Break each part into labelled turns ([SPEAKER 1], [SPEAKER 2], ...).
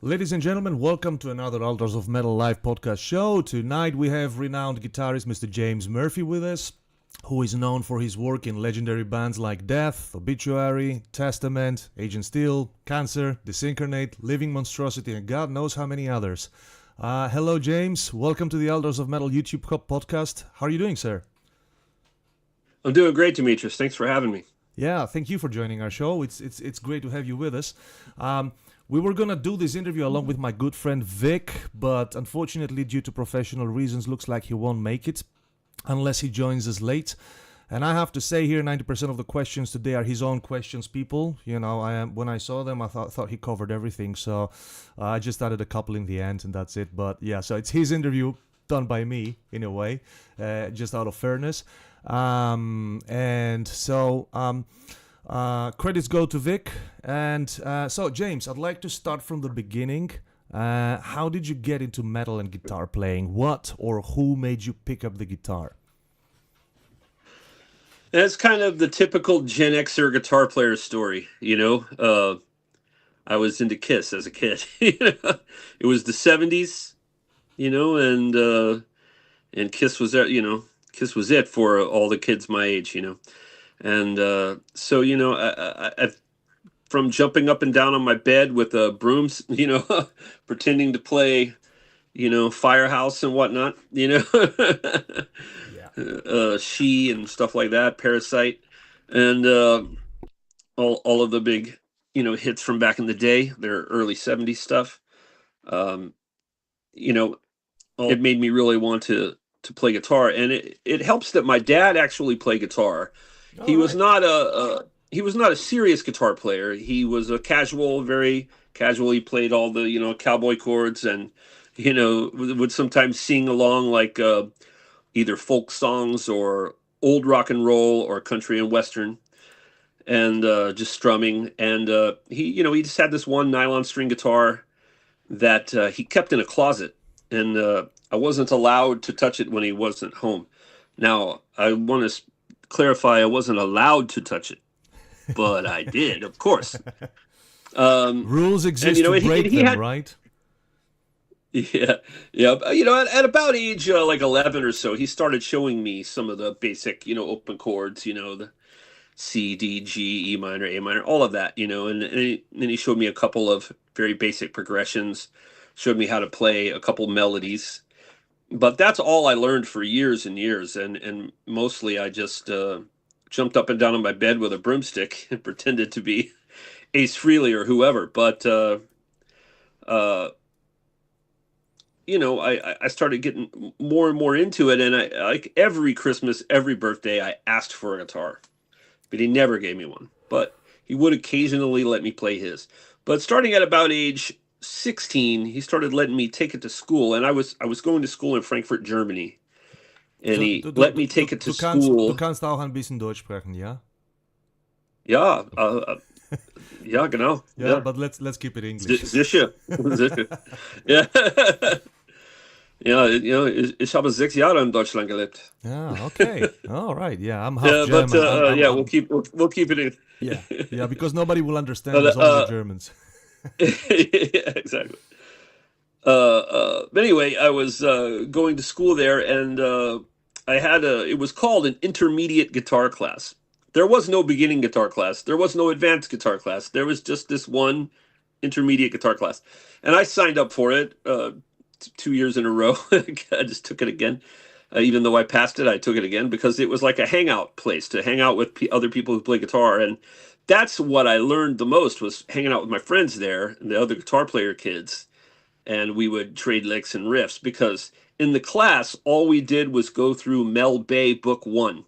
[SPEAKER 1] Ladies and gentlemen, welcome to another Altars of Metal live podcast show. Tonight we have renowned guitarist Mr. James Murphy with us, who is known for his work in legendary bands like Death, Obituary, Testament, Agent Steel, Cancer, Disincarnate, Living Monstrosity, and God knows how many others. Hello, James. Welcome to the Altars of Metal YouTube podcast. How are you doing, sir?
[SPEAKER 2] I'm doing great, Demetrius. Thanks for having me.
[SPEAKER 1] Yeah, thank you for joining our show. It's great to have you with us. We were going to do this interview along with my good friend Vic, but unfortunately, due to professional reasons, looks like he won't make it unless he joins us late. And I have to say here, 90% of the questions today are his own questions, people. You know, when I saw them, I thought he covered everything. So I just added a couple in the end, and that's it. But yeah, so it's his interview done by me, in a way, just out of fairness. Credits go to Vic. And so, James, I'd like to start from the beginning. How did you get into metal and guitar playing? What or who made you pick up the guitar?
[SPEAKER 2] That's kind of the typical Gen Xer guitar player story, you know. I was into Kiss as a kid. It was the 70s, you know, and Kiss was there, you know. Kiss was it for all the kids my age, you know. And so, you know, I from jumping up and down on my bed with brooms, you know, pretending to play, you know, Firehouse and whatnot, you know, She and stuff like that, Parasite, and all of the big, you know, hits from back in the day, their early 70s stuff. You know, it made me really want to play guitar, and it helps that my dad actually played guitar. He was not a serious guitar player. He was a casual, very casual. He played all the, you know, cowboy chords, and, you know, would sometimes sing along like either folk songs or old rock and roll or country and western, and just strumming. And he just had this one nylon string guitar that he kept in a closet, and I wasn't allowed to touch it when he wasn't home. Now, I want to clarify, I wasn't allowed to touch it, but I did, of course.
[SPEAKER 1] Rules exist to break them, right?
[SPEAKER 2] Yeah. You know, at about age like 11 or so, he started showing me some of the basic, you know, open chords, you know, the C, D, G, E minor, A minor, all of that, you know, and then he showed me a couple of very basic progressions, showed me how to play a couple melodies. But that's all I learned for years and years, and mostly I just jumped up and down on my bed with a broomstick and pretended to be Ace Frehley or whoever. But you know, I started getting more and more into it, and I like every Christmas, every birthday, I asked for a guitar, but he never gave me one. But he would occasionally let me play his. But starting at about age 16, he started letting me take it to school, and I was going to school in Frankfurt, Germany, and he let me take it to school.
[SPEAKER 1] Du kannst auch ein bisschen Deutsch sprechen, ja?
[SPEAKER 2] Ja, ja, genau.
[SPEAKER 1] Yeah, but let's keep it English.
[SPEAKER 2] Sicher. Ja. Ja, you know, ich habe 6 Jahre in Deutschland gelebt.
[SPEAKER 1] Yeah, okay. All right. Yeah, I'm half German.
[SPEAKER 2] But yeah, we'll keep it in.
[SPEAKER 1] Yeah, because nobody will understand us, only Germans.
[SPEAKER 2] Yeah, exactly. But anyway, I was going to school there, and I had it was called an intermediate guitar class. There was no beginning guitar class. There was no advanced guitar class. There was just this one intermediate guitar class. And I signed up for it 2 years in a row. I just took it again. Even though I passed it, I took it again because it was like a hangout place to hang out with other people who play guitar. And that's what I learned the most, was hanging out with my friends there and the other guitar player kids. And we would trade licks and riffs, because in the class, all we did was go through Mel Bay Book 1,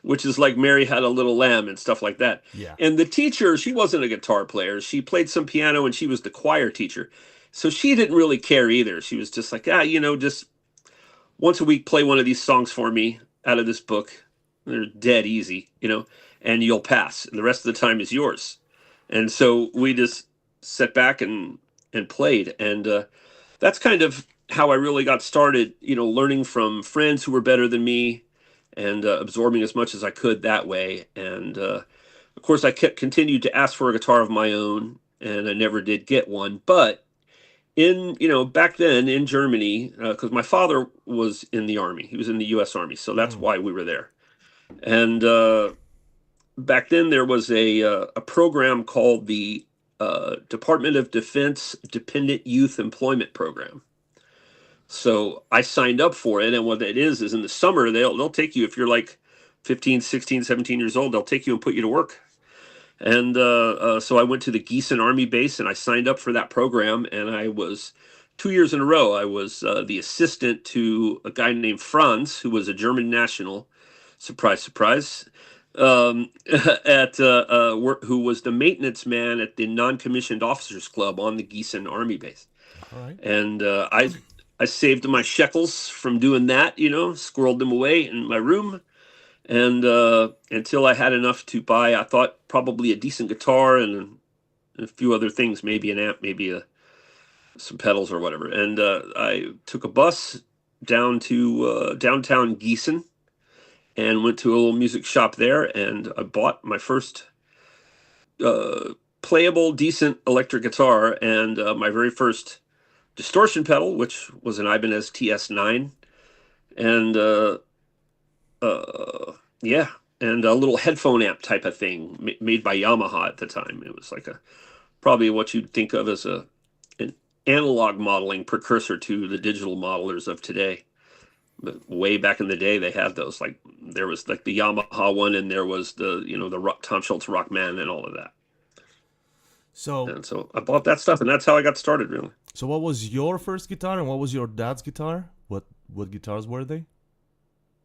[SPEAKER 2] which is like Mary Had a Little Lamb and stuff like that.
[SPEAKER 1] Yeah.
[SPEAKER 2] And the teacher, she wasn't a guitar player. She played some piano, and she was the choir teacher. So she didn't really care either. She was just like, you know, just once a week, play one of these songs for me out of this book. They're dead easy, you know, and you'll pass. And the rest of the time is yours. And so we just sat back and played. And that's kind of how I really got started, you know, learning from friends who were better than me, and absorbing as much as I could that way. And of course, I continued to ask for a guitar of my own and I never did get one. But back then in Germany, because my father was in the army, he was in the U.S. Army, so that's why we were there. And back then there was a program called the Department of Defense Dependent Youth Employment Program. So I signed up for it, and what it is in the summer they'll take you if you're like 15, 16, 17 years old, they'll take you and put you to work. And so I went to the Gießen Army base and I signed up for that program. And I was 2 years in a row, I was the assistant to a guy named Franz, who was a German national. Surprise, surprise. Who was the maintenance man at the non-commissioned officers club on the Gießen Army base.
[SPEAKER 1] All right.
[SPEAKER 2] And I saved my shekels from doing that, squirreled them away in my room. And until I had enough to buy, I thought probably a decent guitar and a few other things, maybe an amp, maybe some pedals or whatever. And I took a bus down to downtown Gießen and went to a little music shop there. And I bought my first playable, decent electric guitar and my very first distortion pedal, which was an Ibanez TS9. And and a little headphone amp type of thing made by Yamaha at the time. It was like probably what you'd think of as an analog modeling precursor to the digital modelers of today. But way back in the day, they had those. Like there was like the Yamaha one, and there was the Tom Schultz Rockman and all of that. So I bought that stuff, and that's how I got started, really.
[SPEAKER 1] So what was your first guitar, and what was your dad's guitar? What guitars were they?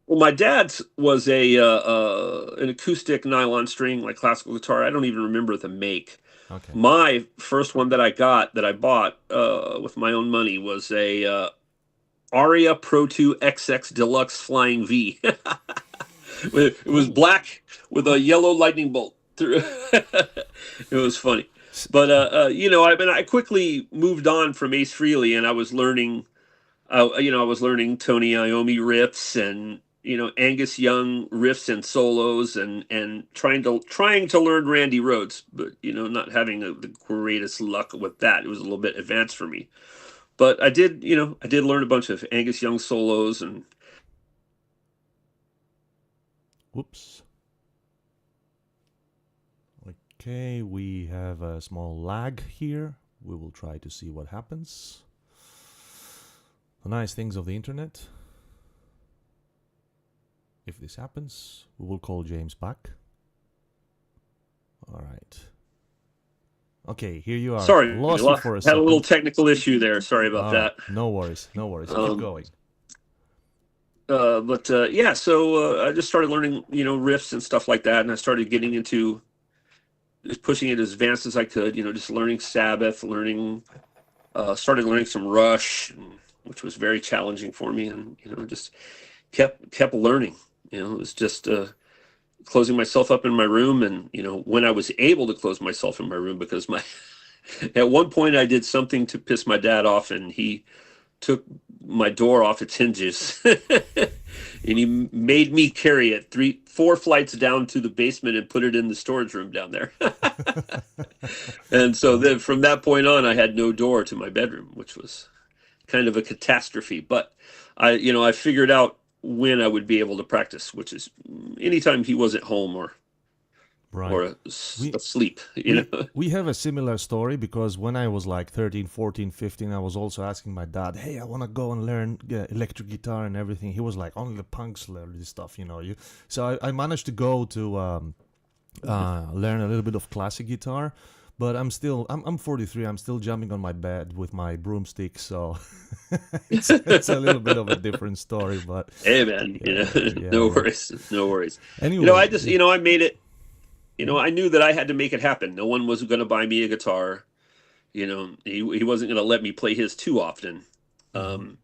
[SPEAKER 2] Well, my dad's was an acoustic nylon string, like classical guitar. I don't even remember the make.
[SPEAKER 1] Okay.
[SPEAKER 2] My first one that I bought with my own money was a Aria Pro 2 XX Deluxe Flying V. It was black with a yellow lightning bolt through. It was funny. But I quickly moved on from Ace Frehley, and I was learning Tony Iommi riffs and Angus Young riffs and solos, and trying to learn Randy Rhoads, but not having the greatest luck with that. It was a little bit advanced for me, but I did learn a bunch of Angus Young solos and.
[SPEAKER 1] Whoops. Okay, we have a small lag here. We will try to see what happens. The nice things of the internet. If this happens, we will call James back. All right. Okay, here you are.
[SPEAKER 2] Sorry,
[SPEAKER 1] lost you for a
[SPEAKER 2] had
[SPEAKER 1] second.
[SPEAKER 2] a little technical issue there. Sorry about that.
[SPEAKER 1] No worries. Keep going.
[SPEAKER 2] So I just started learning, riffs and stuff like that, and I started getting into just pushing it as advanced as I could. Just learning Sabbath, started learning some Rush, which was very challenging for me, and just kept learning. It was just closing myself up in my room, and when I was able to close myself in my room, because at one point I did something to piss my dad off, and he took my door off its hinges and he made me carry it 4 flights down to the basement and put it in the storage room down there. And so then from that point on, I had no door to my bedroom, which was kind of a catastrophe. But I figured out when I would be able to practice, which is anytime he wasn't home or asleep.
[SPEAKER 1] We have a similar story, because when I was like 13, 14, 15, I was also asking my dad, hey, I want to go and learn electric guitar and everything. He was like, only the punks learn this stuff, So I managed to go to learn a little bit of classic guitar, but I'm 43. I'm still jumping on my bed with my broomstick, so it's a little bit of a different story. But
[SPEAKER 2] hey, man, no worries.
[SPEAKER 1] Anyway,
[SPEAKER 2] I made it. I knew that I had to make it happen. No one was going to buy me a guitar. He wasn't going to let me play his too often. Although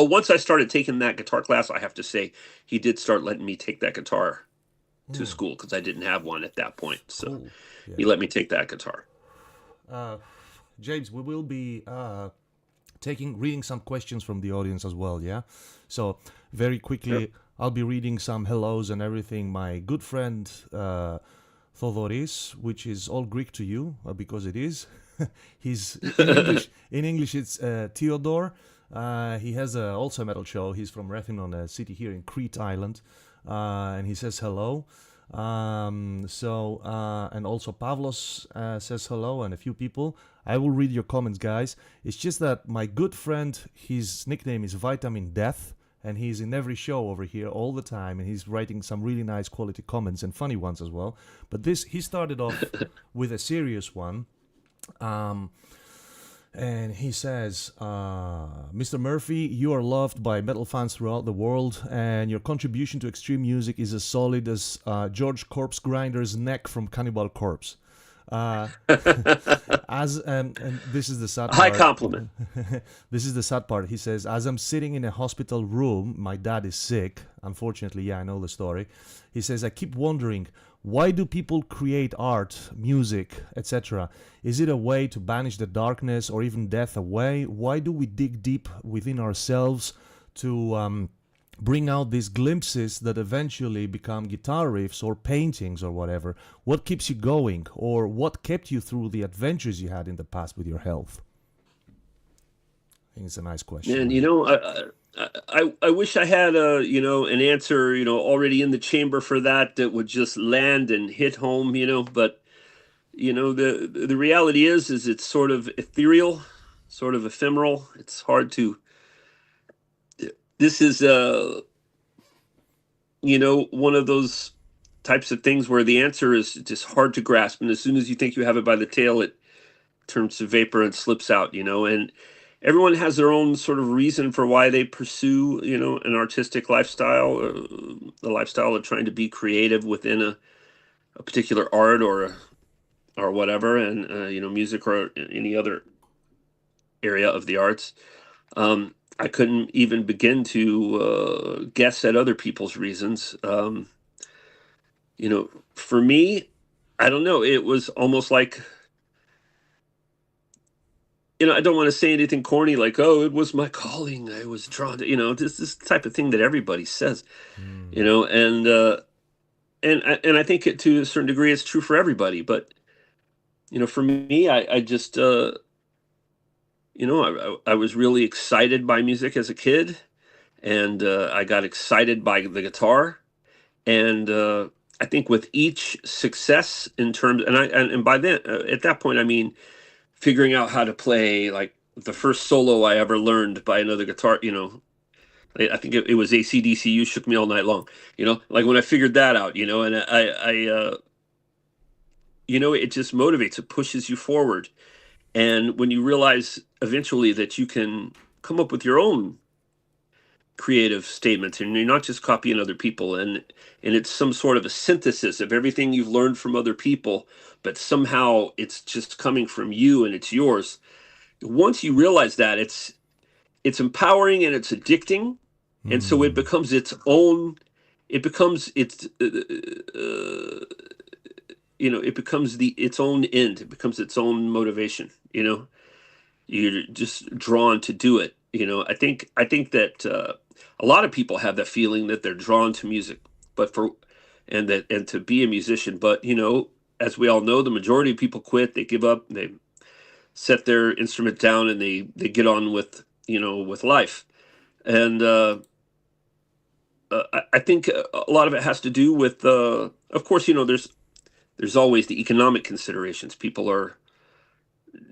[SPEAKER 2] once I started taking that guitar class, I have to say he did start letting me take that guitar to school, because I didn't have one at that point. So
[SPEAKER 1] cool. Yeah.
[SPEAKER 2] He let me take that guitar.
[SPEAKER 1] James, we will be reading some questions from the audience as well, yeah? So very quickly, I'll be reading some hellos and everything. My good friend Thodoris, which is all Greek to you because it is. He's in English. In English, it's Theodore. He has also a metal show. He's from Rhethinon, a city here in Crete Island, and he says hello. And also Pavlos says hello, and a few people. I will read your comments, guys. It's just that my good friend, his nickname is Vitamin Death, and he's in every show over here all the time, and he's writing some really nice quality comments and funny ones as well. But he started off with a serious one. And he says, Mr. Murphy, you are loved by metal fans throughout the world, and your contribution to extreme music is as solid as George Corpse Grinder's neck from Cannibal Corpse. And this is the sad part.
[SPEAKER 2] High compliment.
[SPEAKER 1] This is the sad part. He says, as I'm sitting in a hospital room, my dad is sick. Unfortunately, yeah, I know the story. He says, I keep wondering, why do people create art, music, etc.? Is it a way to banish the darkness or even death away? Why do we dig deep within ourselves to bring out these glimpses that eventually become guitar riffs or paintings or whatever? What keeps you going, or what kept you through the adventures you had in the past with your health? I think it's a nice question.
[SPEAKER 2] And I wish I had an answer already in the chamber for that would just land and hit home, but the reality is it's sort of ethereal, sort of ephemeral. It's hard to. This is one of those types of things where the answer is just hard to grasp, and as soon as you think you have it by the tail, it turns to vapor and slips out, and everyone has their own sort of reason for why they pursue, an artistic lifestyle, the lifestyle of trying to be creative within a particular art or whatever, and music or any other area of the arts. I couldn't even begin to guess at other people's reasons. For me, I don't know. It was almost like, I don't want to say anything corny like, oh, it was my calling. I was drawn to, this type of thing that everybody says, and I think to a certain degree it's true for everybody. But, for me, I just, I was really excited by music as a kid, and I got excited by the guitar. And I think with each success in terms, and by then, at that point, I mean, figuring out how to play, like the first solo I ever learned by another guitar, I think it was AC/DC, You Shook Me All Night Long, like when I figured that out, and it just motivates, it pushes you forward. And when you realize eventually that you can come up with your own creative statements, and you're not just copying other people, and it's some sort of a synthesis of everything you've learned from other people, but somehow it's just coming from you and it's yours. Once you realize that, it's empowering and it's addicting, and so it becomes its own. It becomes its. It becomes its own end. It becomes its own motivation. You're just drawn to do it. I think that a lot of people have that feeling that they're drawn to music, and to be a musician. But as we all know, the majority of people quit. They give up. They set their instrument down and they get on with life. And I think a lot of it has to do with, of course, there's always the economic considerations. People are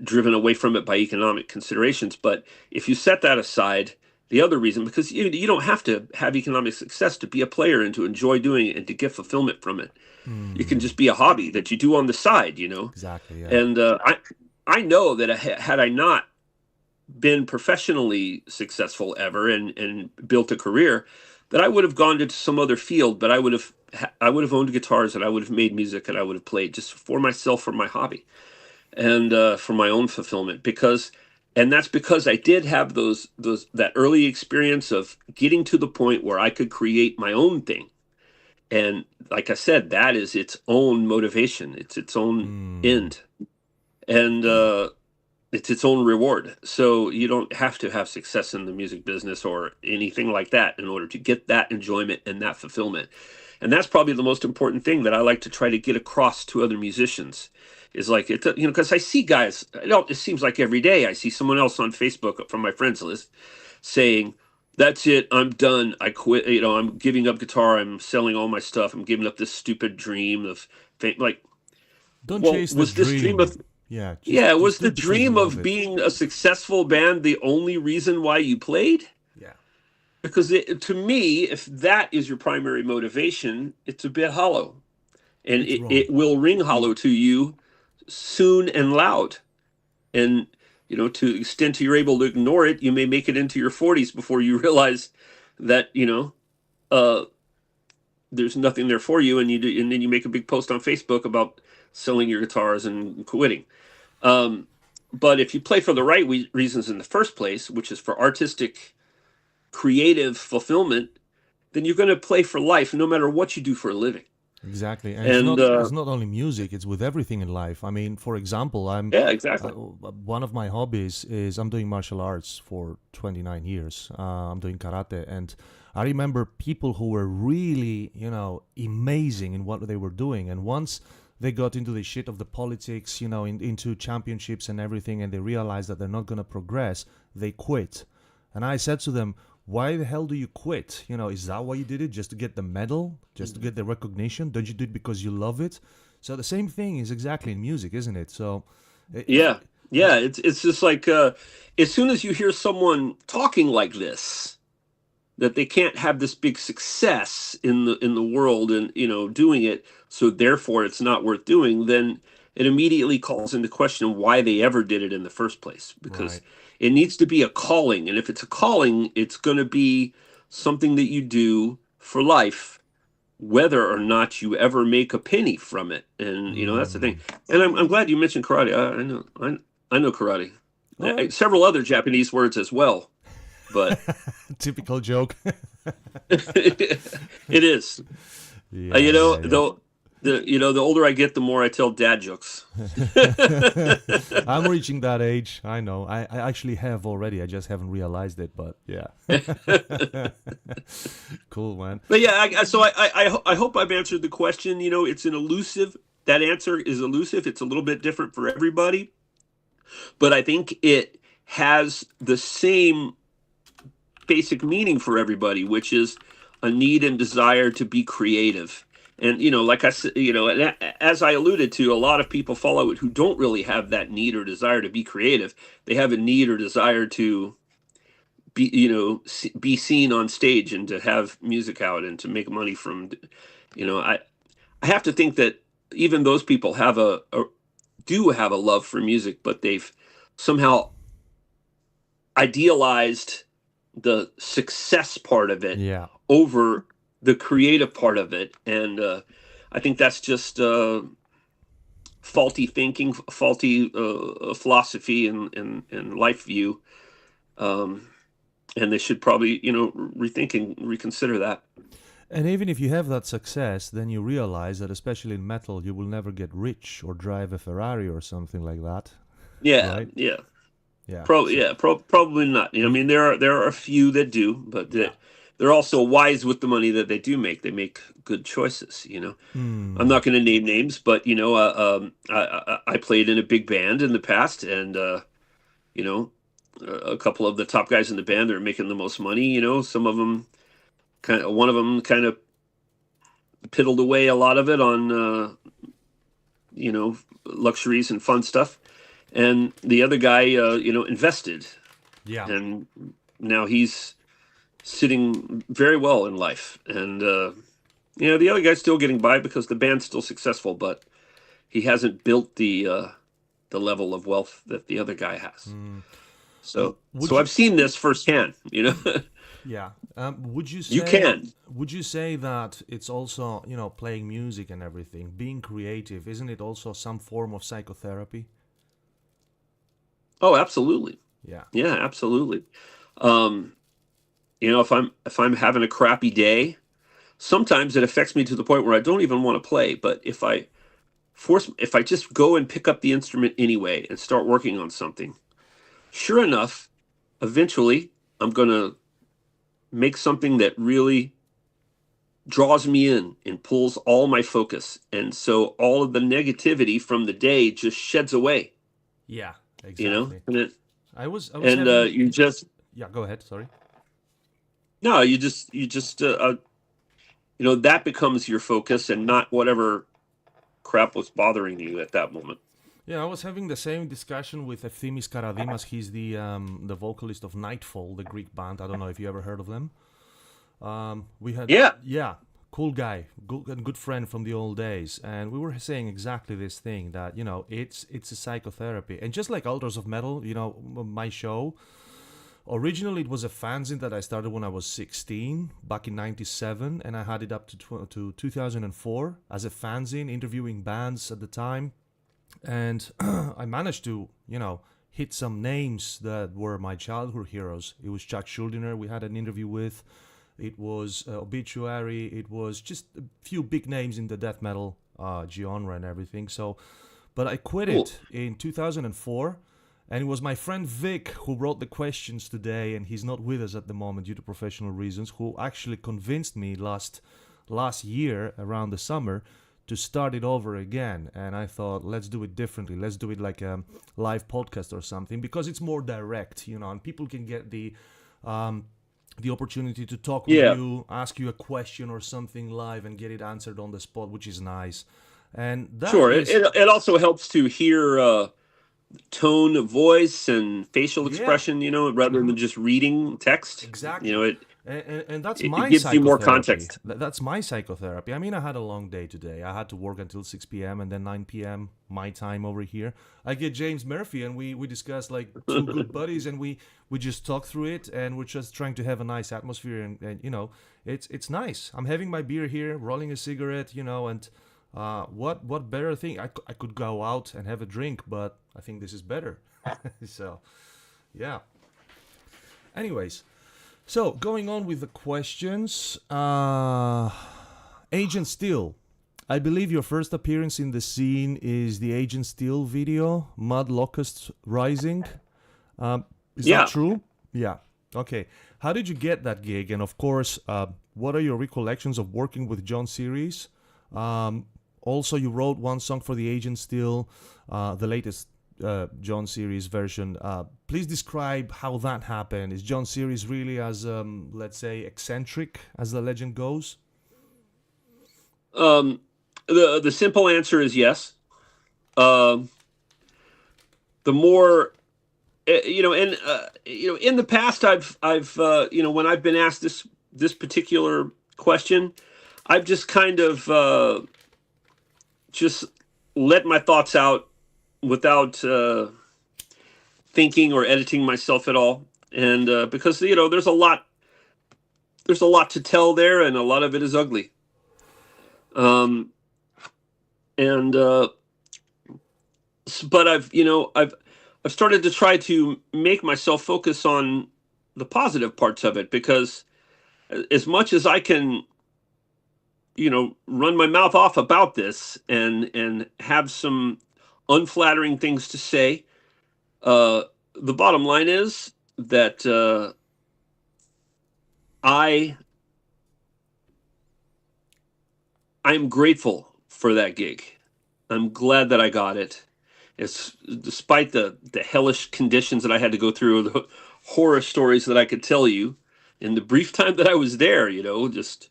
[SPEAKER 2] driven away from it by economic considerations. But if you set that aside, the other reason, because you don't have to have economic success to be a player and to enjoy doing it and to get fulfillment from it. It can just be a hobby that you do on the side,
[SPEAKER 1] Exactly. Yeah.
[SPEAKER 2] And I know that had I not been professionally successful ever and built a career, that I would have gone to some other field, but I would have owned guitars, and I would have made music, and I would have played just for myself, for my hobby, and for my own fulfillment. And that's because I did have that early experience of getting to the point where I could create my own thing. And like I said, that is its own motivation. It's its own end, and it's its own reward. So you don't have to have success in the music business or anything like that in order to get that enjoyment and that fulfillment. And that's probably the most important thing that I like to try to get across to other musicians is like, because I see guys, it seems like every day I see someone else on Facebook from my friends list saying, that's it, I'm done, I quit, I'm giving up guitar, I'm selling all my stuff, I'm giving up this stupid dream of fame. Like,
[SPEAKER 1] Don't
[SPEAKER 2] well,
[SPEAKER 1] chase the
[SPEAKER 2] was this dream
[SPEAKER 1] dream.
[SPEAKER 2] of,
[SPEAKER 1] Yeah,
[SPEAKER 2] yeah,
[SPEAKER 1] just
[SPEAKER 2] was
[SPEAKER 1] do
[SPEAKER 2] the
[SPEAKER 1] it because you
[SPEAKER 2] dream
[SPEAKER 1] love
[SPEAKER 2] of
[SPEAKER 1] it.
[SPEAKER 2] being a successful band the only reason why you played?
[SPEAKER 1] Yeah.
[SPEAKER 2] Because to me, if that is your primary motivation, it's a bit hollow. And
[SPEAKER 1] It's
[SPEAKER 2] it
[SPEAKER 1] wrong.
[SPEAKER 2] will ring hollow to you soon and loud. And, to the extent you're able to ignore it, you may make it into your 40s before you realize that, uh, there's nothing there for you. And and then you make a big post on Facebook about selling your guitars and quitting. But if you play for the right reasons in the first place, which is for artistic, creative fulfillment, then you're going to play for life no matter what you do for a living.
[SPEAKER 1] Exactly, and
[SPEAKER 2] And
[SPEAKER 1] it's not only music; it's with everything in life. I mean, for example,
[SPEAKER 2] yeah, exactly.
[SPEAKER 1] one of my hobbies is I'm doing martial arts for 29 years. I'm doing karate, and I remember people who were really, amazing in what they were doing, and once they got into the shit of the politics, into championships and everything, and they realized that they're not going to progress, they quit. And I said to them, why the hell do you quit? Is that why you did it? Just to get the medal? Just to get the recognition? Don't you do it because you love it? So the same thing is exactly in music, isn't it? So
[SPEAKER 2] Yeah, yeah. It's just like as soon as you hear someone talking like this, that they can't have this big success in the world and doing it, so therefore it's not worth doing, then it immediately calls into question why they ever did it in the first place, because
[SPEAKER 1] right.
[SPEAKER 2] it needs to be a calling, and if it's a calling, it's going to be something that you do for life, whether or not you ever make a penny from it. And that's the thing.
[SPEAKER 1] Mm.
[SPEAKER 2] And I'm glad you mentioned karate. I know karate.
[SPEAKER 1] All right.
[SPEAKER 2] Several other Japanese words as well, but
[SPEAKER 1] Typical joke.
[SPEAKER 2] it is.
[SPEAKER 1] Yeah,
[SPEAKER 2] You know,
[SPEAKER 1] yeah, yeah.
[SPEAKER 2] though, the older I get, the more I tell dad jokes.
[SPEAKER 1] I'm reaching that age. I know. I actually have already. I just haven't realized it. But yeah. Cool, man.
[SPEAKER 2] But yeah, I hope I've answered the question. It's an elusive. That answer is elusive. It's a little bit different for everybody, but I think it has the same basic meaning for everybody, which is a need and desire to be creative. And like I said, as I alluded to, a lot of people follow it who don't really have that need or desire to be creative. They have a need or desire to be seen on stage and to have music out and to make money from. I have to think that even those people do have a love for music, but they've somehow idealized the success part of it
[SPEAKER 1] Yeah.
[SPEAKER 2] over the creative part of it. And I think that's just faulty thinking, faulty philosophy and life view. And they should probably, rethink and reconsider that.
[SPEAKER 1] And even if you have that success, then you realize that, especially in metal, you will never get rich or drive a Ferrari or something like that.
[SPEAKER 2] Yeah,
[SPEAKER 1] Right?
[SPEAKER 2] yeah.
[SPEAKER 1] Yeah.
[SPEAKER 2] Probably not. I mean, there are a few that do, but they're also wise with the money that they do make. They make good choices. I'm not going to name names, but I played in a big band in the past, and a couple of the top guys in the band are making the most money. Some of them one of them kind of piddled away a lot of it on luxuries and fun stuff. And the other guy, invested.
[SPEAKER 1] Yeah.
[SPEAKER 2] And now he's sitting very well in life. And, the other guy's still getting by because the band's still successful, but he hasn't built the level of wealth that the other guy has. So I've seen this firsthand,
[SPEAKER 1] Yeah. Would you say
[SPEAKER 2] You can.
[SPEAKER 1] Would you say that it's also, playing music and everything, being creative, isn't it also some form of psychotherapy?
[SPEAKER 2] Oh, absolutely.
[SPEAKER 1] Yeah.
[SPEAKER 2] Yeah, absolutely. If I'm having a crappy day, sometimes it affects me to the point where I don't even want to play. But if I just go and pick up the instrument anyway and start working on something, sure enough, eventually I'm going to make something that really draws me in and pulls all my focus. And so all of the negativity from the day just sheds away,
[SPEAKER 1] Yeah,
[SPEAKER 2] you know?
[SPEAKER 1] exactly.
[SPEAKER 2] And it,
[SPEAKER 1] I was
[SPEAKER 2] and
[SPEAKER 1] having
[SPEAKER 2] you just,
[SPEAKER 1] yeah, go ahead, sorry.
[SPEAKER 2] no, you just, you know, that becomes your focus and not whatever crap was bothering you at that moment.
[SPEAKER 1] Yeah, I was having the same discussion with Efthimis Karadimas. He's the vocalist of Nightfall, the Greek band. I don't know if you ever heard of them. We had
[SPEAKER 2] Yeah.
[SPEAKER 1] yeah, cool guy, good friend from the old days, and we were saying exactly this thing that it's a psychotherapy, and just like Altars of Metal, my show. Originally, it was a fanzine that I started when I was 16, back in '97, and I had it up to 2004 as a fanzine, interviewing bands at the time. And I managed to, hit some names that were my childhood heroes. It was Chuck Schuldiner we had an interview with. It was Obituary. It was just a few big names in the death metal genre and everything. So, but I quit
[SPEAKER 2] Cool.
[SPEAKER 1] it in 2004. And it was my friend Vic who wrote the questions today, and he's not with us at the moment due to professional reasons, who actually convinced me last year around the summer to start it over again. And I thought, let's do it differently. Let's do it like a live podcast or something, because it's more direct, and people can get the opportunity to talk with
[SPEAKER 2] Yeah.
[SPEAKER 1] you, ask you a question or something live, and get it answered on the spot, which is nice. And that
[SPEAKER 2] Sure.
[SPEAKER 1] is,
[SPEAKER 2] It also helps to hear tone of voice and facial
[SPEAKER 1] yeah,
[SPEAKER 2] expression, rather than just reading text.
[SPEAKER 1] exactly.
[SPEAKER 2] It
[SPEAKER 1] And that's
[SPEAKER 2] it
[SPEAKER 1] my
[SPEAKER 2] gives you more
[SPEAKER 1] psychotherapy.
[SPEAKER 2] context.
[SPEAKER 1] That's my psychotherapy. I mean, I had a long day today. I had to work until 6 p.m. and then 9 p.m. my time over here. I get James Murphy, and we discuss like two good buddies, and we just talk through it, and we're just trying to have a nice atmosphere, and it's nice. I'm having my beer here, rolling a cigarette, and what better thing? I could go out and have a drink, but I think this is better. So, yeah. Anyways, so going on with the questions, Agent Steel. I believe your first appearance in the scene is the Agent Steel video, Mud Locusts Rising. Is
[SPEAKER 2] Yeah.
[SPEAKER 1] that true? Yeah. Okay. How did you get that gig? And of course, what are your recollections of working with John Cyriis? Also, you wrote one song for the Agent Steel, the latest John Cyriis version. Please describe how that happened. Is John Cyriis really as, let's say, eccentric as the legend goes?
[SPEAKER 2] The simple answer is yes. Um, the more in the past, I've when I've been asked this particular question, I've just kind of just let my thoughts out without thinking or editing myself at all, and because there's a lot to tell there, and a lot of it is ugly. And but I've started to try to make myself focus on the positive parts of it, because as much as I can run my mouth off about this and have some unflattering things to say, the bottom line is that I'm grateful for that gig. I'm glad that I got it. It's despite the hellish conditions that I had to go through, the horror stories that I could tell you in the brief time that I was there. Just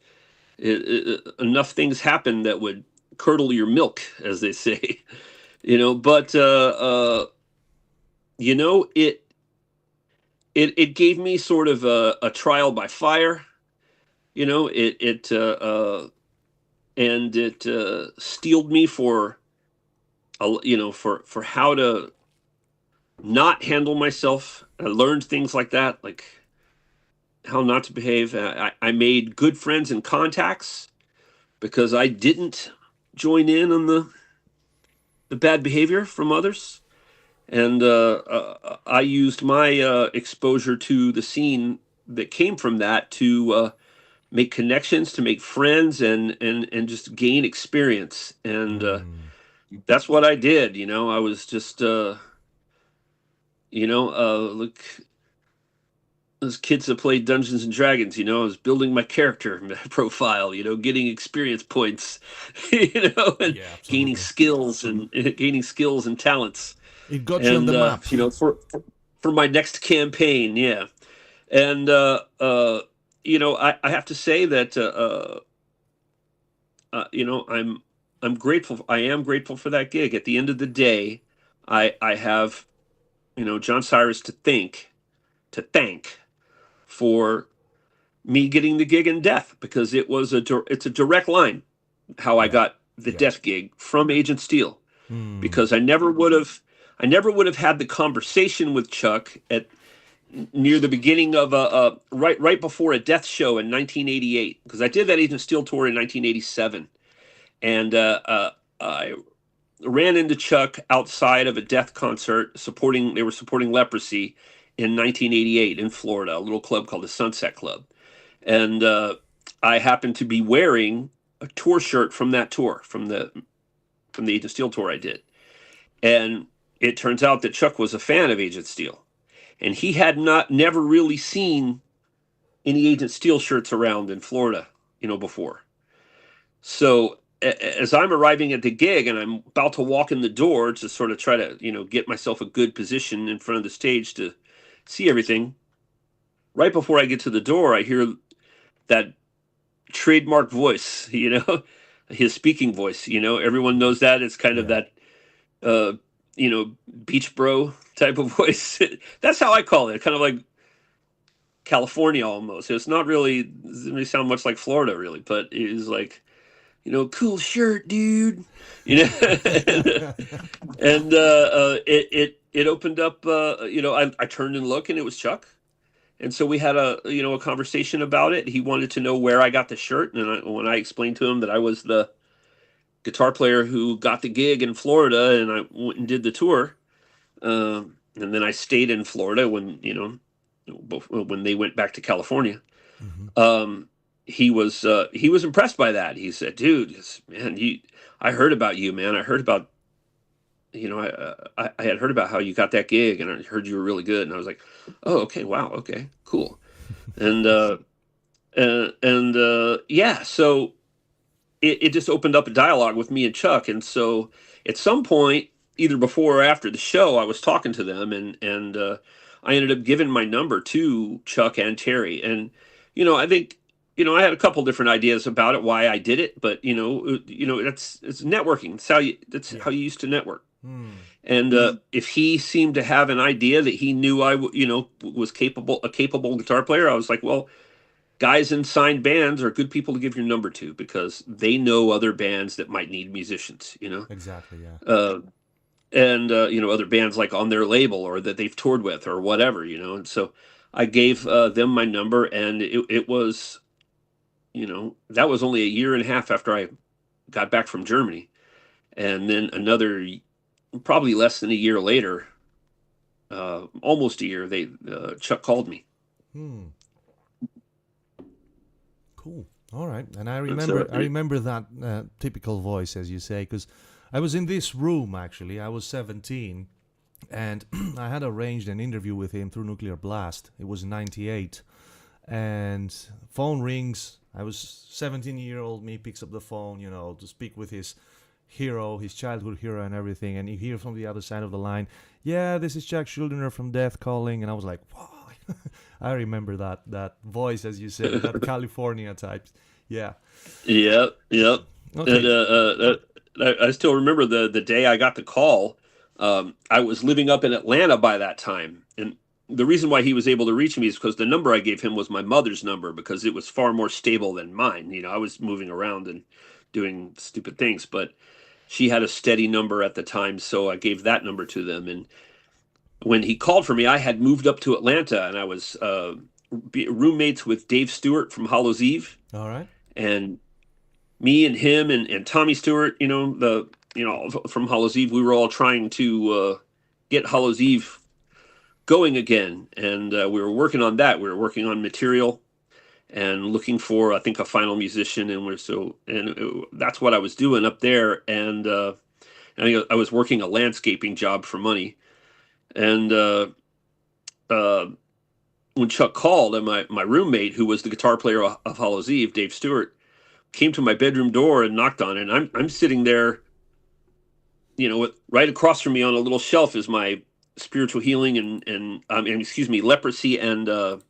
[SPEAKER 2] enough things happened that would curdle your milk, as they say. But it gave me sort of a trial by fire. And it steeled me for for how to not handle myself. I learned things like that, like how not to behave. I made good friends and contacts because I didn't join in on the bad behavior from others. And I used my exposure to the scene that came from that to make connections, to make friends, and just gain experience. And that's what I did. I was just look, those kids that played Dungeons and Dragons, I was building my character profile, getting experience points, and
[SPEAKER 1] Yeah,
[SPEAKER 2] gaining
[SPEAKER 1] absolutely.
[SPEAKER 2] skills and talents,
[SPEAKER 1] It got you on
[SPEAKER 2] and
[SPEAKER 1] the map.
[SPEAKER 2] for my next campaign, yeah. And I have to say that I'm grateful. I am grateful for that gig. At the end of the day, I have John Cyriis to thank for me getting the gig in Death, because it's a direct line how I
[SPEAKER 1] Yeah.
[SPEAKER 2] got the
[SPEAKER 1] Yeah.
[SPEAKER 2] Death gig from Agent Steel,
[SPEAKER 1] Hmm.
[SPEAKER 2] because I never would have had the conversation with Chuck at near the beginning of right before a Death show in 1988, because I did that Agent Steel tour in 1987, and I ran into Chuck outside of a Death concert they were supporting Leprosy in 1988 in Florida, a little club called the Sunset Club. And I happened to be wearing a tour shirt from that tour, from the Agent Steel tour I did. And it turns out that Chuck was a fan of Agent Steel, and he had never really seen any Agent Steel shirts around in Florida, before. So as I'm arriving at the gig and I'm about to walk in the door to sort of try to, get myself a good position in front of the stage to see everything, right before I get to the door, I hear that trademark voice, his speaking voice. Everyone knows that. It's kind of
[SPEAKER 1] Yeah.
[SPEAKER 2] that, uh, beach bro type of voice. That's how I call it. Kind of like California almost. It's not really, it doesn't sound much like Florida really, but it's like, cool shirt, dude. And it opened up. I turned and looked, and it was Chuck. And so we had a conversation about it. He wanted to know where I got the shirt, and when I explained to him that I was the guitar player who got the gig in Florida, and I went and did the tour, and then I stayed in Florida when they went back to California.
[SPEAKER 1] Hmm.
[SPEAKER 2] Um, he was impressed by that. He said, "Dude, man, I heard about you, man. I heard about I had heard about how you got that gig, and I heard you were really good." And I was like, "Oh, okay, wow, okay, cool." And yeah, so it just opened up a dialogue with me and Chuck. And so at some point, either before or after the show, I was talking to them, and I ended up giving my number to Chuck and Terry. And I think I had a couple different ideas about it, why I did it, but it's networking. That's how
[SPEAKER 1] Yeah.
[SPEAKER 2] you used to network.
[SPEAKER 1] Hmm.
[SPEAKER 2] And if he seemed to have an idea that he knew was a capable guitar player, I was like, well, guys in signed bands are good people to give your number to, because they know other bands that might need musicians,
[SPEAKER 1] Exactly. Yeah.
[SPEAKER 2] uh, and other bands like on their label or that they've toured with or whatever, And so I gave them my number, and it was, that was only a year and a half after I got back from Germany, and then probably less than a year later, almost a year, Chuck called me.
[SPEAKER 1] Hmm. Cool. All right. And I
[SPEAKER 2] And
[SPEAKER 1] remember,
[SPEAKER 2] so
[SPEAKER 1] I remember that typical voice, as you say, because I was in this room actually. I was 17, and I had arranged an interview with him through Nuclear Blast. It was in '98, and phone rings. I was 17-year-old me picks up the phone, to speak with his hero, his childhood hero, and everything. And you hear from the other side of the line, "Yeah, this is Jack Schuldiner from Death calling," and I was like, "Wow." I remember that voice, as you say, that California type. Yeah.
[SPEAKER 2] Yep, yep. And
[SPEAKER 1] Okay.
[SPEAKER 2] I still remember the day I got the call. I was living up in Atlanta by that time, and the reason why he was able to reach me is because the number I gave him was my mother's number, because it was far more stable than mine. I was moving around and doing stupid things, but she had a steady number at the time, so I gave that number to them. And when he called for me, I had moved up to Atlanta, and I was roommates with Dave Stewart from Hallows Eve,
[SPEAKER 1] All right.
[SPEAKER 2] and me and him and Tommy Stewart, from Hallows Eve, we were all trying to get Hallows Eve going again, and we were working on that. We were working on material and looking for, I think, a final musician, and that's what I was doing up there. And I was working a landscaping job for money, and when Chuck called, and my roommate, who was the guitar player of Hallows Eve, Dave Stewart, came to my bedroom door and knocked on it. And I'm sitting there, right across from me on a little shelf is my spiritual healing and leprosy and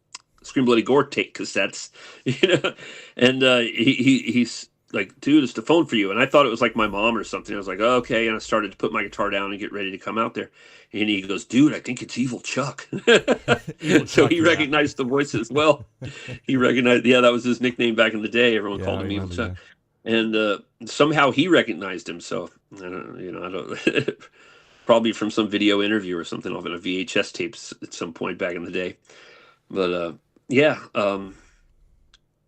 [SPEAKER 2] Scream Bloody Gore tape cassettes, and he's like, dude, it's the phone for you. And I thought it was like my mom or something. I was like, oh, okay. And I started to put my guitar down and get ready to come out there. And he goes, dude, I think it's Evil Chuck. So he recognized the voice as well. He recognized, that was his nickname back in the day. Everyone called him Evil Chuck. And somehow he recognized him. So I don't probably from some video interview or something off in a VHS tapes at some point back in the day. But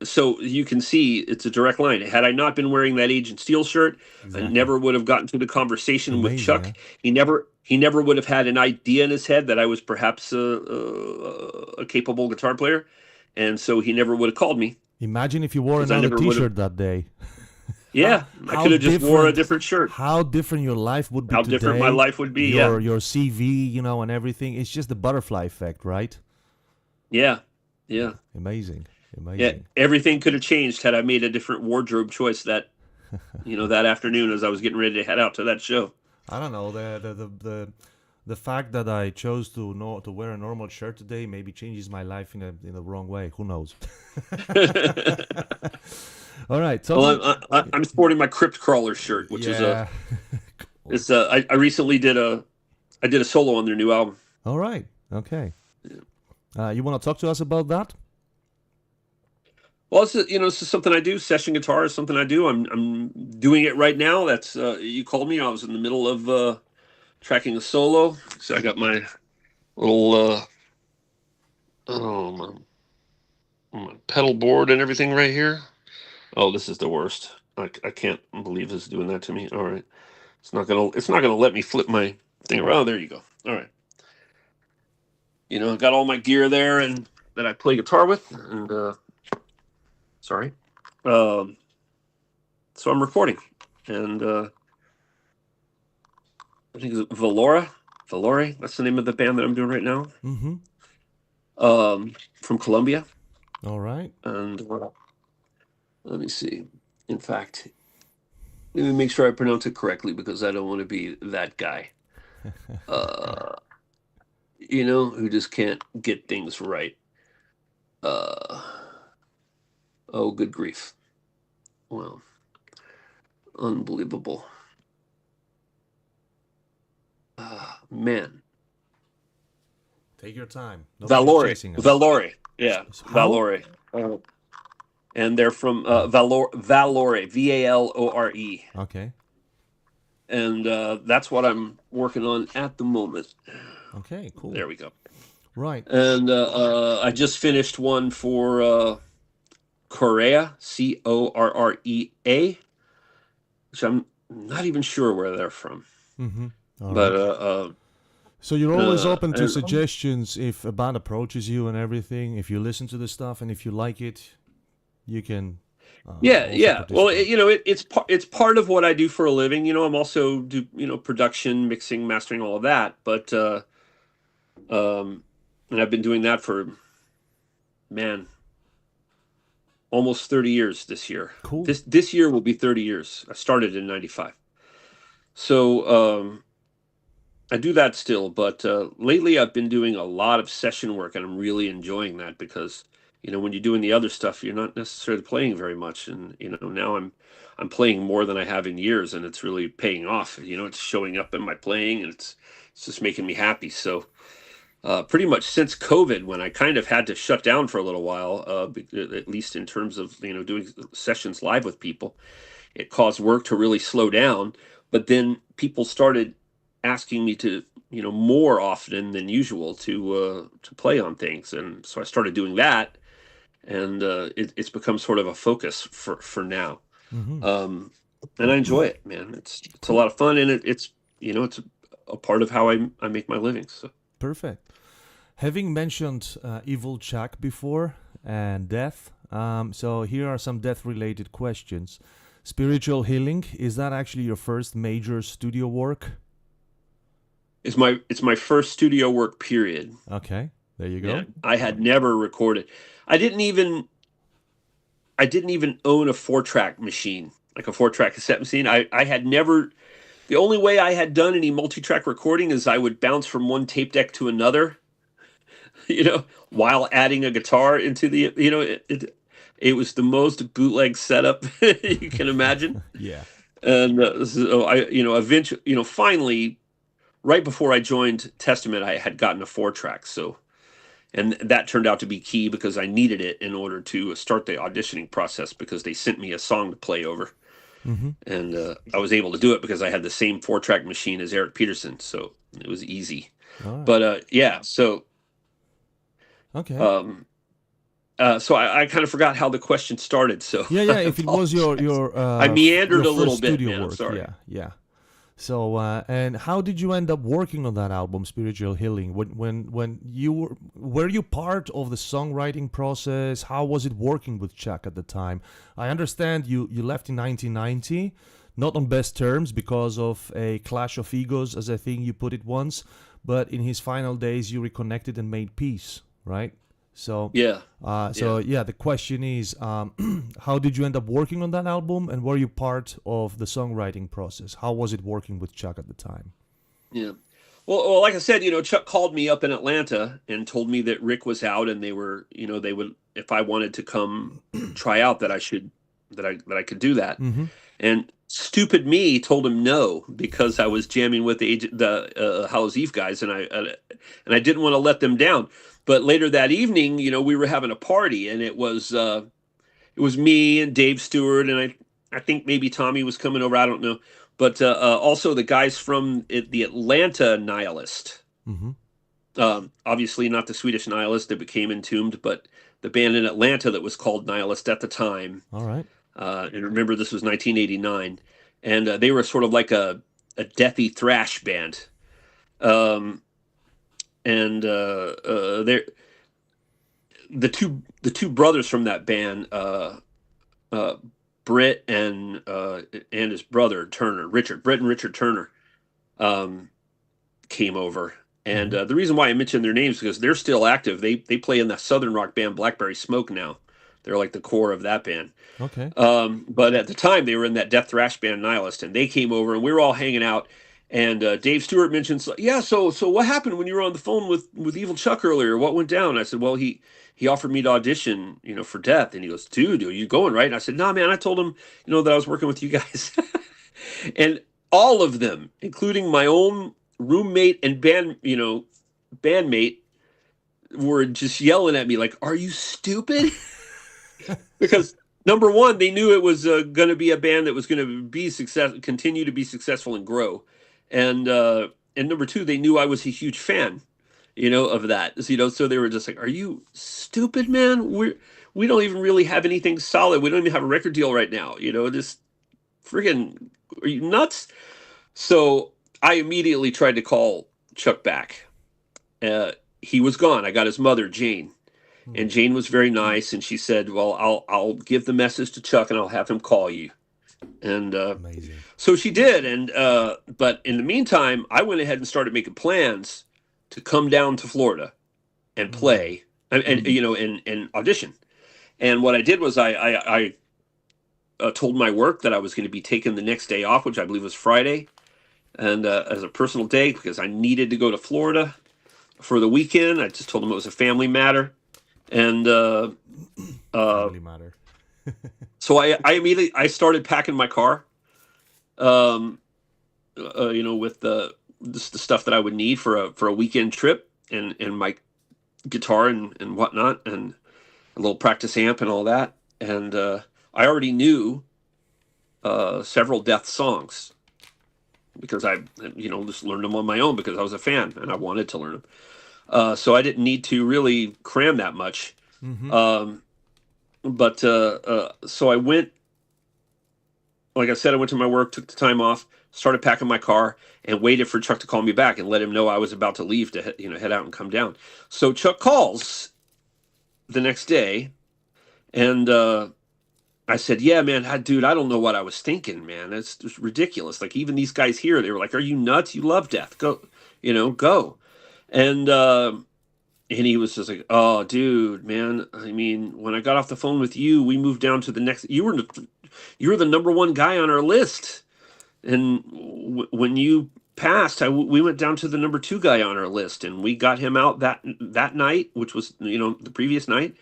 [SPEAKER 2] so you can see it's a direct line. Had I not been wearing that Agent Steel shirt, I never would have gotten to the conversation with Chuck. He never would have had an idea in his head that I was perhaps a capable guitar player, and so he never would have called me.
[SPEAKER 1] Imagine if you wore another T-shirt that day.
[SPEAKER 2] Yeah, I could have just wore a different shirt.
[SPEAKER 1] How different your life would be
[SPEAKER 2] How
[SPEAKER 1] today.
[SPEAKER 2] Different my life would be,
[SPEAKER 1] your CV, and everything. It's just the butterfly effect, right?
[SPEAKER 2] Yeah.
[SPEAKER 1] Amazing.
[SPEAKER 2] Yeah, everything could have changed had I made a different wardrobe choice that afternoon as I was getting ready to head out to that show.
[SPEAKER 1] I don't know, the fact that I chose to wear a normal shirt today maybe changes my life in the wrong way. Who knows? All right. So
[SPEAKER 2] I'm sporting my Crypt Crawler shirt, which is I recently did a solo on their new album.
[SPEAKER 1] All right. Okay. You want to talk to us about that?
[SPEAKER 2] Well, it's something I do. Session guitar is something I do. I'm doing it right now. That's you called me. I was in the middle of tracking a solo. So I got my little my pedal board and everything right here. Oh, this is the worst. I can't believe this is doing that to me. All right, it's not gonna let me flip my thing around. There you go. All right. I got all my gear there and that I play guitar with, and sorry. So I'm recording, and I think it's Valore. That's the name of the band that I'm doing right now.
[SPEAKER 1] Mm-hmm.
[SPEAKER 2] From Colombia.
[SPEAKER 1] All right.
[SPEAKER 2] And let me see. In fact, let me make sure I pronounce it correctly because I don't want to be that guy. Who just can't get things right. Oh, good grief. Well, unbelievable. Man.
[SPEAKER 1] Take your time.
[SPEAKER 2] Valore. Yeah,
[SPEAKER 1] How?
[SPEAKER 2] Valore. And they're from Valore, Valore.
[SPEAKER 1] Okay.
[SPEAKER 2] And that's what I'm working on at the moment.
[SPEAKER 1] Okay, cool.
[SPEAKER 2] There we go.
[SPEAKER 1] Right.
[SPEAKER 2] And I just finished one for Correa, Correa, which I'm not even sure where they're from.
[SPEAKER 1] Mm-hmm.
[SPEAKER 2] But
[SPEAKER 1] so you're always open to suggestions if a band approaches you and everything. If you listen to the stuff and if you like it, you can.
[SPEAKER 2] Yeah. Well, it's part of what I do for a living. I'm also do production, mixing, mastering, all of that. But and I've been doing that for almost 30 years this year.
[SPEAKER 1] Cool.
[SPEAKER 2] This year will be 30 years. I started in 95. So I do that still, but lately I've been doing a lot of session work, and I'm really enjoying that because when you're doing the other stuff, you're not necessarily playing very much, and now I'm playing more than I have in years, and it's really paying off. It's showing up in my playing, and it's just making me happy. So pretty much since COVID, when I kind of had to shut down for a little while, at least in terms of doing sessions live with people, it caused work to really slow down. But then people started asking me to more often than usual to play on things, and so I started doing that, and it's become sort of a focus for now.
[SPEAKER 1] Mm-hmm.
[SPEAKER 2] And I enjoy it, man. It's a lot of fun, and it's it's a part of how I make my living. So
[SPEAKER 1] perfect. Having mentioned Evil Chuck before and death, so here are some death-related questions. Spiritual healing, is that actually your first major studio work?
[SPEAKER 2] It's my first studio work, period.
[SPEAKER 1] Okay. There you
[SPEAKER 2] Yeah,
[SPEAKER 1] go.
[SPEAKER 2] I had never recorded. I didn't even own a 4-track machine, like a 4-track cassette machine. I had never. The only way I had done any multi-track recording is I would bounce from one tape deck to another, while adding a guitar into the, it was the most bootleg setup you can imagine.
[SPEAKER 1] Yeah.
[SPEAKER 2] And so I, eventually, finally, right before I joined Testament, I had gotten a 4-track. So, and that turned out to be key because I needed it in order to start the auditioning process, because they sent me a song to play over.
[SPEAKER 1] Mm-hmm.
[SPEAKER 2] And I was able to do it because I had the same 4-track machine as Eric Peterson. So it was easy.
[SPEAKER 1] All right.
[SPEAKER 2] But yeah, so
[SPEAKER 1] Okay.
[SPEAKER 2] so I kind of forgot how the question started. So
[SPEAKER 1] Yeah. If it was your
[SPEAKER 2] I meandered
[SPEAKER 1] your
[SPEAKER 2] a little
[SPEAKER 1] first
[SPEAKER 2] bit,
[SPEAKER 1] studio
[SPEAKER 2] man. I'm
[SPEAKER 1] work.
[SPEAKER 2] sorry.
[SPEAKER 1] Yeah. So and how did you end up working on that album, Spiritual Healing? When you were you part of the songwriting process? How was it working with Chuck at the time? I understand you left in 1990, not on best terms because of a clash of egos, as I think you put it once. But in his final days, you reconnected and made peace, right? So
[SPEAKER 2] Yeah.
[SPEAKER 1] the question is, how did you end up working on that album, and were you part of the songwriting process? How was it working with Chuck at the time?
[SPEAKER 2] Yeah. Well, like I said, Chuck called me up in Atlanta and told me that Rick was out, and they were, they would, if I wanted to come try out, that I could do that.
[SPEAKER 1] Mm-hmm.
[SPEAKER 2] And stupid me told him no, because I was jamming with the Hallows Eve guys, and I didn't want to let them down. But later that evening, we were having a party, and it was me and Dave Stewart, and I think maybe Tommy was coming over. I don't know, but also the guys from the Atlanta Nihilist.
[SPEAKER 1] Mm-hmm.
[SPEAKER 2] Obviously not the Swedish Nihilist that became Entombed, but the band in Atlanta that was called Nihilist at the time.
[SPEAKER 1] All right.
[SPEAKER 2] And remember, this was 1989, and they were sort of like a deathy thrash band. And they're the two brothers from that band, Britt and his brother Turner, Brett and Richard Turner, came over. And the reason why I mentioned their names is because they're still active. They play in the southern rock band Blackberry Smoke now. They're like the core of that band.
[SPEAKER 1] Okay.
[SPEAKER 2] But at the time, they were in that death thrash band Nihilist, and they came over, and we were all hanging out. And Dave Stewart mentions, yeah, so what happened when you were on the phone with Evil Chuck earlier? What went down? I said, well, he offered me to audition, for Death. And he goes, dude, are you going, right? And I said, nah, man, I told him, that I was working with you guys. And all of them, including my own roommate and bandmate, were just yelling at me like, are you stupid? Because number one, they knew it was going to be a band that was going to continue to be successful and grow. And number two, they knew I was a huge fan, of that. So they were just like, "Are you stupid, man? We don't even really have anything solid. We don't even have a record deal right now. Just friggin', are you nuts?" So I immediately tried to call Chuck back. He was gone. I got his mother, Jane, and Jane was very nice, and she said, "Well, I'll give the message to Chuck, and I'll have him call you." And
[SPEAKER 1] Amazing.
[SPEAKER 2] so she did, and but in the meantime, I went ahead and started making plans to come down to Florida and play, and audition. And what I did was I told my work that I was going to be taking the next day off, which I believe was Friday, and as a personal day, because I needed to go to Florida for the weekend. I just told them it was a family matter, and
[SPEAKER 1] Family matter.
[SPEAKER 2] so I immediately started packing my car, with the stuff that I would need for a weekend trip, and my guitar and whatnot, and a little practice amp and all that. And I already knew several Death songs because I just learned them on my own because I was a fan and I wanted to learn them. So I didn't need to really cram that much.
[SPEAKER 1] Mm-hmm.
[SPEAKER 2] But so I went, like I said, I went to my work, took the time off, started packing my car, and waited for Chuck to call me back and let him know I was about to leave to head out and come down. So Chuck calls the next day, and I said, "Yeah, man, dude, I don't know what I was thinking, man. It's just ridiculous. Like, even these guys here, they were like, 'Are you nuts? You love Death. Go, go.'" And and he was just like, "Oh, dude, man. I mean, when I got off the phone with you, we moved down to the next. You were the number one guy on our list, and when you passed, we went down to the number two guy on our list, and we got him out that night, which was the previous night.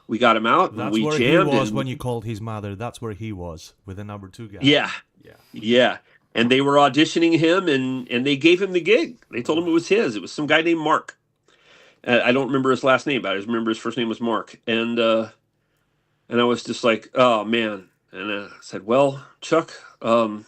[SPEAKER 2] We got him out, and
[SPEAKER 1] That's
[SPEAKER 2] we
[SPEAKER 1] where he
[SPEAKER 2] jammed.
[SPEAKER 1] was
[SPEAKER 2] And
[SPEAKER 1] when you called his mother. That's where he was with the number two guy.
[SPEAKER 2] yeah,
[SPEAKER 1] Yeah.
[SPEAKER 2] yeah. And they were auditioning him, and they gave him the gig. They told him it was his. It was some guy named Mark. I don't remember his last name, but I just remember his first name was Mark. And I was just like, oh man. And I said, well, Chuck, well,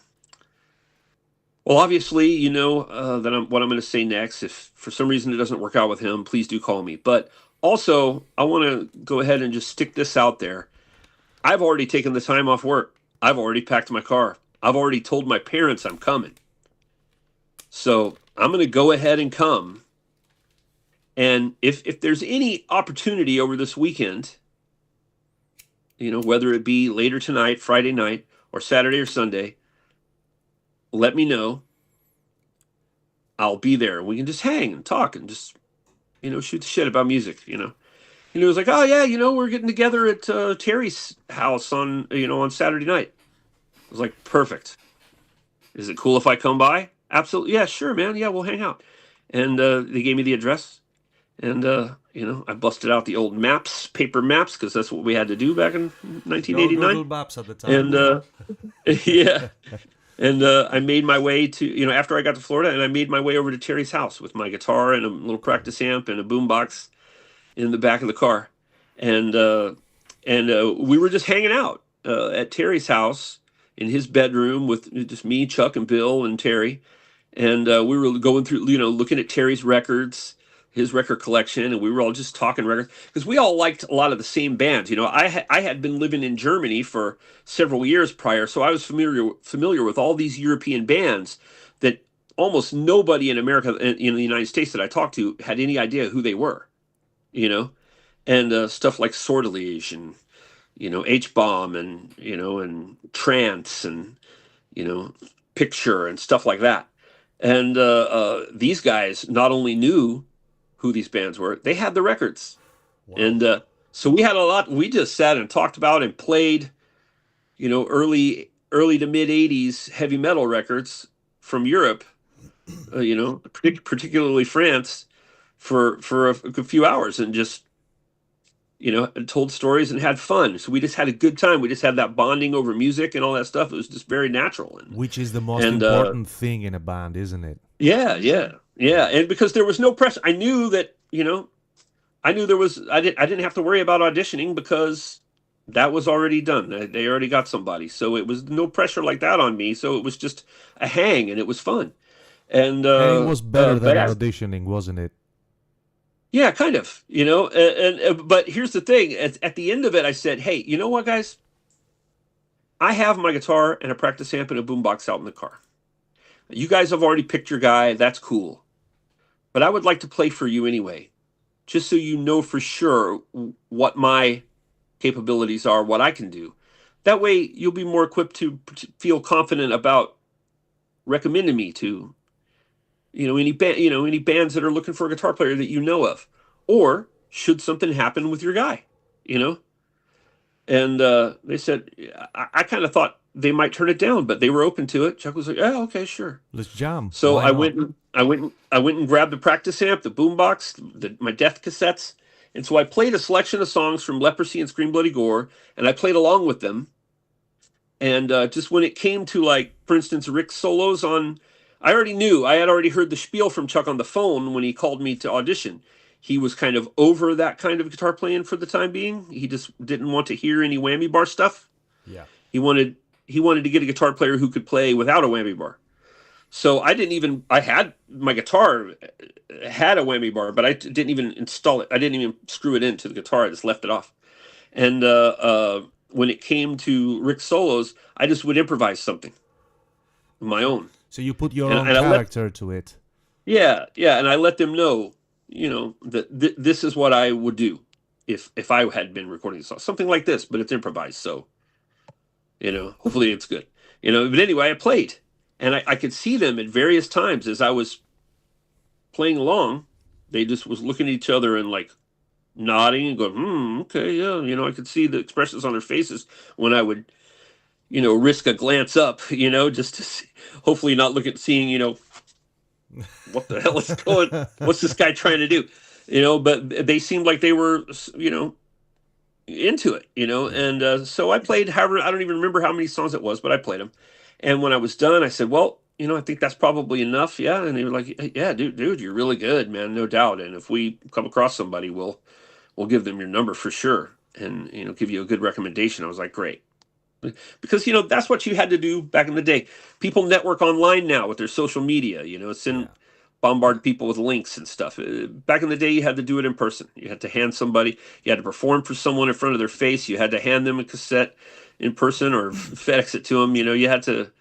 [SPEAKER 2] obviously, that what I'm going to say next. If for some reason it doesn't work out with him, please do call me. But also, I want to go ahead and just stick this out there. I've already taken the time off work. I've already packed my car. I've already told my parents I'm coming. So I'm going to go ahead and come. And if there's any opportunity over this weekend, whether it be later tonight, Friday night, or Saturday or Sunday, let me know. I'll be there. We can just hang and talk and just, shoot the shit about music, it was like, oh yeah, we're getting together at Terry's house on Saturday night. I was like, perfect. Is it cool if I come by? Absolutely. Yeah, sure, man. Yeah, we'll hang out. And they gave me the address. And, I busted out the old maps, paper maps, because that's what we had to do back in 1989.
[SPEAKER 1] Google Maps at the time.
[SPEAKER 2] And, yeah. And I made my way to, after I got to Florida, and I made my way over to Terry's house with my guitar and a little practice amp and a boombox in the back of the car. And we were just hanging out at Terry's house in his bedroom with just me, Chuck, and Bill and Terry. And we were going through, looking at Terry's records, his record collection, and we were all just talking records because we all liked a lot of the same bands. I had been living in Germany for several years prior, so I was familiar with all these European bands that almost nobody in America, in the United States that I talked to, had any idea who they were. And stuff like Sortilege and H-Bomb and and Trance and Picture and stuff like that. And these guys not only knew who these bands were, they had the records. Wow. And so we had a lot. We just sat and talked about and played, early to mid '80s heavy metal records from Europe, particularly France, for a good few hours, and just told stories and had fun. So we just had a good time. We just had that bonding over music and all that stuff. It was just very natural.
[SPEAKER 1] Which is the most important thing in a band, isn't it? Yeah.
[SPEAKER 2] And because there was no pressure, I knew that, I didn't have to worry about auditioning because that was already done. They already got somebody. So it was no pressure like that on me. So it was just a hang, and it was fun. And
[SPEAKER 1] it was better than auditioning, wasn't it?
[SPEAKER 2] Yeah, kind of, but here's the thing. At the end of it, I said, hey, you know what, guys? I have my guitar and a practice amp and a boombox out in the car. You guys have already picked your guy. That's cool. But I would like to play for you anyway, just so you know for sure what my capabilities are, what I can do. That way, you'll be more equipped to feel confident about recommending me to any bands that are looking for a guitar player that you know of, or should something happen with your guy, And they said, I kind of thought they might turn it down, but they were open to it. Chuck was like, "Oh, okay, sure,
[SPEAKER 1] let's jam."
[SPEAKER 2] So I went and grabbed the practice amp, the boombox, my Death cassettes, and so I played a selection of songs from Leprosy and Scream Bloody Gore, and I played along with them. And just when it came to, like, for instance, Rick's solos on. I had already heard the spiel from Chuck on the phone when he called me to audition. He was kind of over that kind of guitar playing for the time being. He just didn't want to hear any whammy bar stuff.
[SPEAKER 1] Yeah.
[SPEAKER 2] He wanted to get a guitar player who could play without a whammy bar. So I had my guitar had a whammy bar, but I didn't even install it. I didn't even screw it into the guitar. I just left it off. And when it came to Rick's solos, I just would improvise something of my own.
[SPEAKER 1] So you put your own character to it.
[SPEAKER 2] Yeah, and I let them know, that this is what I would do if I had been recording a song. Something like this, but it's improvised, so, hopefully it's good. But anyway, I played, and I could see them at various times as I was playing along, they just was looking at each other and like nodding and going, okay, yeah. I could see the expressions on their faces when I would, risk a glance up, just to see, hopefully not look at seeing, what the hell is what's this guy trying to do? But they seemed like they were, into it, and so I played however, I don't even remember how many songs it was, but I played them. And when I was done, I said, well, I think that's probably enough. Yeah. And they were like, yeah, dude, you're really good, man. No doubt. And if we come across somebody, we'll give them your number for sure. And, give you a good recommendation. I was like, great. Because, that's what you had to do back in the day. People network online now with their social media,
[SPEAKER 1] Yeah.
[SPEAKER 2] bombard people with links and stuff. Back in the day, you had to do it in person. You had to hand somebody, you had to perform for someone in front of their face. You had to hand them a cassette in person or FedEx it to them. You had to,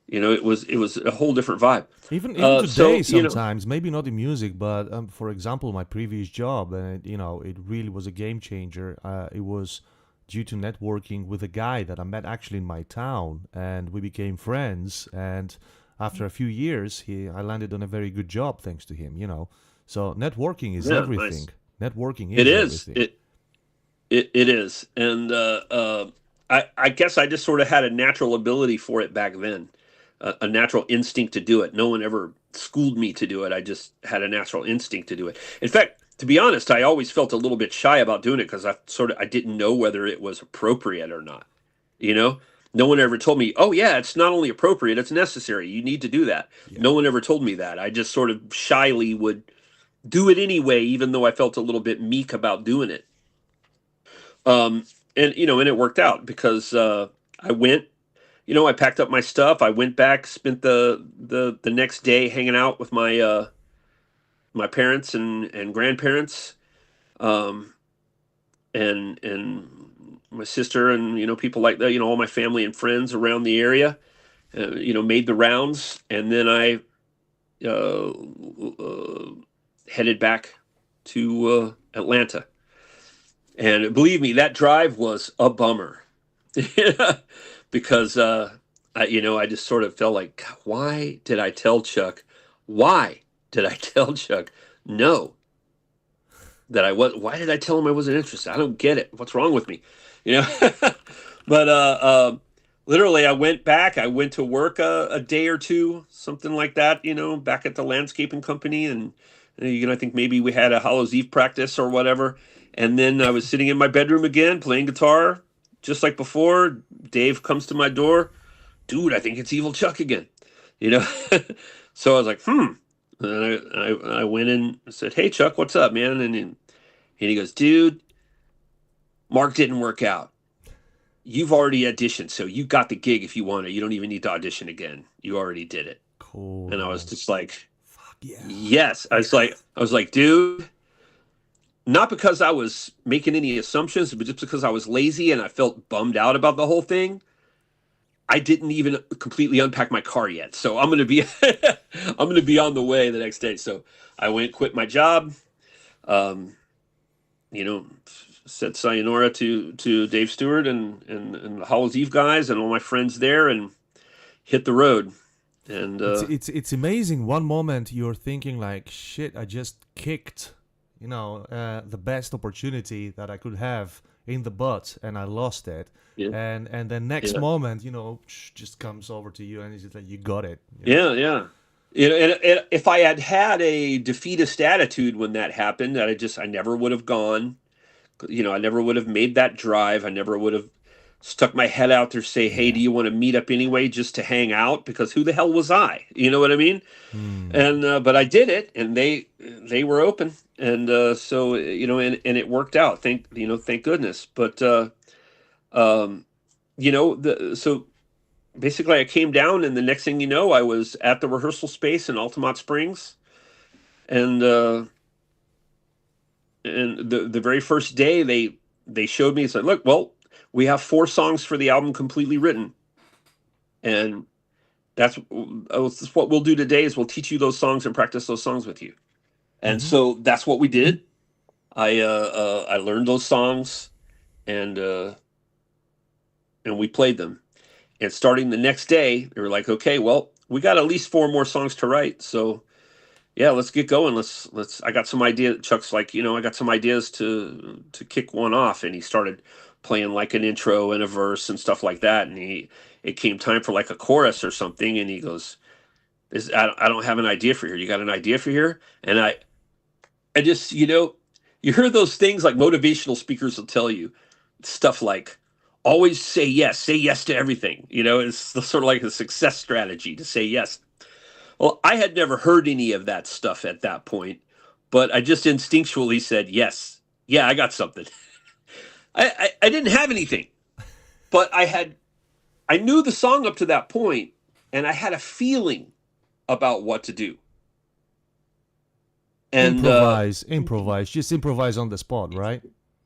[SPEAKER 2] it was a whole different vibe.
[SPEAKER 1] Even today,
[SPEAKER 2] So,
[SPEAKER 1] sometimes maybe not in music, but for example, my previous job, it really was a game changer. It was due to networking with a guy that I met actually in my town, and we became friends. And after a few years, I landed on a very good job thanks to him. So networking is
[SPEAKER 2] yeah,
[SPEAKER 1] everything.
[SPEAKER 2] nice.
[SPEAKER 1] Networking
[SPEAKER 2] It
[SPEAKER 1] is
[SPEAKER 2] is.
[SPEAKER 1] everything.
[SPEAKER 2] It is. And I guess I just sort of had a natural ability for it back then, a natural instinct to do it. No one ever schooled me to do it. I just had a natural instinct to do it. In fact, to be honest, I always felt a little bit shy about doing it because I didn't know whether it was appropriate or not. You know, no one ever told me, "Oh yeah, it's not only appropriate, it's necessary. You need to do that."
[SPEAKER 1] Yeah.
[SPEAKER 2] No one ever told me that. I just sort of shyly would do it anyway, even though I felt a little bit meek about doing it. Um, and it worked out because I went. I packed up my stuff. I went back, spent the next day hanging out with my parents and grandparents, um, and my sister and people like that. All my family and friends around the area. Made the rounds, and then I uh, uh, headed back to Atlanta. And believe me, that drive was a bummer because I just sort of felt like, "God, why did I tell Chuck? Why did I tell Chuck no? That I was. Why did I tell him I wasn't interested? I don't get it. What's wrong with me? You know." But literally, I went back. I went to work a day or two, something like that. Back at the landscaping company, and I think maybe we had a Hallows Eve practice or whatever. And then I was sitting in my bedroom again, playing guitar, just like before. Dave comes to my door, dude. I think it's Evil Chuck again. You know. So I was like, hmm. And I went in and said, "Hey Chuck, what's up, man?" And he goes, "Dude, Mark didn't work out. You've already auditioned, so you got the gig if you want it. You don't even need to audition again. You already did it."
[SPEAKER 1] Cool.
[SPEAKER 2] And I was just like,
[SPEAKER 1] Fuck yeah.
[SPEAKER 2] yes. I was like, dude, not because I was making any assumptions, but just because I was lazy and I felt bummed out about the whole thing. I didn't even completely unpack my car yet. So I'm going to be I'm going to be on the way the next day. So I went, quit my job. Um, said sayonara to Dave Stewart and the Hallows Eve guys and all my friends there, and hit the road. And
[SPEAKER 1] It's amazing. One moment you're thinking like, shit, I just kicked, the best opportunity that I could have in the butt, and I lost it.
[SPEAKER 2] yeah,
[SPEAKER 1] And then next
[SPEAKER 2] yeah,
[SPEAKER 1] moment, just comes over to you, and it's just like you got it.
[SPEAKER 2] yeah. And if I had had a defeatist attitude when that happened, that I never would have gone. I never would have made that drive. I never would have stuck my head out there, say, "Hey,
[SPEAKER 1] Yeah.
[SPEAKER 2] do you want to meet up anyway, just to hang out?" Because who the hell was I? You know what I mean?
[SPEAKER 1] Hmm.
[SPEAKER 2] And but I did it, and they were open, and so and it worked out. Thank goodness. But um, so basically, I came down, and the next thing you know, I was at the rehearsal space in Altamont Springs, and the very first day they showed me. It's like, look, well, we have 4 songs for the album completely written, and that's what we'll do today is we'll teach you those songs and practice those songs with you. And
[SPEAKER 1] Mm-hmm.
[SPEAKER 2] so that's what we did. I learned those songs, and we played them. And starting the next day, they were like, "Okay, well, we got at least 4 more songs to write." So yeah, let's get going. I got some idea. Chuck's like, I got some ideas to kick one off. And he started playing like an intro and a verse and stuff like that. And it came time for like a chorus or something. And he goes, I don't have an idea for here. You got an idea for here? And I just, you hear those things like motivational speakers will tell you stuff like, always say yes to everything. It's sort of like a success strategy to say yes. Well, I had never heard any of that stuff at that point, but I just instinctually said, yes. Yeah, I got something. I didn't have anything, but I knew the song up to that point, and I had a feeling about what to do. And
[SPEAKER 1] improvise, just improvise on the spot, right?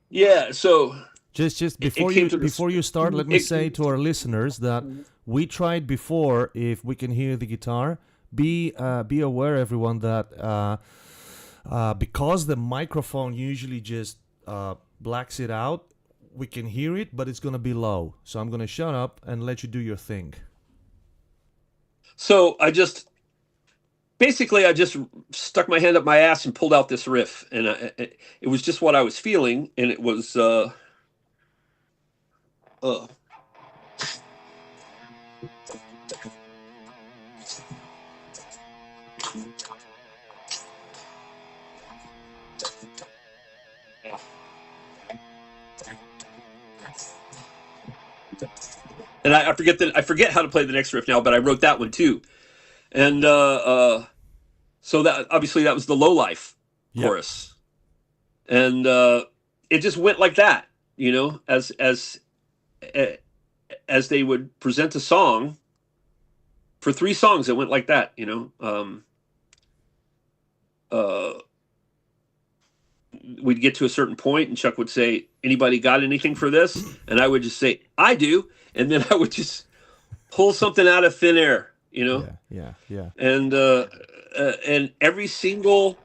[SPEAKER 2] Yeah. So
[SPEAKER 1] just before you start, let me say to our listeners that we tried before if we can hear the guitar. Be aware, everyone, that because the microphone usually just blacks it out, we can hear it, but it's gonna be low. So I'm gonna shut up and let you do your thing.
[SPEAKER 2] So I just stuck my hand up my ass and pulled out this riff, and it was just what I was feeling, and it was and I forget how to play the next riff now, but I wrote that one too. And so that obviously that was the low life chorus. And it just went like that, as they would present a song. For 3 songs it went like that, we'd get to a certain point and Chuck would say, anybody got anything for this? And I would just say, I do. And then I would just pull something out of thin air,
[SPEAKER 1] Yeah.
[SPEAKER 2] And every single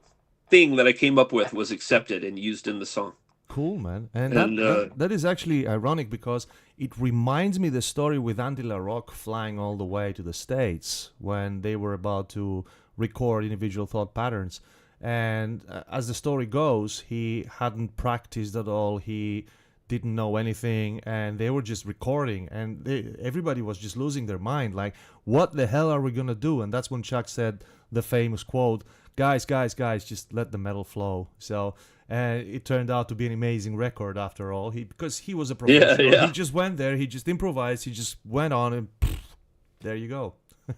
[SPEAKER 2] thing that I came up with was accepted and used in the song.
[SPEAKER 1] Cool, man. And that is actually ironic because it reminds me the story with Andy LaRocque flying all the way to the States when they were about to record Individual Thought Patterns. And as the story goes, he hadn't practiced at all. He didn't know anything, and they were just recording, and everybody was just losing their mind. Like, what the hell are we gonna do? And that's when Chuck said the famous quote, guys, just let the metal flow. So it turned out to be an amazing record after all. Because he was a professional.
[SPEAKER 2] Yeah.
[SPEAKER 1] He just went there, he just improvised, he just went on, and there you go.
[SPEAKER 2] I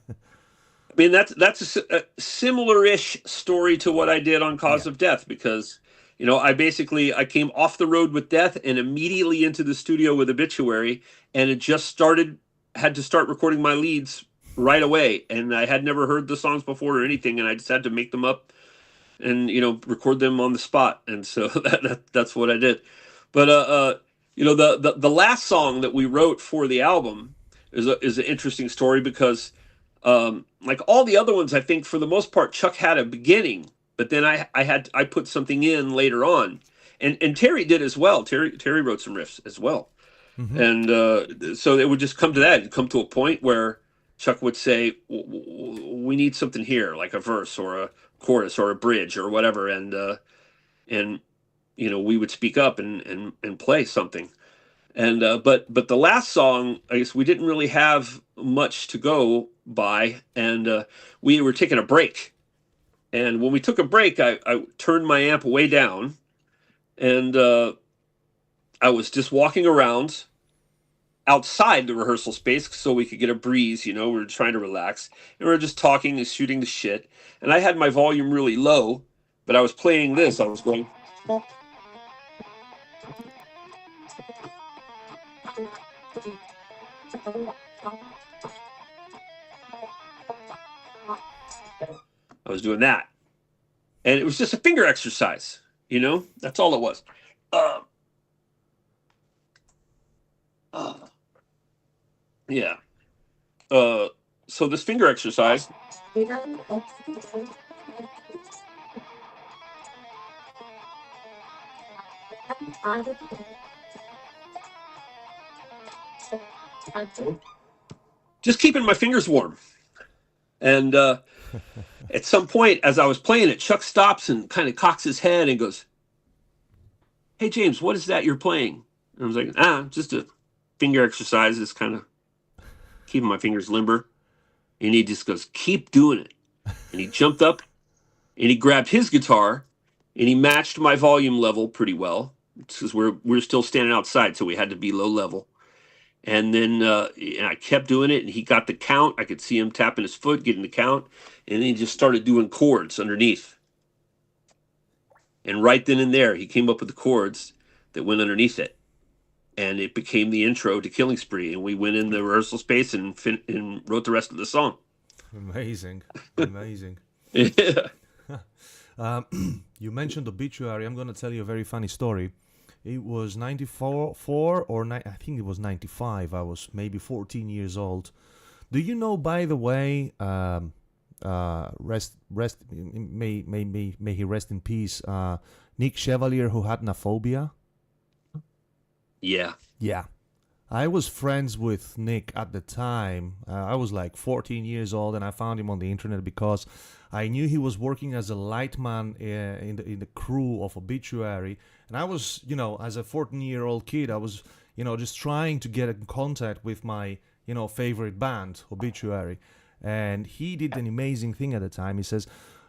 [SPEAKER 2] mean, that's a similar-ish story to what I did on Cause of Death, because I came off the road with Death and immediately into the studio with Obituary, and it just had to start recording my leads right away, and I had never heard the songs before or anything, and I just had to make them up and record them on the spot, and so that's what I did. But the last song that we wrote for the album is an interesting story because like all the other ones, I think for the most part Chuck had a beginning, but then I put something in later on, and Terry did as well. Terry wrote some riffs as well. Mm-hmm. And so it would just come to that. It'd come to a point where Chuck would say, we need something here, like a verse or a chorus or a bridge or whatever, and we would speak up and play something. And but the last song, I guess we didn't really have much to go by, and we were taking a break. And when we took a break, I turned my amp way down, and I was just walking around outside the rehearsal space so we could get a breeze. We were trying to relax, and we were just talking and shooting the shit. And I had my volume really low, but I was playing this. I was going. I was doing that, and it was just a finger exercise. That's all it was. Yeah. So this finger exercise. Just keeping my fingers warm, and At some point, as I was playing it, Chuck stops and kind of cocks his head and goes, "Hey, James, what is that you're playing?" And I was like, just a finger exercise. It's kind of keeping my fingers limber. And he just goes, "Keep doing it." And he jumped up and he grabbed his guitar and he matched my volume level pretty well because we're still standing outside, so we had to be low level. And then and I kept doing it, and he got the count. I could see him tapping his foot, getting the count, and then he just started doing chords underneath. And right then and there, he came up with the chords that went underneath it, and it became the intro to Killing Spree. And we went in the rehearsal space and wrote the rest of the song.
[SPEAKER 1] Amazing, amazing.
[SPEAKER 2] Yeah.
[SPEAKER 1] You mentioned Obituary. I'm going to tell you a very funny story. It was 94 I think it was 95. I was maybe 14 years old. Do you know, by the way, may he rest in peace, Nick Chevalier, who had Naphobia?
[SPEAKER 2] Yeah.
[SPEAKER 1] Yeah. I was friends with Nick at the time. I was like 14 years old, and I found him on the internet because I knew he was working as a lightman in the crew of Obituary. And I was, as a 14-year-old kid, I was, just trying to get in contact with my, favorite band, Obituary. And he did an amazing thing at the time. He says,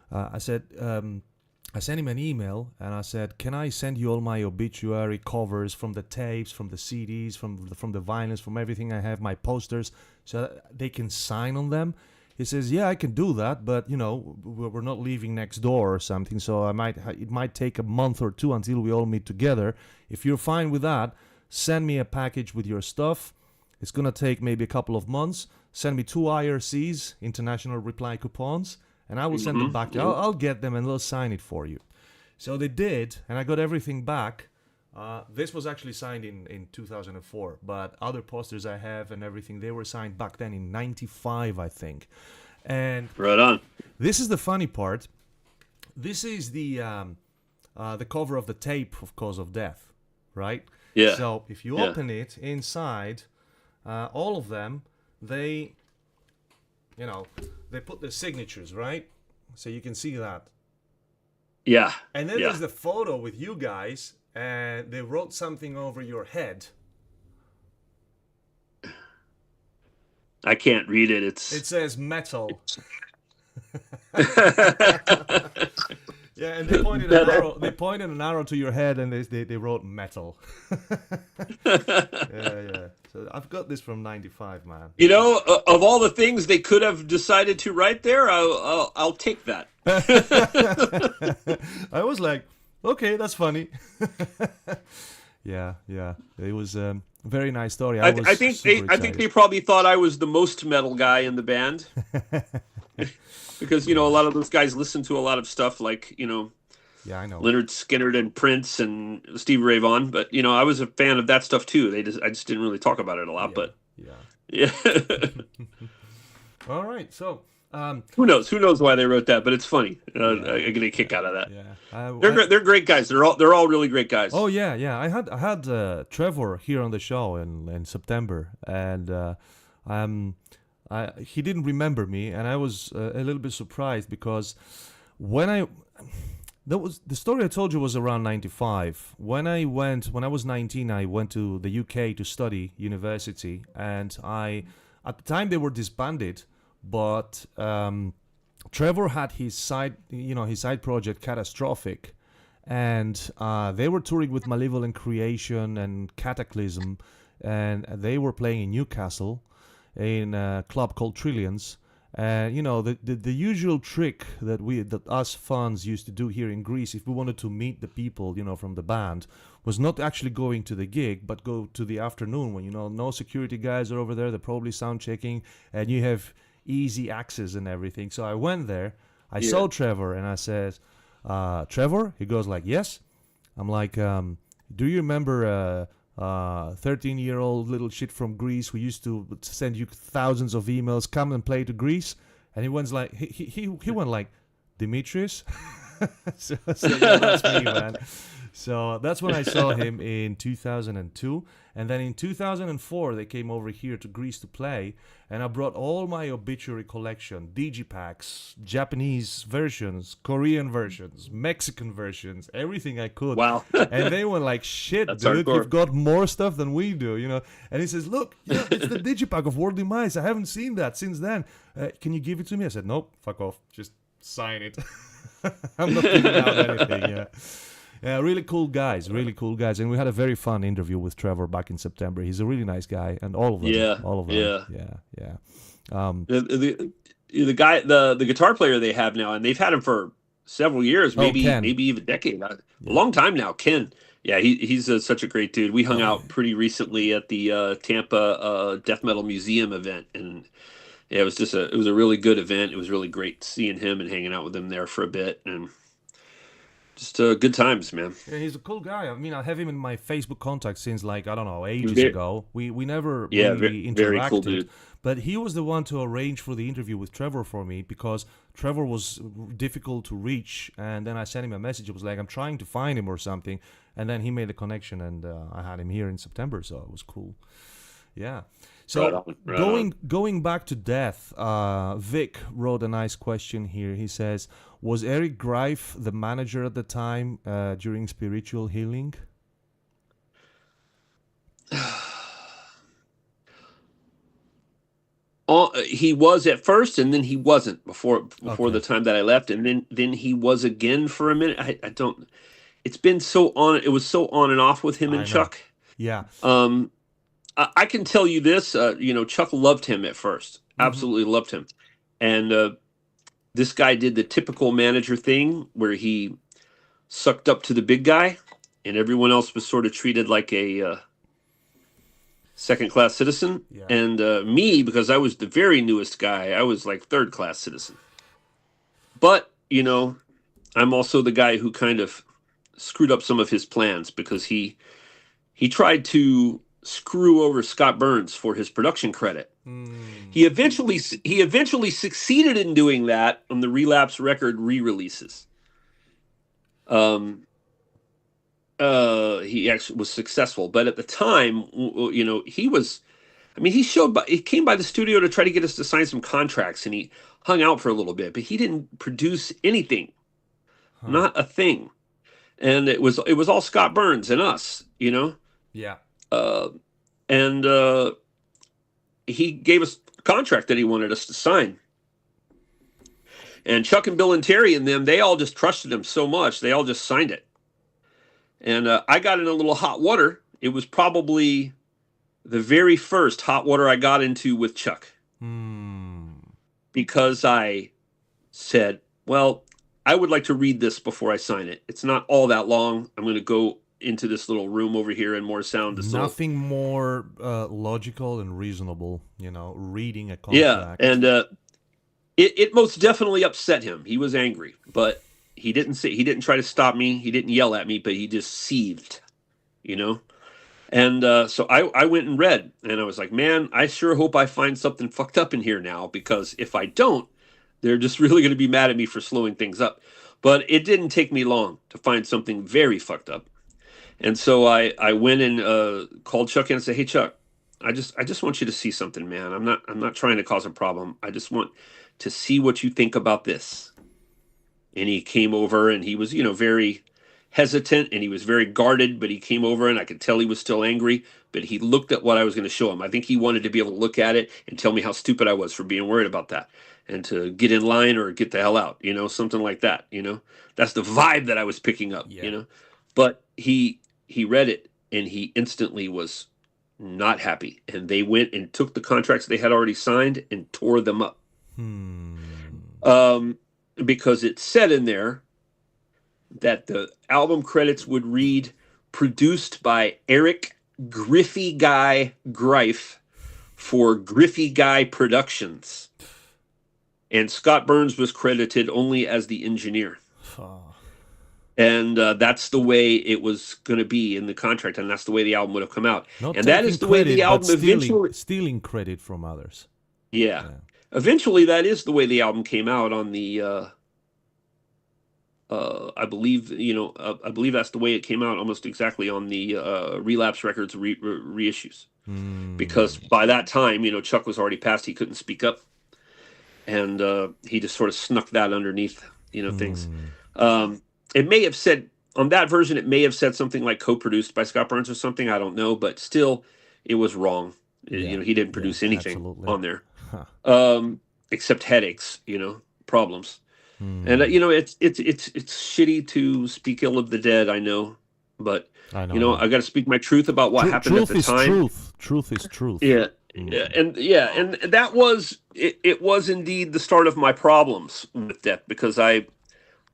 [SPEAKER 1] I sent him an email, and I said, "Can I send you all my Obituary covers from the tapes, from the CDs, from the vinyls, from everything I have, my posters, so that they can sign on them?" He says, "Yeah, I can do that, but we're not leaving next door or something, so it might take a month or two until we all meet together. If you're fine with that, send me a package with your stuff. It's gonna take maybe a couple of months. Send me 2 IRCs, international reply coupons, and I will send them back. I'll get them and they'll sign it for you." So they did, and I got everything back. This was actually signed in 2004, but other posters I have and everything, they were signed back then in 95, I think. And
[SPEAKER 2] right on.
[SPEAKER 1] This is the funny part. This is the cover of the tape of Cause of Death, right?
[SPEAKER 2] Yeah.
[SPEAKER 1] So if you open it, inside, all of them, they put their signatures, right? So you can see that.
[SPEAKER 2] Yeah.
[SPEAKER 1] And then there's the photo with you guys, and they wrote something over your head.
[SPEAKER 2] I can't read it. It
[SPEAKER 1] says metal. Yeah, and they pointed an arrow to your head, and they wrote metal. Yeah. So I've got this from 95, man.
[SPEAKER 2] Of all the things they could have decided to write there, I'll take that.
[SPEAKER 1] I was like, okay, that's funny. Yeah. It was a very nice story. I think
[SPEAKER 2] they probably thought I was the most metal guy in the band. Because, a lot of those guys listen to a lot of stuff like,
[SPEAKER 1] yeah, I know,
[SPEAKER 2] Leonard Skinner and Prince and Stevie Ray Vaughan. But, I was a fan of that stuff too. I just didn't really talk about it a lot, but yeah.
[SPEAKER 1] All right. So,
[SPEAKER 2] who knows why they wrote that, but it's funny. I get a kick out of that.
[SPEAKER 1] Yeah.
[SPEAKER 2] They're great guys. They're all really great guys.
[SPEAKER 1] Oh yeah. I had Trevor here on the show in September, and he didn't remember me, and I was a little bit surprised because the story I told you was around 95. When I was 19, I went to the UK to study university, and at the time they were disbanded, but Trevor had his side project Catastrophic, and they were touring with Malevolent Creation and Cataclysm, and they were playing in Newcastle in a club called Trillions. And the usual trick that us fans used to do here in Greece, if we wanted to meet the people from the band, was not actually going to the gig, but go to the afternoon when no security guys are over there. They're probably sound checking, and you have easy access and everything. So I went there. I saw Trevor, and I said, "Trevor?" He goes like, "Yes." I'm like, "Do you remember 13-year-old little shit from Greece who used to send you thousands of emails, come and play to Greece?" And he went like, he went like, "Demetrius?" so yeah, that's me, man. So that's when I saw him in 2002. And then in 2004, they came over here to Greece to play. And I brought all my Obituary collection, digipacks, Japanese versions, Korean versions, Mexican versions, everything I could.
[SPEAKER 2] Wow.
[SPEAKER 1] And they were like, shit,
[SPEAKER 2] That's
[SPEAKER 1] dude,
[SPEAKER 2] hardcore.
[SPEAKER 1] you've got more stuff than we do, you know. And he says, look, yeah, it's the digipack of World Demise. I haven't seen that since then. Can you give it to me? I said, nope, fuck off. Just sign it. I'm not giving out anything, yeah. Yeah, really cool guys, and we had a very fun interview with Trevor back in September. He's a really nice guy, and all of them, yeah.
[SPEAKER 2] The guy, the guitar player they have now, and they've had him for several years, maybe even a decade, a long time now. Ken, yeah, he's such a great dude. We hung out pretty recently at the Tampa Death Metal Museum event, and yeah, it was a really good event. It was really great seeing him and hanging out with him there for a bit, and just good times, man.
[SPEAKER 1] Yeah, he's a cool guy. I mean, I have him in my Facebook contacts since, like, I don't know, ages ago. We never really interacted.
[SPEAKER 2] Very cool dude.
[SPEAKER 1] But he was the one to arrange for the interview with Trevor for me, because Trevor was difficult to reach. And then I sent him a message. It was like, I'm trying to find him or something. And then he made the connection, and I had him here in September, so it was cool. Yeah. So going back to death, Vic wrote a nice question here. He says, was Eric Greif the manager at the time during spiritual healing?
[SPEAKER 2] He was at first, and then he wasn't before the time that I left, and then he was again for a minute. I don't. It's been so on. It was so on and off with him and Chuck.
[SPEAKER 1] Yeah.
[SPEAKER 2] I can tell you this. Chuck loved him at first. Absolutely loved him, and this guy did the typical manager thing where he sucked up to the big guy, and everyone else was sort of treated like a second-class citizen. Yeah. And me, because I was the very newest guy, I was like third-class citizen. But, I'm also the guy who kind of screwed up some of his plans, because he tried to screw over Scott Burns for his production credit. He eventually succeeded in doing that on the Relapse record re-releases. He actually was successful, but at the time, he came by the studio to try to get us to sign some contracts, and he hung out for a little bit, but he didn't produce anything, not a thing. And it was all Scott Burns and us,
[SPEAKER 1] Yeah.
[SPEAKER 2] And he gave us a contract that he wanted us to sign. And Chuck and Bill and Terry and them, they all just trusted him so much, they all just signed it. And I got in a little hot water. It was probably the very first hot water I got into with Chuck. Because I said, well, I would like to read this before I sign it. It's not all that long. I'm going to go into this little room over here in Morrisound.
[SPEAKER 1] Nothing more logical and reasonable, reading a contract.
[SPEAKER 2] Yeah, and it most definitely upset him. He was angry, but he didn't try to stop me. He didn't yell at me, but he just seethed, And so I went and read, and I was like, man, I sure hope I find something fucked up in here now, because if I don't, they're just really going to be mad at me for slowing things up. But it didn't take me long to find something very fucked up. And so I went and called Chuck in and said, hey, Chuck, I just want you to see something, man. I'm not trying to cause a problem. I just want to see what you think about this. And he came over, and he was, very hesitant, and he was very guarded, but he came over, and I could tell he was still angry, but he looked at what I was going to show him. I think he wanted to be able to look at it and tell me how stupid I was for being worried about that, and to get in line or get the hell out, something like that, That's the vibe that I was picking up, But he read it, and he instantly was not happy, and they went and took the contracts they had already signed and tore them up. Because it said in there that the album credits would read, produced by Eric Griffey Guy Greif for Griffey Guy Productions. And Scott Burns was credited only as the engineer. And that's the way it was going to be in the contract, and that's the way the album would have come out. And that is the way the album eventually...
[SPEAKER 1] Stealing credit from others.
[SPEAKER 2] Yeah. Eventually, that is the way the album came out on the... I believe, I believe that's the way it came out almost exactly on the Relapse Records reissues. Because by that time, Chuck was already passed. He couldn't speak up. And he just sort of snuck that underneath, things. It may have said, on that version, it may have said something like co-produced by Scott Burns or something. I don't know. But still, it was wrong.
[SPEAKER 1] Yeah.
[SPEAKER 2] He didn't produce anything
[SPEAKER 1] absolutely.
[SPEAKER 2] on there.
[SPEAKER 1] Huh.
[SPEAKER 2] Except headaches, problems. And it's shitty to speak ill of the dead, I know, but
[SPEAKER 1] I know.
[SPEAKER 2] I got to speak my truth about what happened at the time.
[SPEAKER 1] Truth is truth.
[SPEAKER 2] Yeah, and that was it was indeed the start of my problems with death, because I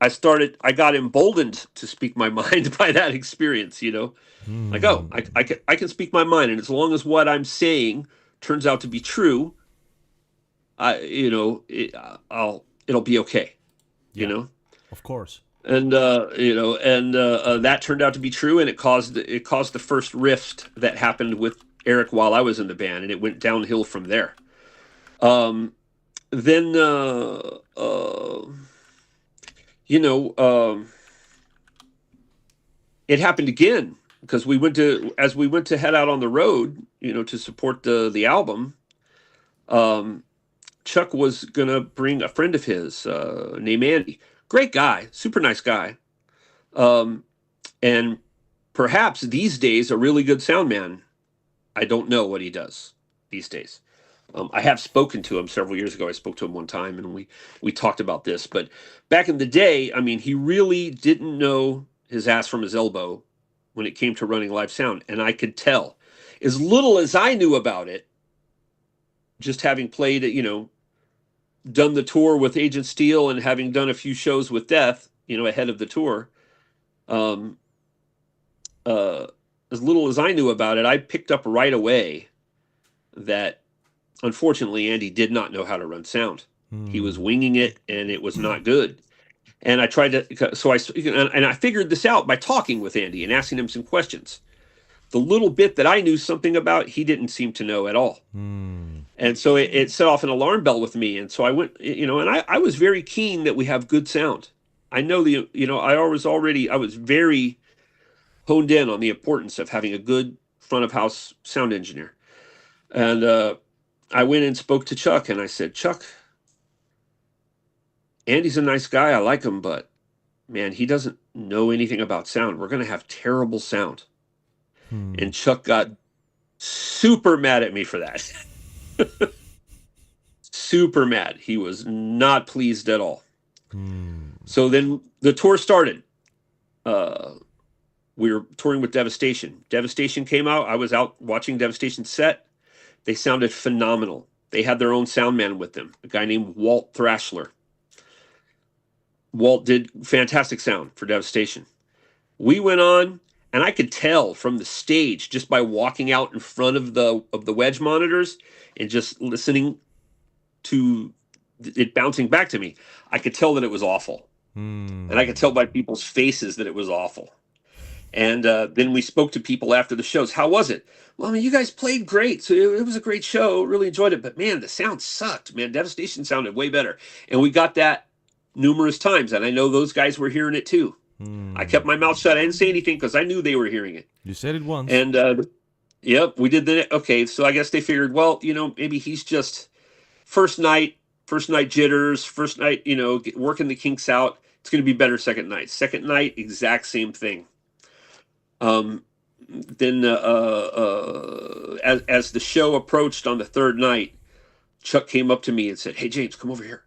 [SPEAKER 2] got emboldened to speak my mind by that experience. Like, oh, I can speak my mind, and as long as what I'm saying turns out to be true, it'll be okay.
[SPEAKER 1] Of course.
[SPEAKER 2] And that turned out to be true, and it caused the first rift that happened with Eric while I was in the band, and it went downhill from there. Then it happened again, because as we went to head out on the road, to support the album. Chuck was gonna bring a friend of his named Andy. Great guy, super nice guy, and perhaps these days a really good sound man. I don't know what he does these days. I have spoken to him several years ago. I spoke to him one time, and we talked about this. But back in the day, I mean, he really didn't know his ass from his elbow when it came to running live sound, and I could tell. As little as I knew about it, just having played it, done the tour with Agent Steel and having done a few shows with Death, ahead of the tour. As little as I knew about it, I picked up right away that, unfortunately, Andy did not know how to run sound. He was winging it, and it was not good. And I tried to, and I figured this out by talking with Andy and asking him some questions. The little bit that I knew something about, he didn't seem to know at all. And so it set off an alarm bell with me. And so I went, and I was very keen that we have good sound. I know I was very honed in on the importance of having a good front of house sound engineer. And I went and spoke to Chuck, and I said, Chuck, Andy's a nice guy. I like him, but man, he doesn't know anything about sound. We're going to have terrible sound. And Chuck got super mad at me for that. Super mad. He was not pleased at all. So then the tour started. We were touring with Devastation. Devastation came out. I was out watching Devastation set. They sounded phenomenal. They had their own sound man with them, a guy named Walt Thrashler. Walt did fantastic sound for Devastation. We went on, and I could tell from the stage, just by walking out in front of the wedge monitors and just listening to it bouncing back to me, I could tell that it was awful. And I could tell by people's faces that it was awful. And then we spoke to people after the shows. How was it? Well, I mean, you guys played great. So it was a great show. Really enjoyed it. But man, the sound sucked. Man, Devastation sounded way better. And we got that numerous times. And I know those guys were hearing it too. I kept my mouth shut. I didn't say anything because I knew they were hearing it.
[SPEAKER 1] You said it once.
[SPEAKER 2] And yep, we did okay. So I guess they figured, well, maybe he's just first night jitters, first night, working the kinks out. It's going to be better second night. Second night, exact same thing. Then as the show approached on the third night, Chuck came up to me and said, "Hey, James, come over here."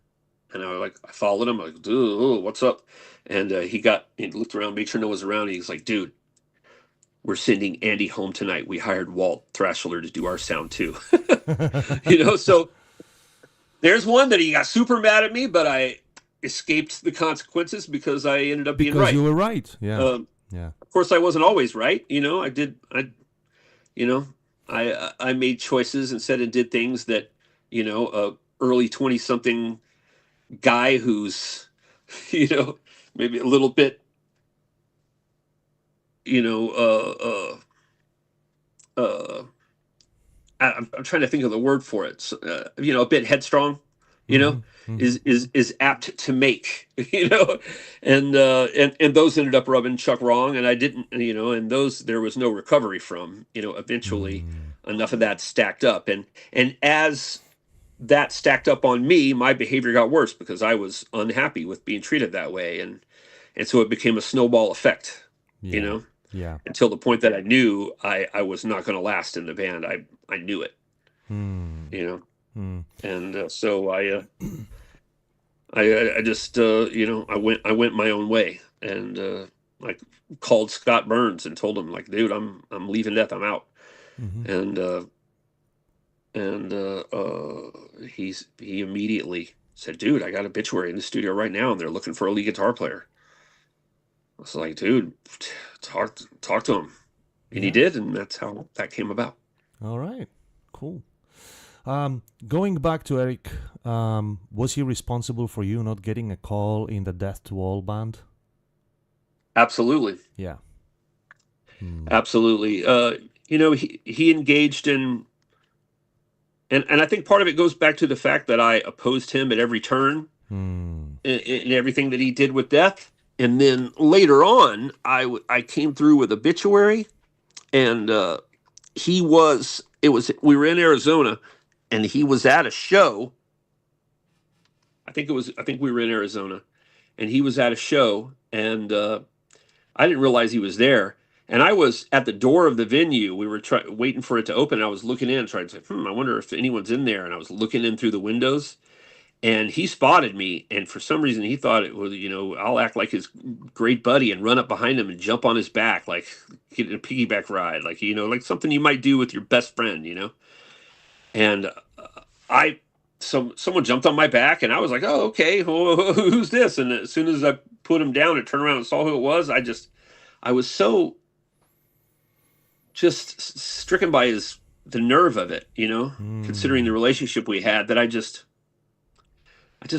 [SPEAKER 2] And I followed him. I was like, "Dude, what's up?" And he looked around, made sure no one was around. And he's like, "Dude, we're sending Andy home tonight. We hired Walt Thrashler to do our sound too." So there's one that he got super mad at me, but I escaped the consequences because I ended up being right.
[SPEAKER 1] Because you were right. Yeah. Yeah.
[SPEAKER 2] Of course, I wasn't always right. I made choices and said and did things that, a early 20-something guy who's, maybe a little bit, I'm trying to think of the word for it. So, a bit headstrong, you know, is apt to make, you know, and those ended up rubbing Chuck wrong, and I didn't, you know, and those there was no recovery from, you know. Eventually, enough of that stacked up, and as that stacked up on me, my behavior got worse because I was unhappy with being treated that way, and so it became a snowball effect, you know.
[SPEAKER 1] Yeah.
[SPEAKER 2] Until the point that I knew I was not going to last in the band. I knew it, you know. And so I just you know, I went my own way, and I called Scott Burns and told him, like, dude, I'm leaving Death, I'm out. And he immediately said, dude, I got Obituary in the studio right now, and they're looking for a lead guitar player. I was like, dude, talk to him. And he did, and that's how that came about.
[SPEAKER 1] All right, cool. Going back to Eric, was he responsible for you not getting a call in the Death to All band?
[SPEAKER 2] Absolutely.
[SPEAKER 1] Yeah.
[SPEAKER 2] Absolutely. You know, he engaged in, and I think part of it goes back to the fact that I opposed him at every turn in everything that he did with Death. And then later on, I came through with Obituary, and we were in Arizona, and he was at a show. I think we were in Arizona, and he was at a show, and I didn't realize he was there. And I was at the door of the venue. We were waiting for it to open. And I was looking in, trying to say, I wonder if anyone's in there. And I was looking in through the windows, and he spotted me. And for some reason, he thought it was, you know, I'll act like his great buddy and run up behind him and jump on his back, like get a piggyback ride, like, you know, like something you might do with your best friend, you know. And someone jumped on my back, and I was like, oh, okay, who's this? And as soon as I put him down and turned around and saw who it was, I was so just stricken by the nerve of it, you know, considering the relationship we had, that I just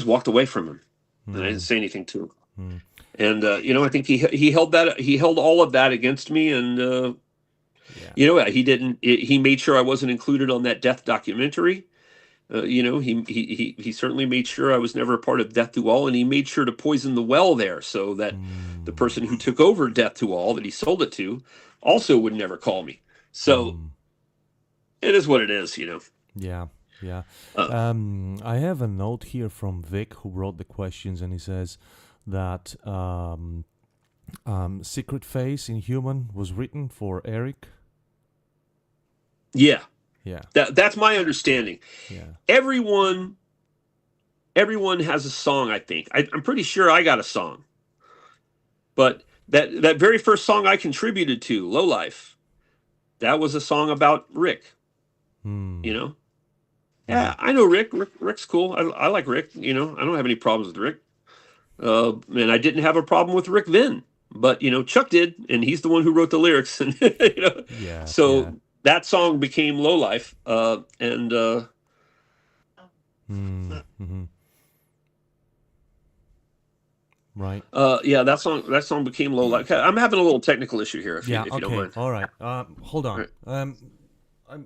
[SPEAKER 2] walked away from him, and I didn't say anything to him. And you know, I think he held all of that against me, and you know, he made sure I wasn't included on that Death documentary. You know, he certainly made sure I was never a part of Death to All, and he made sure to poison the well there, so that the person who took over Death to All, that he sold it to, also would never call me. So it is what it is, you know.
[SPEAKER 1] Yeah. I have a note here from Vic, who wrote the questions, and he says that Secret Face in Human was written for Eric.
[SPEAKER 2] Yeah.
[SPEAKER 1] Yeah.
[SPEAKER 2] That's my understanding.
[SPEAKER 1] Yeah.
[SPEAKER 2] Everyone has a song, I think. I'm pretty sure I got a song. But that very first song I contributed to, Low Life, that was a song about Rick. You know? Yeah, I know Rick. Rick's cool. I like Rick, you know. I don't have any problems with Rick. And I didn't have a problem with Rick then. But, you know, Chuck did, and he's the one who wrote the lyrics. And you know?
[SPEAKER 1] Yeah.
[SPEAKER 2] So that song became Low Life, and
[SPEAKER 1] right.
[SPEAKER 2] Yeah, that song became Low Life. I'm having a little technical issue here, if you don't mind.
[SPEAKER 1] All right. Hold on.
[SPEAKER 2] Right.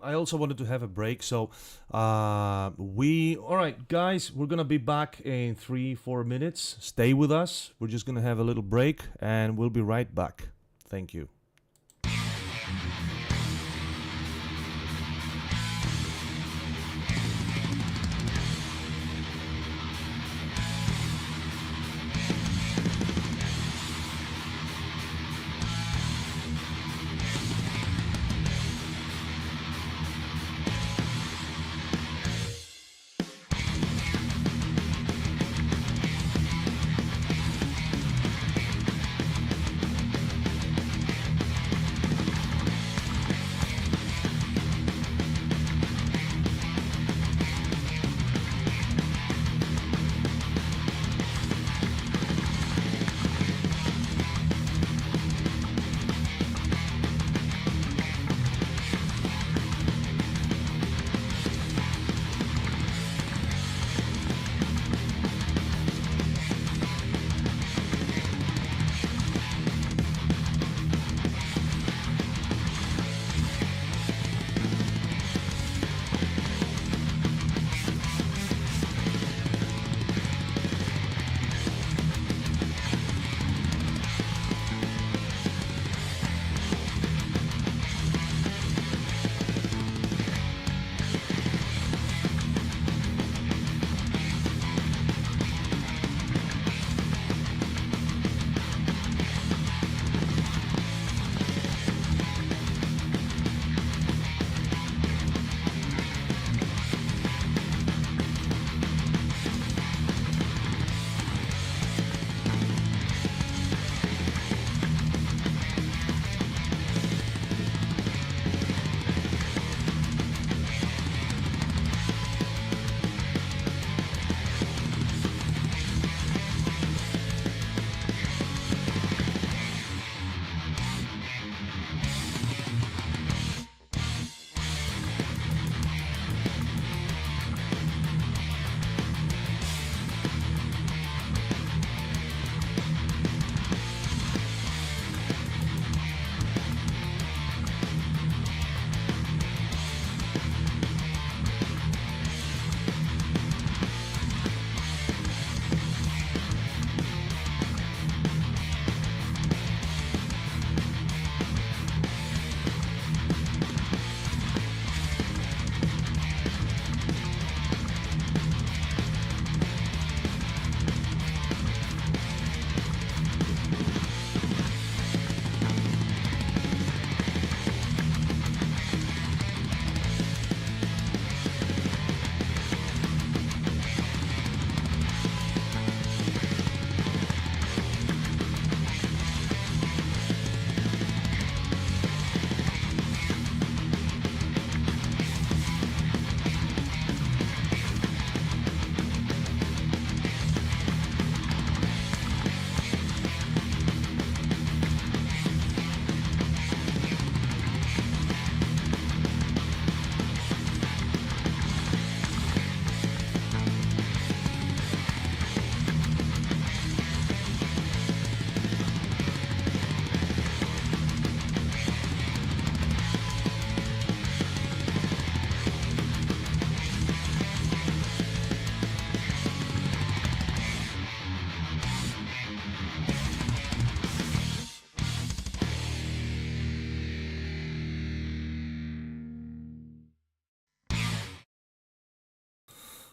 [SPEAKER 1] I also wanted to have a break, so all right, guys, we're gonna be back in 3-4 minutes. Stay with us. We're just gonna have a little break, and we'll be right back. Thank you.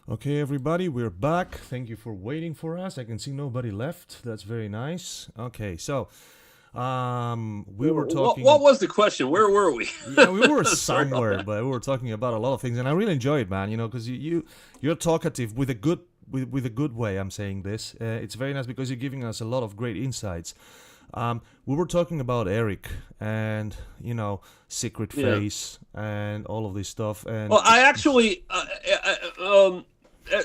[SPEAKER 1] Okay, everybody, we're back. Thank you for waiting for us. I can see nobody left. That's very nice. Okay, so we were talking.
[SPEAKER 2] What was the question? Where were we?
[SPEAKER 1] Yeah, we were
[SPEAKER 2] Sorry about
[SPEAKER 1] somewhere,
[SPEAKER 2] that.
[SPEAKER 1] but we were talking about a lot of things, and I really enjoy it, man. You know, because you're talkative with a good with a good way. I'm saying this. It's very nice because you're giving us a lot of great insights. We were talking about Eric and Secret
[SPEAKER 2] Yeah.
[SPEAKER 1] Face and all of this stuff. And
[SPEAKER 2] Well, I actually,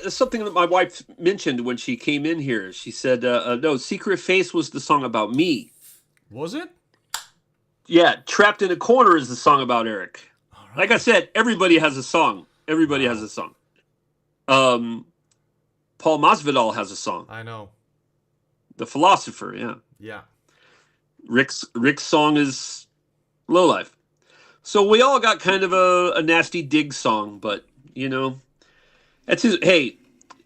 [SPEAKER 2] something that my wife mentioned when she came in here. She said, "No, Secret Face was the song about me."
[SPEAKER 1] was it?
[SPEAKER 2] Yeah, Trapped in a Corner is the song about Eric.
[SPEAKER 1] All
[SPEAKER 2] Like I
[SPEAKER 1] right.
[SPEAKER 2] said, everybody has a song. Everybody has
[SPEAKER 1] Wow.
[SPEAKER 2] a song. Paul Masvidal has a song.
[SPEAKER 1] I know.
[SPEAKER 2] The Philosopher, yeah.
[SPEAKER 1] Yeah.
[SPEAKER 2] Rick's song is Lowlife. So we all got kind of a nasty dig song, but that's his. Hey,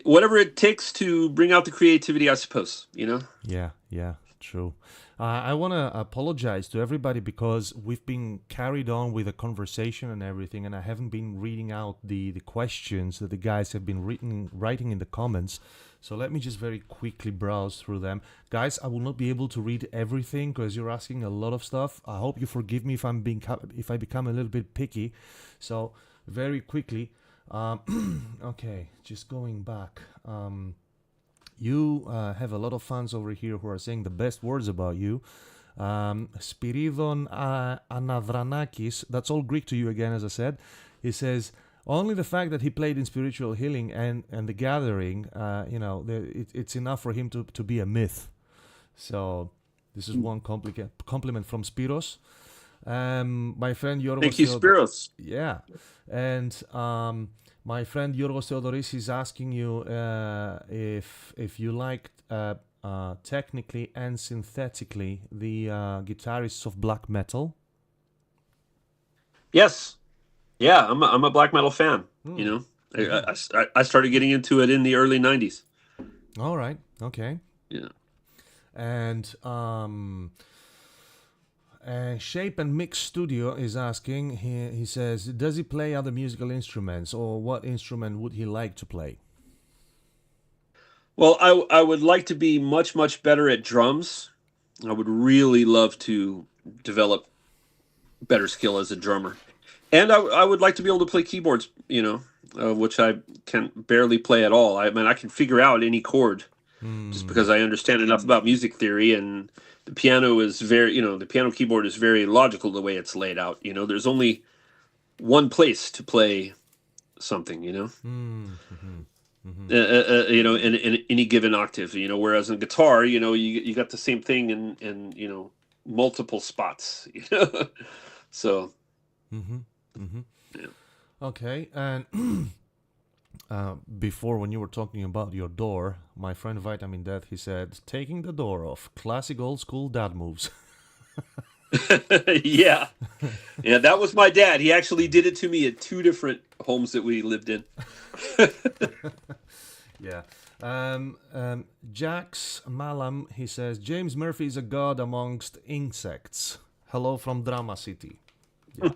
[SPEAKER 2] whatever it takes to bring out the creativity, I suppose.
[SPEAKER 1] Yeah, true. I want to apologize to everybody because we've been carried on with a conversation and everything, and I haven't been reading out the questions that the guys have been writing in the comments. So let me just very quickly browse through them. Guys, I will not be able to read everything because you're asking a lot of stuff. I hope you forgive me if I become a little bit picky. So very quickly, okay, just going back. You have a lot of fans over here who are saying the best words about you. Spiridon Anavranakis, that's all Greek to you again, as I said. He says, only the fact that he played in Spiritual Healing and The Gathering, it's enough for him to be a myth. So this is one compliment from Spiros. My friend Yorgos
[SPEAKER 2] Thank you, Spiros.
[SPEAKER 1] yeah, and my friend Yorgos Theodoris is asking you if you liked technically and synthetically the guitarists of black metal.
[SPEAKER 2] Yes, yeah, I'm a black metal fan. I started getting into it in the early '90s.
[SPEAKER 1] All right, okay.
[SPEAKER 2] Yeah.
[SPEAKER 1] And Shape and Mix Studio is asking, he says, does he play other musical instruments, or what instrument would he like to play?
[SPEAKER 2] Well, I would like to be much, much better at drums. I would really love to develop better skill as a drummer. And I would like to be able to play keyboards, which I can barely play at all. I mean, I can figure out any chord just because I understand enough about music theory, and the piano is the piano keyboard is very logical the way it's laid out. There's only one place to play something, in any given octave, whereas in guitar, you got the same thing in multiple spots, So, yeah.
[SPEAKER 1] Okay, and before, when you were talking about your door, my friend Vitamin Death, he said, taking the door off, classic old school dad moves.
[SPEAKER 2] Yeah. Yeah, that was my dad. He actually did it to me at 2 different homes that we lived in.
[SPEAKER 1] Yeah. Jax Malam, he says, James Murphy is a god amongst insects. Hello from Drama City. Yeah.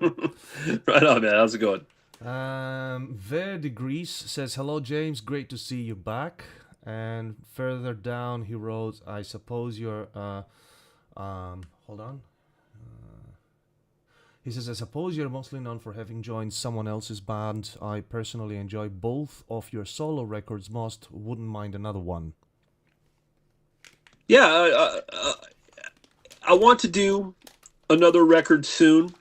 [SPEAKER 2] Right on, man. How's it going?
[SPEAKER 1] Verdegrease says, hello James, great to see you back. And further down he wrote, I suppose you're hold on. He says, I suppose you're mostly known for having joined someone else's band. I personally enjoy both of your solo records most. Wouldn't mind another one.
[SPEAKER 2] Yeah, I want to do another record soon.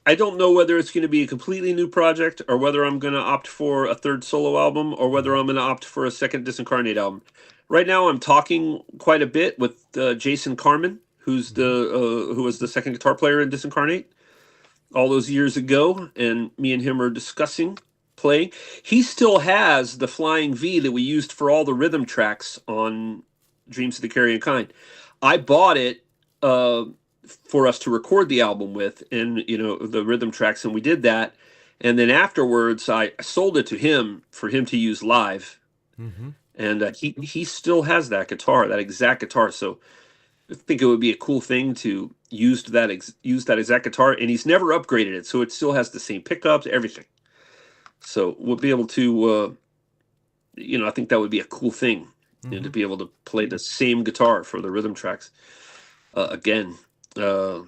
[SPEAKER 2] I don't know whether it's going to be a completely new project, or whether I'm going to opt for a third solo album, or whether I'm going to opt for a second Disincarnate album. Right now, I'm talking quite a bit with Jason Carmen, who was the second guitar player in Disincarnate all those years ago, and me and him are discussing playing. He still has the Flying V that we used for all the rhythm tracks on Dreams of the Carrion Kind. I bought it for us to record the album with, and the rhythm tracks, and we did that. And then afterwards, I sold it to him for him to use live.
[SPEAKER 1] Mm-hmm.
[SPEAKER 2] And he still has that guitar, that exact guitar. So I think it would be a cool thing to use that exact guitar, and he's never upgraded it, so it still has the same pickups, everything. So we'll be able to I think that would be a cool thing, to be able to play the same guitar for the rhythm tracks again, for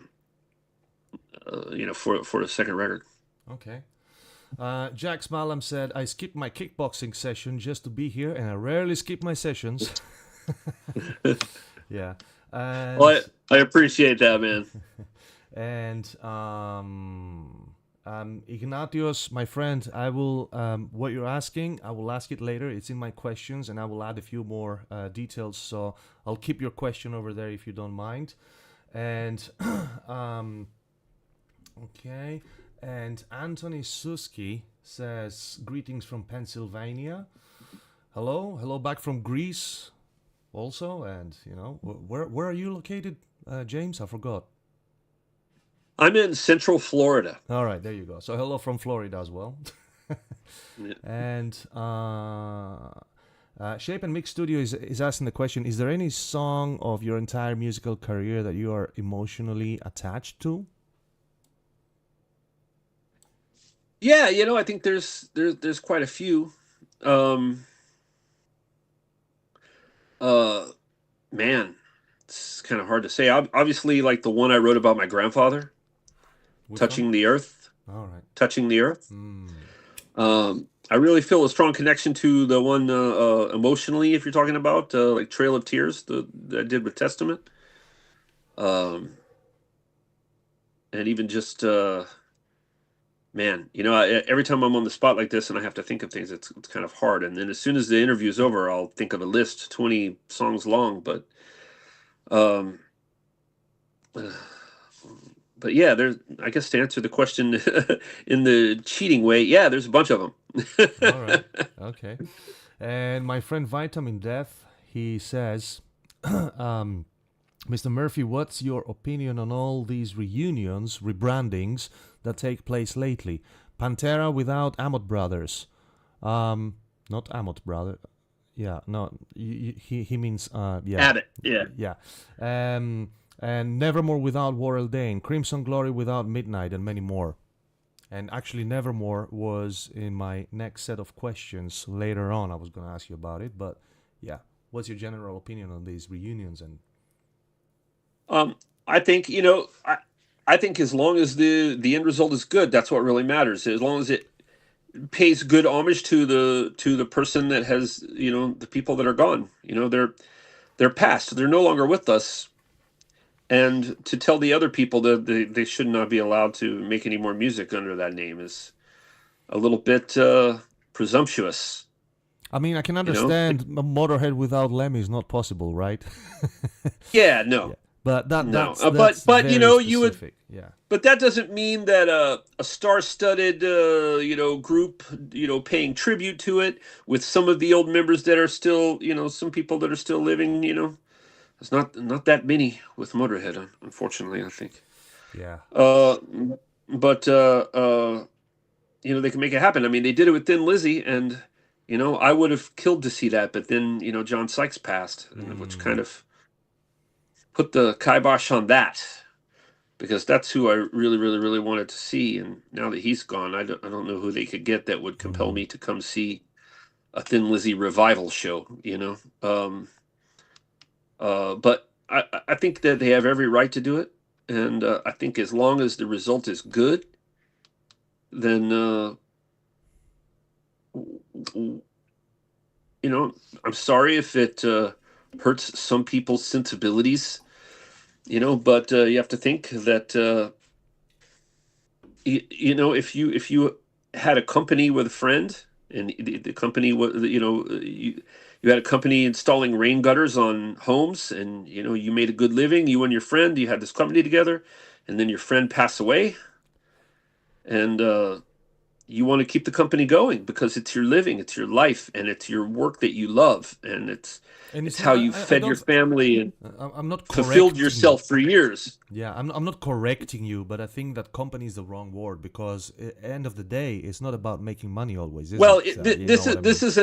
[SPEAKER 2] the second record.
[SPEAKER 1] Okay. Jack Smalam said, I skipped my kickboxing session just to be here, and I rarely skip my sessions. Yeah. And,
[SPEAKER 2] Well, I appreciate that, man.
[SPEAKER 1] And Ignatius, my friend, I will, what you're asking, I will ask it later. It's in my questions, and I will add a few more details. So I'll keep your question over there if you don't mind. And, okay. And Anthony Suski says, greetings from Pennsylvania. Hello back from Greece also. And, where are you located, James? I forgot.
[SPEAKER 2] I'm in Central Florida.
[SPEAKER 1] All right, there you go. So hello from Florida as well.
[SPEAKER 2] Yeah.
[SPEAKER 1] And Shape and Mix Studio is asking the question, is there any song of your entire musical career that you are emotionally attached to?
[SPEAKER 2] Yeah, I think there's quite a few. Man, it's kind of hard to say. Obviously, like the one I wrote about my grandfather,
[SPEAKER 1] Which
[SPEAKER 2] touching
[SPEAKER 1] one?
[SPEAKER 2] the earth,
[SPEAKER 1] All right.
[SPEAKER 2] touching the earth.
[SPEAKER 1] Mm.
[SPEAKER 2] I really feel a strong connection to the one emotionally, if you're talking about like Trail of Tears, that I did with Testament, and even just man, every time I'm on the spot like this and I have to think of things, it's kind of hard. And then as soon as the interview's over, I'll think of a list, 20 songs long, but yeah, there's, I guess to answer the question in the cheating way, yeah, there's a bunch of them.
[SPEAKER 1] All right. Okay. And my friend Vitamin Death, he says, Mr. Murphy, what's your opinion on all these reunions, rebrandings that take place lately? Pantera without Amott Brothers. Not Amott Brother. Yeah, no, he means, yeah.
[SPEAKER 2] Abbott, yeah.
[SPEAKER 1] Yeah. And Nevermore without Warrel Dane, Crimson Glory without Midnight, and many more. And actually, Nevermore was in my next set of questions later on. I was going to ask you about it, but yeah. What's your general opinion on these reunions? And
[SPEAKER 2] I think I think as long as the end result is good, that's what really matters. As long as it pays good homage to the person that has the people that are gone. They're past. They're no longer with us. And to tell the other people that they should not be allowed to make any more music under that name is a little bit presumptuous.
[SPEAKER 1] I mean, I can understand Motorhead without Lemmy is not possible, right?
[SPEAKER 2] Yeah, no.
[SPEAKER 1] Yeah. But that's
[SPEAKER 2] but
[SPEAKER 1] very
[SPEAKER 2] you would,
[SPEAKER 1] specific. Yeah.
[SPEAKER 2] but that doesn't mean that a star-studded group paying tribute to it with some of the old members that are still some people that are still living. There's not that many with Motorhead, unfortunately, I think.
[SPEAKER 1] Yeah.
[SPEAKER 2] But they can make it happen. I mean, they did it with Thin Lizzy, and I would have killed to see that, but then John Sykes passed, which kind of put the kibosh on that, because that's who I really, really, really wanted to see. And now that he's gone, I don't know who they could get that would compel me to come see a Thin Lizzy revival show. But I think that they have every right to do it, and I think as long as the result is good, then I'm sorry if it hurts some people's sensibilities, but you have to think that if you had a company with a friend, and the company was you had a company installing rain gutters on homes, and you made a good living, you and your friend, you had this company together, and then your friend passed away, and you want to keep the company going because it's your living, it's your life, and it's your work that you love, and it's how you fed your family and
[SPEAKER 1] I'm not
[SPEAKER 2] fulfilled yourself for years.
[SPEAKER 1] Yeah, I'm not correcting you, but I think that company is the wrong word, because at the end of the day, it's not about making money always.
[SPEAKER 2] Well, this is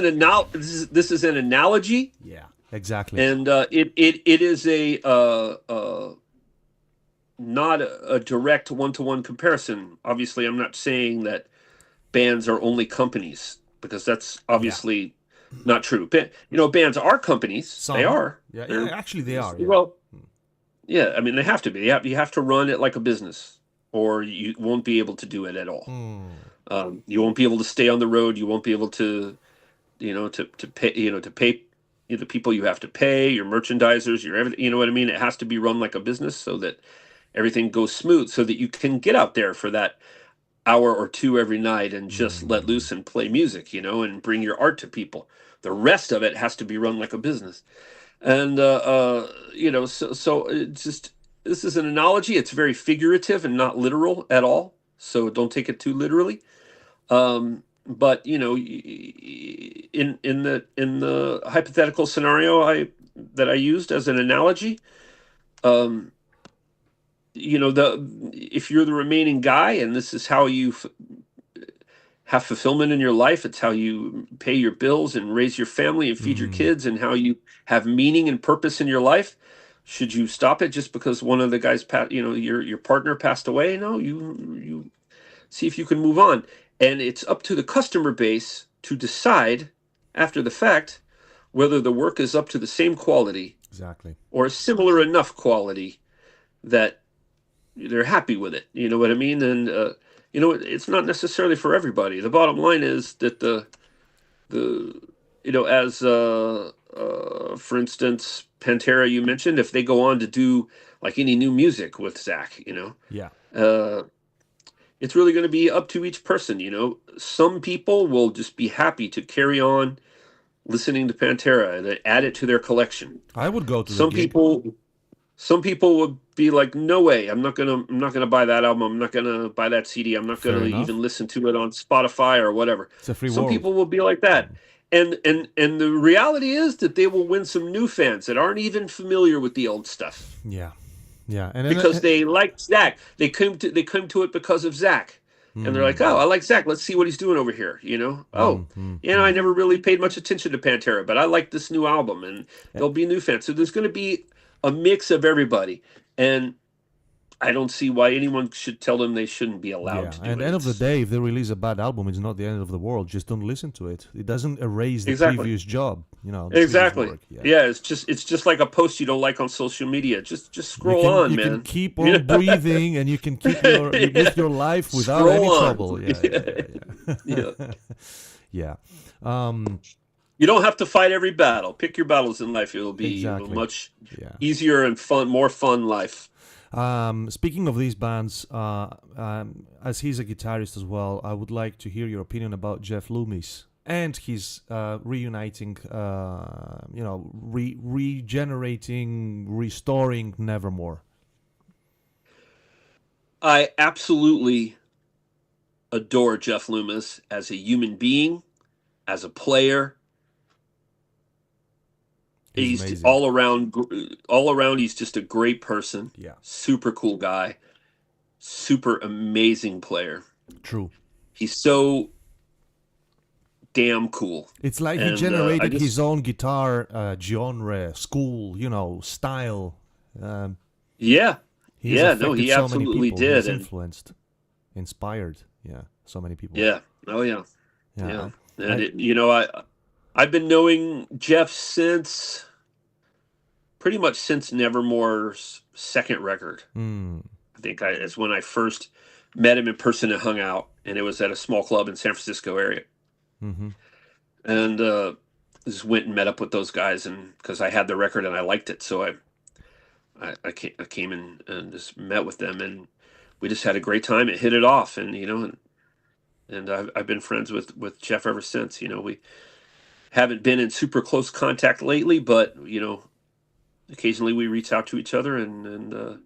[SPEAKER 2] an analogy.
[SPEAKER 1] Yeah, exactly.
[SPEAKER 2] And it is not a direct one-to-one comparison. Obviously, I'm not saying that bands are only companies, because that's obviously not true. Bands are companies. They
[SPEAKER 1] Some,
[SPEAKER 2] are.
[SPEAKER 1] yeah,
[SPEAKER 2] They're,
[SPEAKER 1] actually they are, yeah.
[SPEAKER 2] well, yeah. I mean, they have to be. You have to run it like a business, or you won't be able to do it at all.
[SPEAKER 1] Mm,
[SPEAKER 2] You won't be able to stay on the road. You won't be able to, to pay, to pay the people you have to pay, your merchandisers, your everything. You know what I mean? It has to be run like a business so that everything goes smooth, so that you can get out there for that hour or two every night and just let
[SPEAKER 1] mm,
[SPEAKER 2] loose and play music, and bring your art to people. The rest of it has to be run like a business. And so it's just, this is an analogy. It's very figurative and not literal at all. So don't take it too literally. But in the hypothetical scenario that I used as an analogy, um, if you're the remaining guy and this is how you have fulfillment in your life, it's how you pay your bills and raise your family and feed your
[SPEAKER 1] mm.
[SPEAKER 2] kids, and how you have meaning and purpose in your life. Should you stop it just because one of the guys, your partner passed away? No, you see if you can move on. And it's up to the customer base to decide after the fact whether the work is up to the same quality
[SPEAKER 1] Exactly.
[SPEAKER 2] or similar enough quality that they're happy with it. You know what I mean? And it's not necessarily for everybody. The bottom line is that the as for instance, Pantera, you mentioned, if they go on to do like any new music with Zach,
[SPEAKER 1] Yeah.
[SPEAKER 2] uh, it's really going to be up to each person. Some people will just be happy to carry on listening to Pantera and add it to their collection.
[SPEAKER 1] I would go to the
[SPEAKER 2] Some
[SPEAKER 1] gig.
[SPEAKER 2] people Some people would be like, "No way! I'm not gonna buy that album. I'm not gonna buy that CD. I'm not
[SPEAKER 1] Fair
[SPEAKER 2] gonna
[SPEAKER 1] enough.
[SPEAKER 2] even listen to it on Spotify or whatever."
[SPEAKER 1] It's a free
[SPEAKER 2] Some
[SPEAKER 1] world.
[SPEAKER 2] people will be like that, and the reality is that they will win some new fans that aren't even familiar with the old stuff
[SPEAKER 1] Yeah. Yeah. And then,
[SPEAKER 2] because they like Zach. They come to it because of Zach, and they're like, "Oh, I like Zach. Let's see what he's doing over here." Oh, I never really paid much attention to Pantera, but I like this new album, and there'll be new fans. So there's going to be a mix of everybody, and I don't see why anyone should tell them they shouldn't be allowed
[SPEAKER 1] yeah.
[SPEAKER 2] to do
[SPEAKER 1] And
[SPEAKER 2] it.
[SPEAKER 1] end of the
[SPEAKER 2] It's
[SPEAKER 1] day, if they release a bad album, it's not the end of the world. Just don't listen to it. It doesn't erase the
[SPEAKER 2] exactly,
[SPEAKER 1] previous job, the previous
[SPEAKER 2] exactly.
[SPEAKER 1] work. Yeah.
[SPEAKER 2] Yeah, it's just like a post you don't like on social media. Just
[SPEAKER 1] You
[SPEAKER 2] scroll
[SPEAKER 1] can
[SPEAKER 2] on,
[SPEAKER 1] you can
[SPEAKER 2] man.
[SPEAKER 1] keep on breathing and you can keep you live
[SPEAKER 2] Yeah.
[SPEAKER 1] your life without
[SPEAKER 2] Scroll
[SPEAKER 1] any
[SPEAKER 2] on.
[SPEAKER 1] trouble. Yeah, yeah, yeah,
[SPEAKER 2] Yeah.
[SPEAKER 1] yeah. Yeah. Um,
[SPEAKER 2] You don't have to fight every battle. Pick your battles in life. It'll be a
[SPEAKER 1] exactly.
[SPEAKER 2] much
[SPEAKER 1] Yeah.
[SPEAKER 2] easier and more fun life.
[SPEAKER 1] Speaking of these bands, as he's a guitarist as well, I would like to hear your opinion about Jeff Loomis and his reuniting, regenerating, restoring Nevermore.
[SPEAKER 2] I absolutely adore Jeff Loomis as a human being, as a player.
[SPEAKER 1] He's
[SPEAKER 2] He's
[SPEAKER 1] amazing.
[SPEAKER 2] all around. He's just a great person.
[SPEAKER 1] Yeah,
[SPEAKER 2] Super cool guy. Super amazing player.
[SPEAKER 1] true.
[SPEAKER 2] He's so damn cool.
[SPEAKER 1] It's like he
[SPEAKER 2] And
[SPEAKER 1] generated his own guitar genre, school, style. Um,
[SPEAKER 2] yeah,
[SPEAKER 1] he's
[SPEAKER 2] yeah. No,
[SPEAKER 1] affected
[SPEAKER 2] he
[SPEAKER 1] so many
[SPEAKER 2] absolutely
[SPEAKER 1] people.
[SPEAKER 2] did.
[SPEAKER 1] He's
[SPEAKER 2] And
[SPEAKER 1] influenced, inspired. Yeah, so many people.
[SPEAKER 2] yeah, oh yeah,
[SPEAKER 1] Yeah,
[SPEAKER 2] yeah. And I've been knowing Jeff pretty much since Nevermore's second record.
[SPEAKER 1] mm,
[SPEAKER 2] I think it's when I first met him in person and hung out, and it was at a small club in San Francisco area.
[SPEAKER 1] mm-hmm.
[SPEAKER 2] And just went and met up with those guys, and because I had the record and I liked it, so I came and just met with them, and we just had a great time. It hit it off, and I've been friends with Jeff ever since. We haven't been in super close contact lately, but occasionally we reach out to each other, and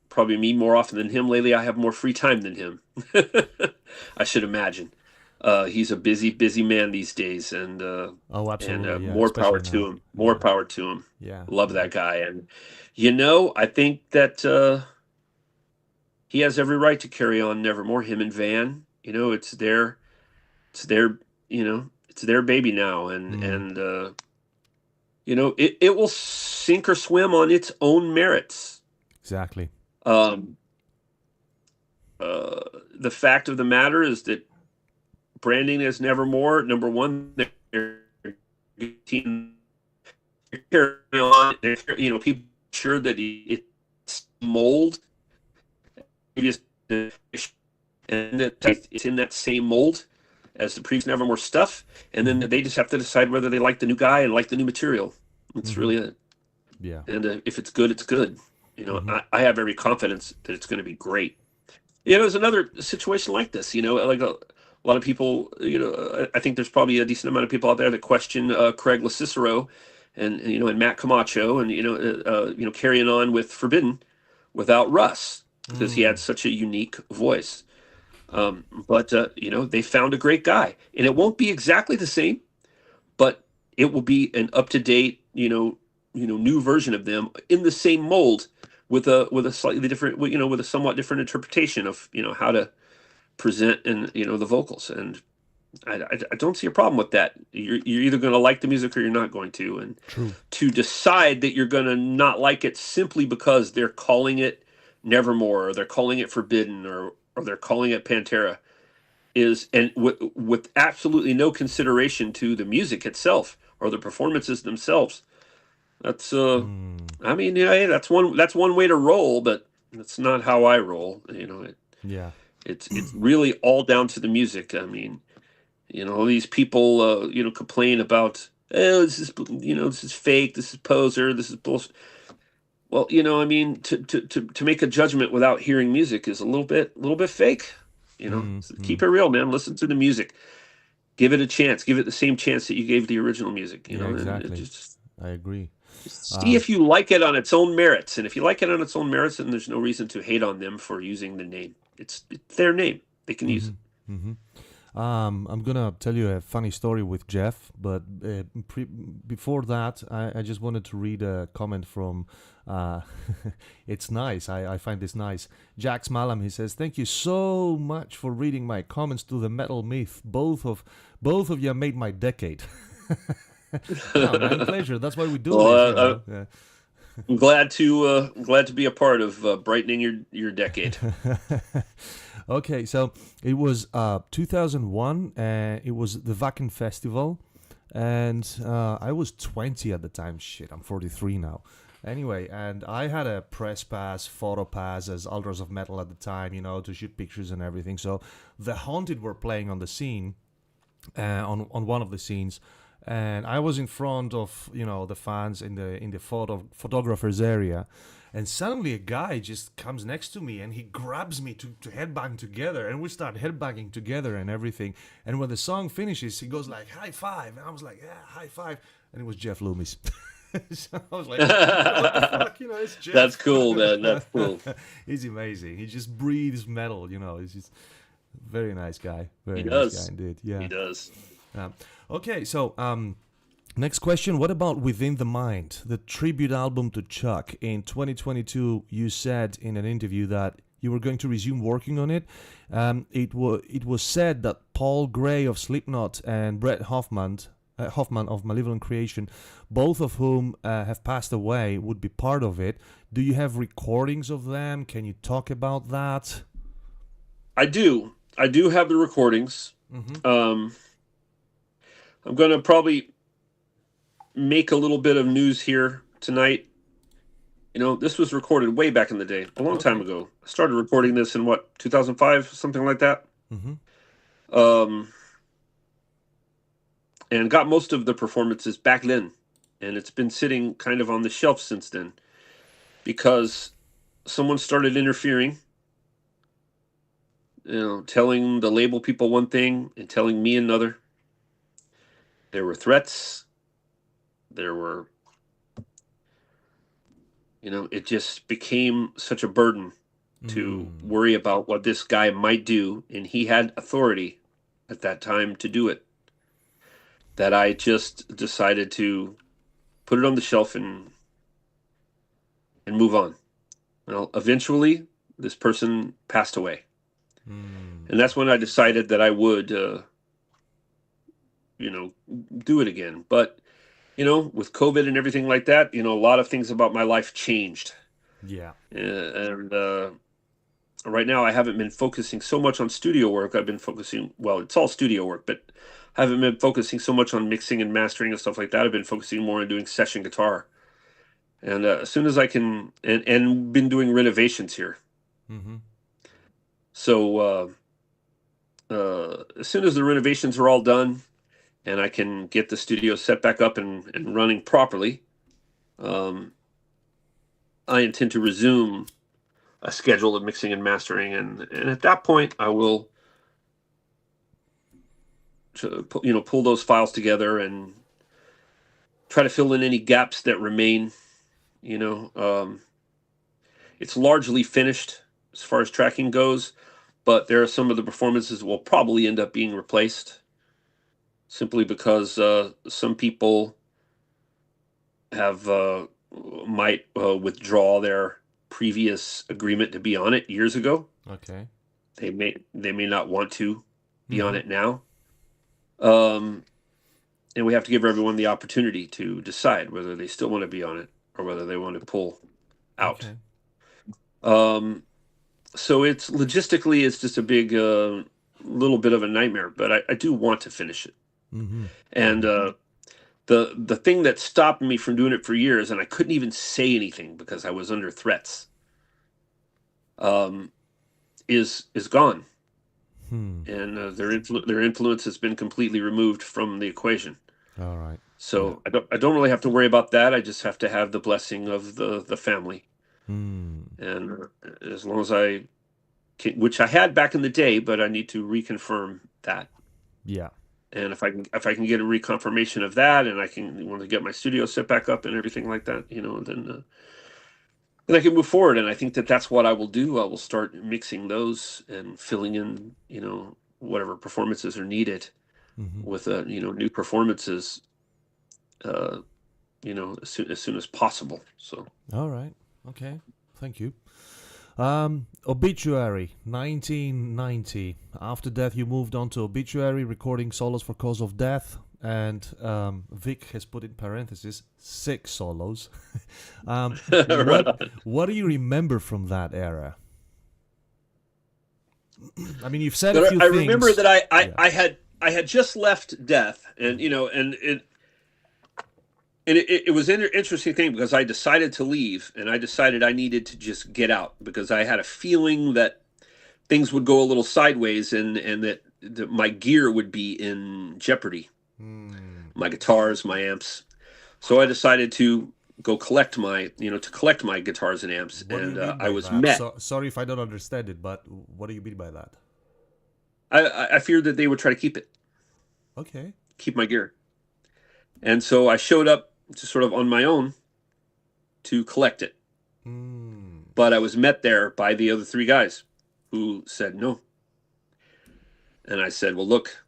[SPEAKER 2] probably me more often than him lately. I have more free time than him. I should imagine. He's a busy man these days, and
[SPEAKER 1] Oh,
[SPEAKER 2] and
[SPEAKER 1] absolutely. Yeah,
[SPEAKER 2] more power
[SPEAKER 1] especially
[SPEAKER 2] to
[SPEAKER 1] now.
[SPEAKER 2] him. More
[SPEAKER 1] Yeah,
[SPEAKER 2] power to him.
[SPEAKER 1] yeah,
[SPEAKER 2] Love
[SPEAKER 1] yeah.
[SPEAKER 2] that guy, and I think that he has every right to carry on Nevermore. Him and Van, it's their baby now, and
[SPEAKER 1] Mm,
[SPEAKER 2] and it will sink or swim on its own merits.
[SPEAKER 1] exactly.
[SPEAKER 2] Um, the fact of the matter is that branding as Nevermore, number one, team carry on. You know, people sure that it's mold, and it's in that same mold as the previous Nevermore stuff, and then they just have to decide whether they like the new guy and like the new material. That's really it.
[SPEAKER 1] Yeah.
[SPEAKER 2] And if it's good, it's good. You know, I have every confidence that it's going to be great. You know, there's another situation like this. You know, like a lot of people. You know, I think there's probably a decent amount of people out there that question Craig LaCicero, and you know, and Matt Camacho, and you know, carrying on with Forbidden without Russ because he had such a unique voice. But you know, they found a great guy, and it won't be exactly the same, but it will be an up to date, new version of them in the same mold with a slightly different, you know, with a somewhat different interpretation of, you know, how to present and, you know, the vocals. And I don't see a problem with that. You're either going to like the music or you're not going to. And
[SPEAKER 1] True.
[SPEAKER 2] to decide that you're going to not like it simply because they're calling it Nevermore or they're calling it Forbidden or they're calling it Pantera is, and with absolutely no consideration to the music itself or the performances themselves. That's I mean, yeah, hey, that's one way to roll, but that's not how I roll. You know, it's really all down to the music. I mean, you know, these people you know, complain about, oh, this is, you know, this is fake, this is poser, this is bullshit. Well, you know, I mean, to make a judgment without hearing music is a little bit fake. You know, so keep it real, man. Listen to the music. Give it a chance. Give it the same chance that you gave the original music. You know,
[SPEAKER 1] exactly.
[SPEAKER 2] and just
[SPEAKER 1] I agree.
[SPEAKER 2] see if you like it on its own merits. And if you like it on its own merits, then there's no reason to hate on them for using the name. It's their name. They can use it.
[SPEAKER 1] I'm gonna tell you a funny story with Jeff, but before that, I just wanted to read a comment from. It's nice. I find this nice. Jax Malam, he says, "Thank you so much for reading my comments to the Metal Myth. Both of you made my decade." Oh, man, pleasure. That's why we do this. You know? Yeah.
[SPEAKER 2] I'm glad to be a part of brightening your decade.
[SPEAKER 1] Okay, so it was 2001, and it was the Wacken Festival, and I was 20 at the time. Shit, I'm 43 now. Anyway, and I had a press pass, photo pass as Ultras of Metal at the time, you know, to shoot pictures and everything. So the Haunted were playing on the scene, on one of the scenes, and I was in front of, you know, the fans in the photographers area. And suddenly a guy just comes next to me and he grabs me to headbang together, and we start headbanging together and everything. And when the song finishes, he goes like, "High five." And I was like, "Yeah, high five." And it was Jeff Loomis. So I was like, what the fuck? You know, it's Jeff.
[SPEAKER 2] That's cool, man. That's cool.
[SPEAKER 1] He's amazing. He just breathes metal, you know. He's just very nice guy. Very
[SPEAKER 2] He
[SPEAKER 1] nice
[SPEAKER 2] does.
[SPEAKER 1] guy indeed. Yeah.
[SPEAKER 2] He does.
[SPEAKER 1] Okay, so next question. What about Within the Mind, the tribute album to Chuck? In 2022, you said in an interview that you were going to resume working on it. It was said that Paul Gray of Slipknot and Brett Hoffman of Malevolent Creation, both of whom have passed away, would be part of it. Do you have recordings of them? Can you talk about that?
[SPEAKER 2] I do have the recordings. I'm going to probably make a little bit of news here tonight. You know, this was recorded way back in the day, a long time ago. I started recording this in 2005, something like that. And got most of the performances back then. And it's been sitting kind of on the shelf since then because someone started interfering, you know, telling the label people one thing and telling me another. There were threats. There were, you know, it just became such a burden to worry about what this guy might do. And he had authority at that time to do it, that I just decided to put it on the shelf and move on. Well, eventually, this person passed away. And that's when I decided that I would, you know, do it again. But, you know, with COVID and everything like that, you know, a lot of things about my life changed.
[SPEAKER 1] Yeah.
[SPEAKER 2] And right now I haven't been focusing so much on studio work. I've been focusing, well, it's all studio work, but haven't been focusing so much on mixing and mastering and stuff like that. I've been focusing more on doing session guitar. And as soon as I can, and been doing renovations here.
[SPEAKER 1] Mm-hmm.
[SPEAKER 2] So as soon as the renovations are all done and I can get the studio set back up and running properly, I intend to resume a schedule of mixing and mastering. And at that point, I will, pull those files together and try to fill in any gaps that remain. It's largely finished as far as tracking goes, but there are some of the performances that will probably end up being replaced simply because some people might withdraw their previous agreement to be on it years ago.
[SPEAKER 1] Okay.
[SPEAKER 2] They may not want to be on it now. And we have to give everyone the opportunity to decide whether they still want to be on it or whether they want to pull out. Okay. So it's logistically, it's just a big little bit of a nightmare, but I do want to finish it. Mm-hmm. And the thing that stopped me from doing it for years, and I couldn't even say anything because I was under threats, is gone. And their influence has been completely removed from the equation.
[SPEAKER 1] All right.
[SPEAKER 2] So yeah. I don't really have to worry about that. I just have to have the blessing of the family. And as long as I can, which I had back in the day, but I need to reconfirm that. Yeah. And if I can get a reconfirmation of that, and I can want to get my studio set back up and everything like that, then I can move forward. And I think that's what I will do. I will start mixing those and filling in, whatever performances are needed with new performances, as soon as possible. So.
[SPEAKER 1] All right. Okay. Thank you. Obituary, 1990. After death, you moved on to Obituary, recording solos for Cause of Death, and Vic has put in parentheses 6 solos. What do you remember from that era? I mean, you've said a few things.
[SPEAKER 2] I remember that I had just left Death, and it was an interesting thing because I decided to leave, and I decided I needed to just get out because I had a feeling that things would go a little sideways and that my gear would be in jeopardy. My guitars, my amps. So I decided to go collect my guitars and amps. And I was met.
[SPEAKER 1] Sorry if I don't understand it, but what do you mean by that?
[SPEAKER 2] I feared that they would try to keep it.
[SPEAKER 1] Okay.
[SPEAKER 2] Keep my gear. And so I showed up just sort of on my own to collect it. But I was met there by the other 3 guys who said no. And I said, well, look,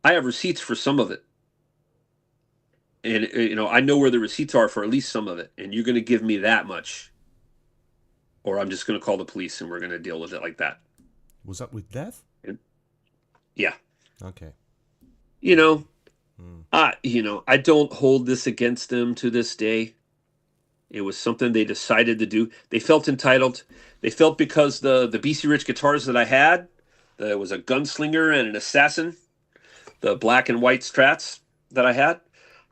[SPEAKER 2] I have receipts for some of it. And, I know where the receipts are for at least some of it. And you're going to give me that much. Or I'm just going to call the police and we're going to deal with it like that.
[SPEAKER 1] Was that with Death?
[SPEAKER 2] Yeah.
[SPEAKER 1] Okay.
[SPEAKER 2] I don't hold this against them to this day. It was something they decided to do. They felt entitled. They felt because the BC Rich guitars that I had, there was a gunslinger and an assassin, the black and white Strats that I had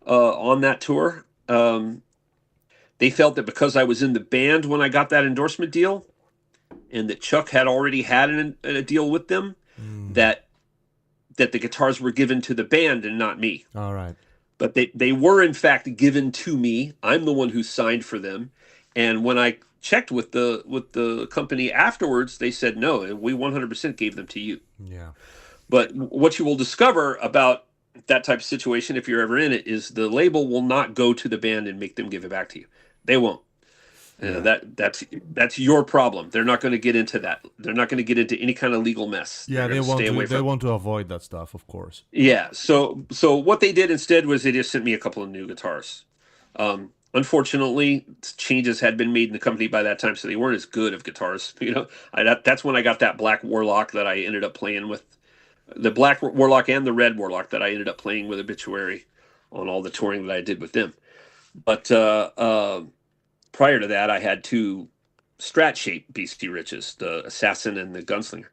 [SPEAKER 2] on that tour. They felt that because I was in the band when I got that endorsement deal, and that Chuck had already had a deal with them, that the guitars were given to the band and not me.
[SPEAKER 1] All right.
[SPEAKER 2] But they were, in fact, given to me. I'm the one who signed for them. And when I checked with the company afterwards, they said, no, we 100% gave them to you.
[SPEAKER 1] Yeah. But
[SPEAKER 2] what you will discover about that type of situation, if you're ever in it, is the label will not go to the band and make them give it back to you. They won't. Yeah. That's your problem. They're not going to get into that. They're not going to get into any kind of legal mess.
[SPEAKER 1] Yeah, they want to avoid that stuff, of course.
[SPEAKER 2] Yeah. So what they did instead was they just sent me a couple of new guitars. Unfortunately, changes had been made in the company by that time, so they weren't as good of guitars. That's when I got that black Warlock that I ended up playing with, the black Warlock and the red Warlock that I ended up playing with Obituary on all the touring that I did with them. But prior to that, I had 2 Strat-shaped BC Riches, the Assassin and the Gunslinger.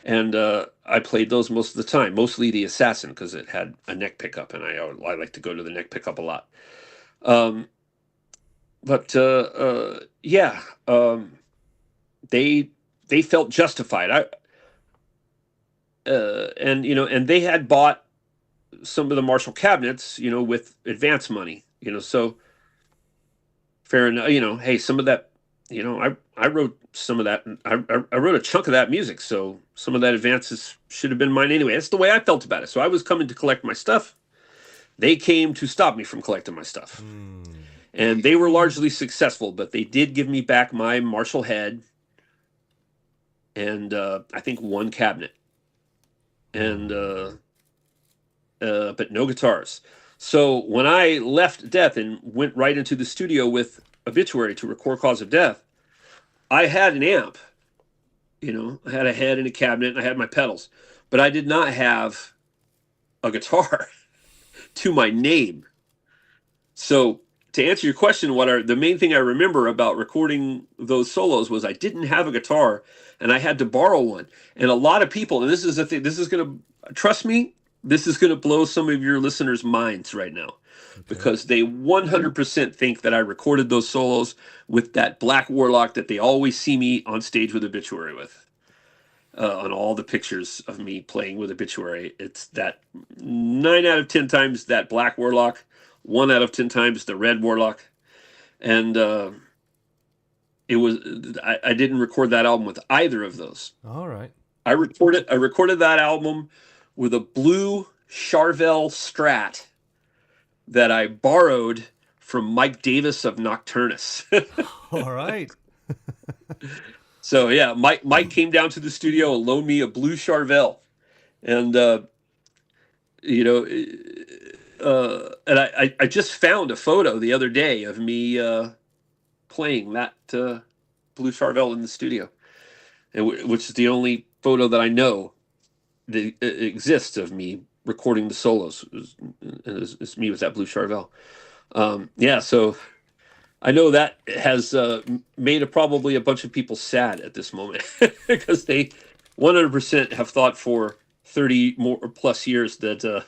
[SPEAKER 2] And I played those most of the time, mostly the Assassin because it had a neck pickup, and I like to go to the neck pickup a lot. Um, but yeah, they felt justified. And and they had bought some of the Marshall cabinets, with advance money, so fair enough. Hey, some of that, I wrote some of that. I wrote a chunk of that music, so some of that advances should have been mine anyway. That's the way I felt about it. So I was coming to collect my stuff. They came to stop me from collecting my stuff. And they were largely successful, but they did give me back my Marshall head and I think one cabinet. And but no guitars. So when I left Death and went right into the studio with Obituary to record Cause of Death, I had an amp. I had a head and a cabinet, and I had my pedals, but I did not have a guitar to my name. So to answer your question, the main thing I remember about recording those solos was I didn't have a guitar, and I had to borrow one. And a lot of people, and this is the thing, this is going to, trust me, this is going to blow some of your listeners' minds right now, because they 100% think that I recorded those solos with that black Warlock that they always see me on stage with Obituary with. On all the pictures of me playing with Obituary, it's that 9 out of 10 times that black Warlock, 1 out of 10 times the red Warlock. And it was I didn't record that album with either of those.
[SPEAKER 1] All right.
[SPEAKER 2] I recorded that album with a blue Charvel Strat that I borrowed from Mike Davis of Nocturnus.
[SPEAKER 1] All right.
[SPEAKER 2] So yeah, Mike came down to the studio and loaned me a blue Charvel, and and I just found a photo the other day of me playing that blue Charvel in the studio, which is the only photo that I know that exists of me recording the solos. It's me with that blue Charvel. Yeah, so I know that has made probably a bunch of people sad at this moment because they 100% have thought for 30 more or plus years that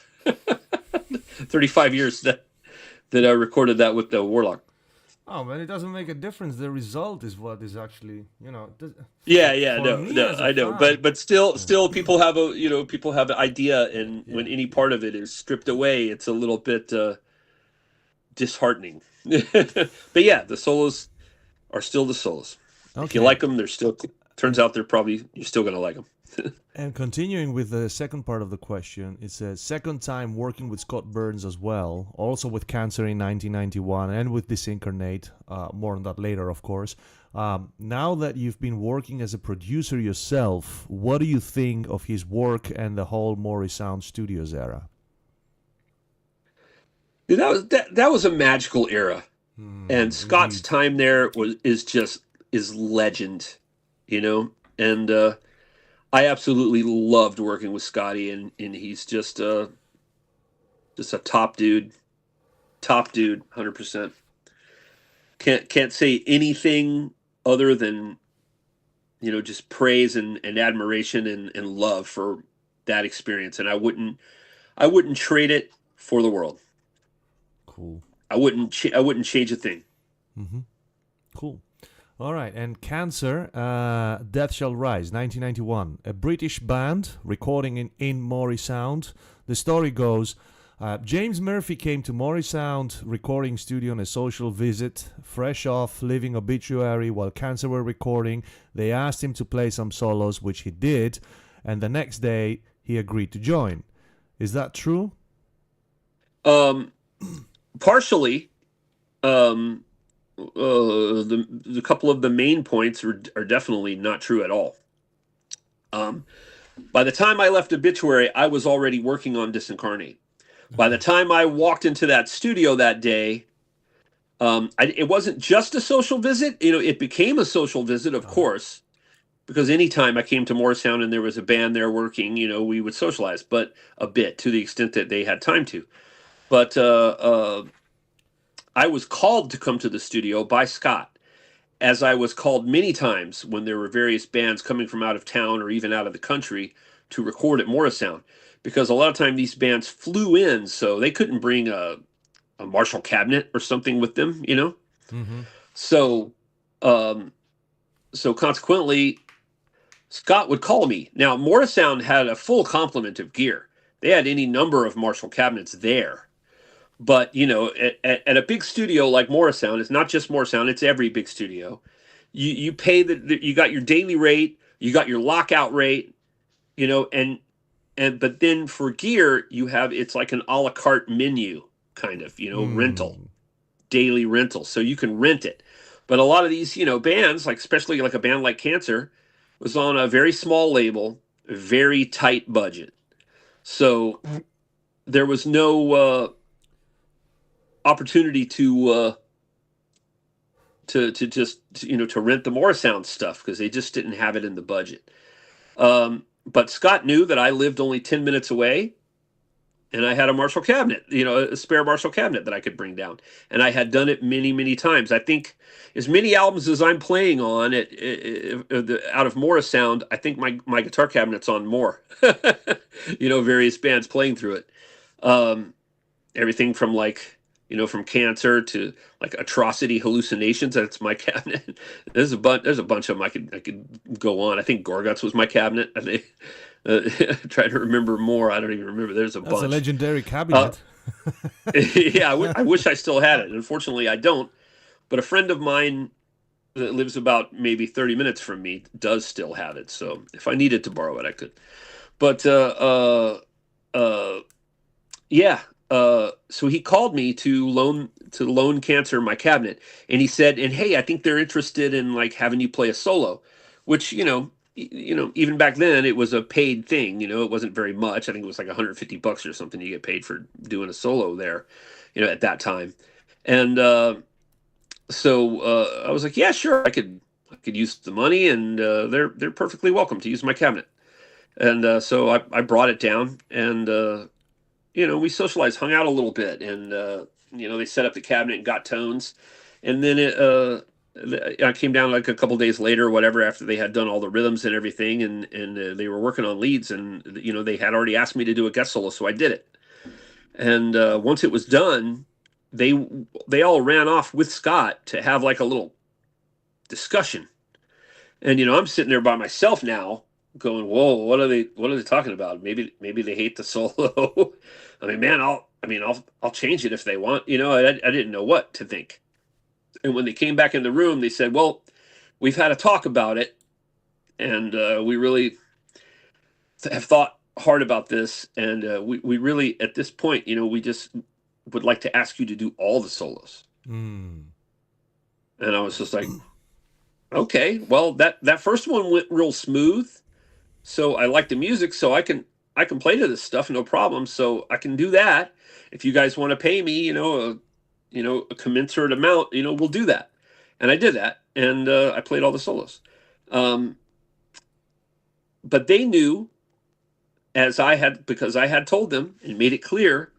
[SPEAKER 2] 35 years that I recorded that with the Warlock.
[SPEAKER 1] Oh man, it doesn't make a difference. The result is what is actually,
[SPEAKER 2] Yeah, I know, but still, people have an idea, and when any part of it is stripped away, it's a little bit disheartening. But yeah, the solos are still the solos. Okay. If you like them, they're still. Turns out you're still gonna like them.
[SPEAKER 1] And continuing with the second part of the question, it's a second time working with Scott Burns as well, also with Cancer in 1991 and with Disincarnate. More on that later, of course. Now that you've been working as a producer yourself, what do you think of his work and the whole Morrisound Studios era?
[SPEAKER 2] That was a magical era, and Scott's time there is legend, and I absolutely loved working with Scotty, and he's just a top dude, 100%. Can't say anything other than just praise and admiration and love for that experience, and I wouldn't trade it for the world.
[SPEAKER 1] Cool.
[SPEAKER 2] I wouldn't change a thing.
[SPEAKER 1] Mm-hmm. Cool. All right, and Cancer, Death Shall Rise, 1991. A British band recording in Morrisound. The story goes, James Murphy came to Morrisound recording studio on a social visit. Fresh off leaving Obituary while Cancer were recording, they asked him to play some solos, which he did, and the next day he agreed to join. Is that true?
[SPEAKER 2] Partially. The couple of the main points are definitely not true at all. By the time I left Obituary, I was already working on Disincarnate. By the time I walked into that studio that day, it wasn't just a social visit. It became a social visit, of course, because anytime I came to Morrisound and there was a band there working, we would socialize, but a bit, to the extent that they had time to. But I was called to come to the studio by Scott, as I was called many times when there were various bands coming from out of town or even out of the country to record at Morrisound, because a lot of time these bands flew in, so they couldn't bring a Marshall cabinet or something with them, you know.
[SPEAKER 1] Mm-hmm.
[SPEAKER 2] So, um, so consequently, Scott would call me. Now, Morrisound had a full complement of gear. They had any number of Marshall cabinets there. But, you know, at a big studio like Morrisound, it's not just Morrisound, it's every big studio. You pay you got your daily rate, you got your lockout rate, you know, but then for gear, you have, it's like an a la carte menu kind of, you know, rental, daily rental. So you can rent it. But a lot of these, you know, bands, like especially like a band like Cancer, was on a very small label, very tight budget. So there was no opportunity to just, you know, to rent the Morrisound stuff because they just didn't have it in the budget. But Scott knew that I lived only 10 minutes away, and I had a Marshall cabinet, you know, a spare Marshall cabinet that I could bring down. And I had done it many, many times. I think as many albums as I'm playing on out of Morrisound, I think my guitar cabinet's on more, you know, various bands playing through it. Everything from like, you know, from Cancer to like Atrocity Hallucinations. That's my cabinet. There's a bunch of them I could go on. I think Gorguts was my cabinet. I think, try to remember more. I don't even remember. There's a
[SPEAKER 1] That's
[SPEAKER 2] bunch.
[SPEAKER 1] a legendary cabinet.
[SPEAKER 2] Yeah, I wish I still had it. Unfortunately, I don't. But a friend of mine that lives about maybe 30 minutes from me does still have it. So if I needed to borrow it, I could. But yeah. So he called me to loan Cancer my cabinet, and he said, "And hey, I think they're interested in like having you play a solo," which, you know, even back then it was a paid thing. You know, it wasn't very much. I think it was like $150 or something you get paid for doing a solo there, you know, at that time. And so I was like, "Yeah, sure, I could use the money, and they're perfectly welcome to use my cabinet." And so I brought it down, and you know, we socialized, hung out a little bit, and you know, they set up the cabinet and got tones, and then I came down like a couple days later, or whatever, after they had done all the rhythms and everything, and they were working on leads, and you know, they had already asked me to do a guest solo, so I did it. And once it was done, they all ran off with Scott to have like a little discussion, and you know, I'm sitting there by myself now, going, "Whoa, what are they talking about? Maybe they hate the solo." I mean, man, I'll change it if they want. You know, I didn't know what to think. And when they came back in the room, they said, "Well, we've had a talk about it, and we really have thought hard about this, and we really, at this point, you know, we just would like to ask you to do all the solos." And I was just like, "Okay, well, that first one went real smooth, so I like the music, so I can play to this stuff, no problem. So I can do that. If you guys want to pay me, a commensurate amount, you know, we'll do that." And I did that, and I played all the solos. But they knew, because I had told them and made it clear,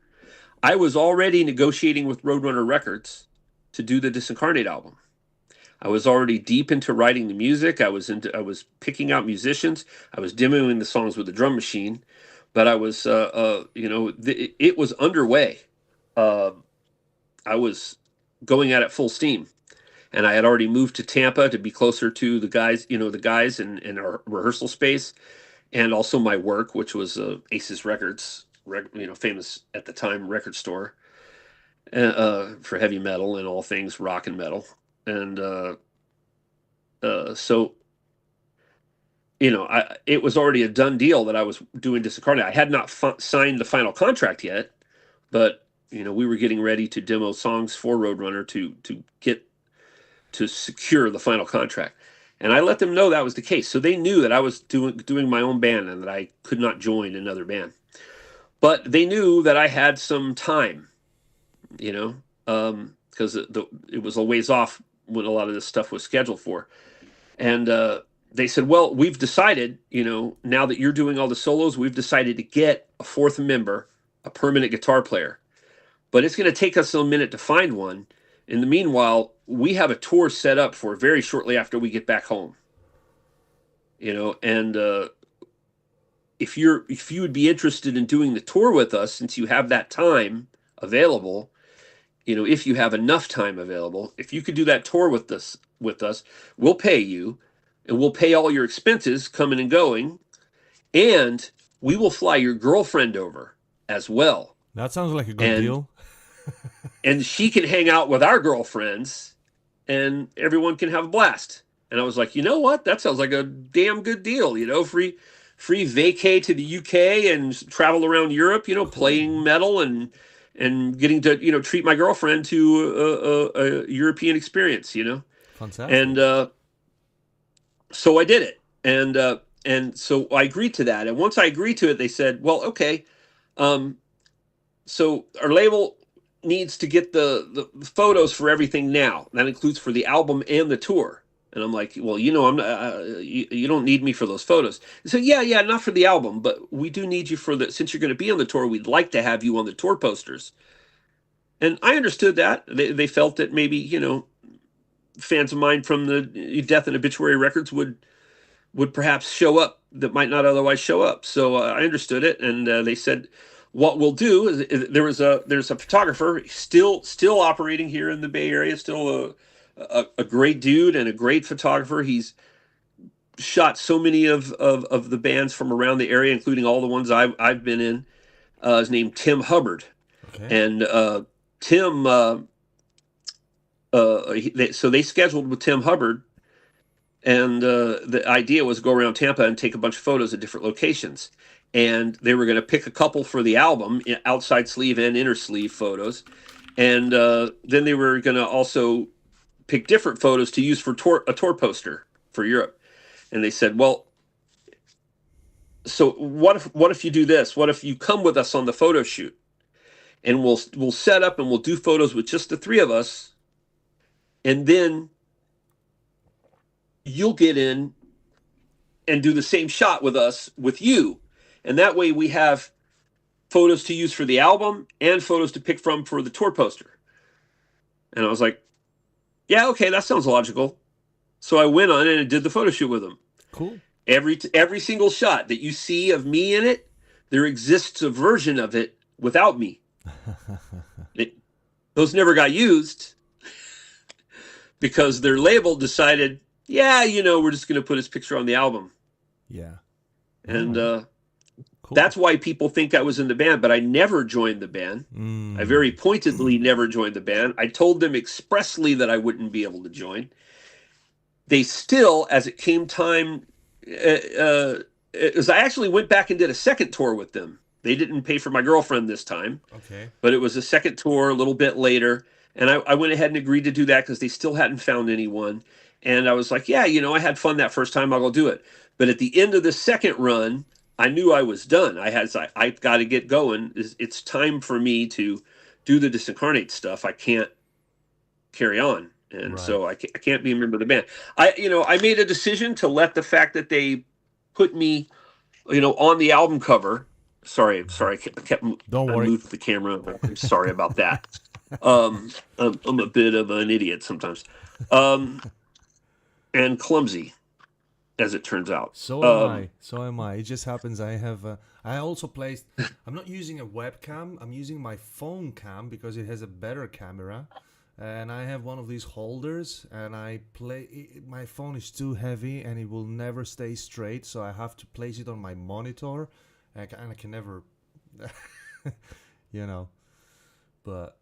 [SPEAKER 2] I was already negotiating with Roadrunner Records to do the Disincarnate album. I was already deep into writing the music. I was picking out musicians. I was demoing the songs with the drum machine, but I was, it was underway. I was going at it full steam, and I had already moved to Tampa to be closer to the guys, in our rehearsal space, and also my work, which was Aces Records, famous at the time record store for heavy metal and all things rock and metal. And so, you know, it was already a done deal that I was doing Disincarnate. I had not signed the final contract yet, but you know, we were getting ready to demo songs for Roadrunner to secure the final contract. And I let them know that was the case, so they knew that I was doing my own band and that I could not join another band. But they knew that I had some time, you know, because it was a ways off when a lot of this stuff was scheduled for. And they said, "Well, we've decided, you know, now that you're doing all the solos, we've decided to get a fourth member, a permanent guitar player. But it's going to take us a minute to find one, In the meanwhile, we have a tour set up for very shortly after we get back home. And if you would be interested in doing the tour with us, since you have that time available, if you have enough time available, if you could do that tour with us, we'll pay you, and we'll pay all your expenses coming and going, and we will fly your girlfriend over as well.
[SPEAKER 1] That sounds like a good deal.
[SPEAKER 2] And she can hang out with our girlfriends, and everyone can have a blast. And I was like, you know what? That sounds like a damn good deal. Free vacay to the UK and travel around Europe. Playing metal and getting to treat my girlfriend to a European experience.
[SPEAKER 1] Fantastic.
[SPEAKER 2] And so I did it, and so I agreed to that. And once I agreed to it, they said, well, okay, so our label needs to get the photos for everything now. That includes for the album and the tour. And I'm like, well, I'm not, you don't need me for those photos. They said, yeah, not for the album, but we do need you since you're going to be on the tour, we'd like to have you on the tour posters. And I understood that. They felt that maybe, fans of mine from the Death and Obituary records would perhaps show up that might not otherwise show up. So I understood it. And they said, what we'll do is there's a photographer still operating here in the Bay Area, still a great dude and a great photographer. He's shot so many of the bands from around the area, including all the ones I've been in. His name Tim Hubbard. Okay. And Tim, so they scheduled with Tim Hubbard, and the idea was go around Tampa and take a bunch of photos at different locations. And they were going to pick a couple for the album, outside sleeve and inner sleeve photos. And then they were going to also pick different photos to use for a tour poster for Europe. And they said, well, so what if you do this? What if you come with us on the photo shoot, and we'll set up and we'll do photos with just the three of us, and then you'll get in and do the same shot with us, with you. And that way we have photos to use for the album and photos to pick from for the tour poster. And I was like, yeah, okay, that sounds logical. So I went on and did the photo shoot with them.
[SPEAKER 1] Cool.
[SPEAKER 2] Every single shot that you see of me in it, there exists a version of it without me. Those never got used because their label decided, yeah, we're just going to put his picture on the album.
[SPEAKER 1] Yeah.
[SPEAKER 2] And
[SPEAKER 1] cool.
[SPEAKER 2] That's why people think I was in the band, but I never joined the band. I very pointedly never joined the band. I told them expressly that I wouldn't be able to join. They still, as it came time, as I actually went back and did a second tour with them. They didn't pay for my girlfriend this time. Okay. But it was a second tour a little bit later. And I went ahead and agreed to do that because they still hadn't found anyone. And I was like, yeah, I had fun that first time. I'll go do it. But at the end of the second run, I knew I was done. I got to get going. It's time for me to do the Disincarnate stuff. I can't carry on. And right. So I can't be a member of the band. I made a decision to let the fact that they put me, on the album cover. Sorry. Don't worry. I moved the camera. I'm sorry about that. I'm a bit of an idiot sometimes, and clumsy, as it turns out. So am I. It just happens I have. I also placed. I'm not using a webcam. I'm using my phone cam because it has a better camera. And I have one of these holders, and my phone is too heavy, and it will never stay straight, so I have to place it on my monitor, and I can never, but.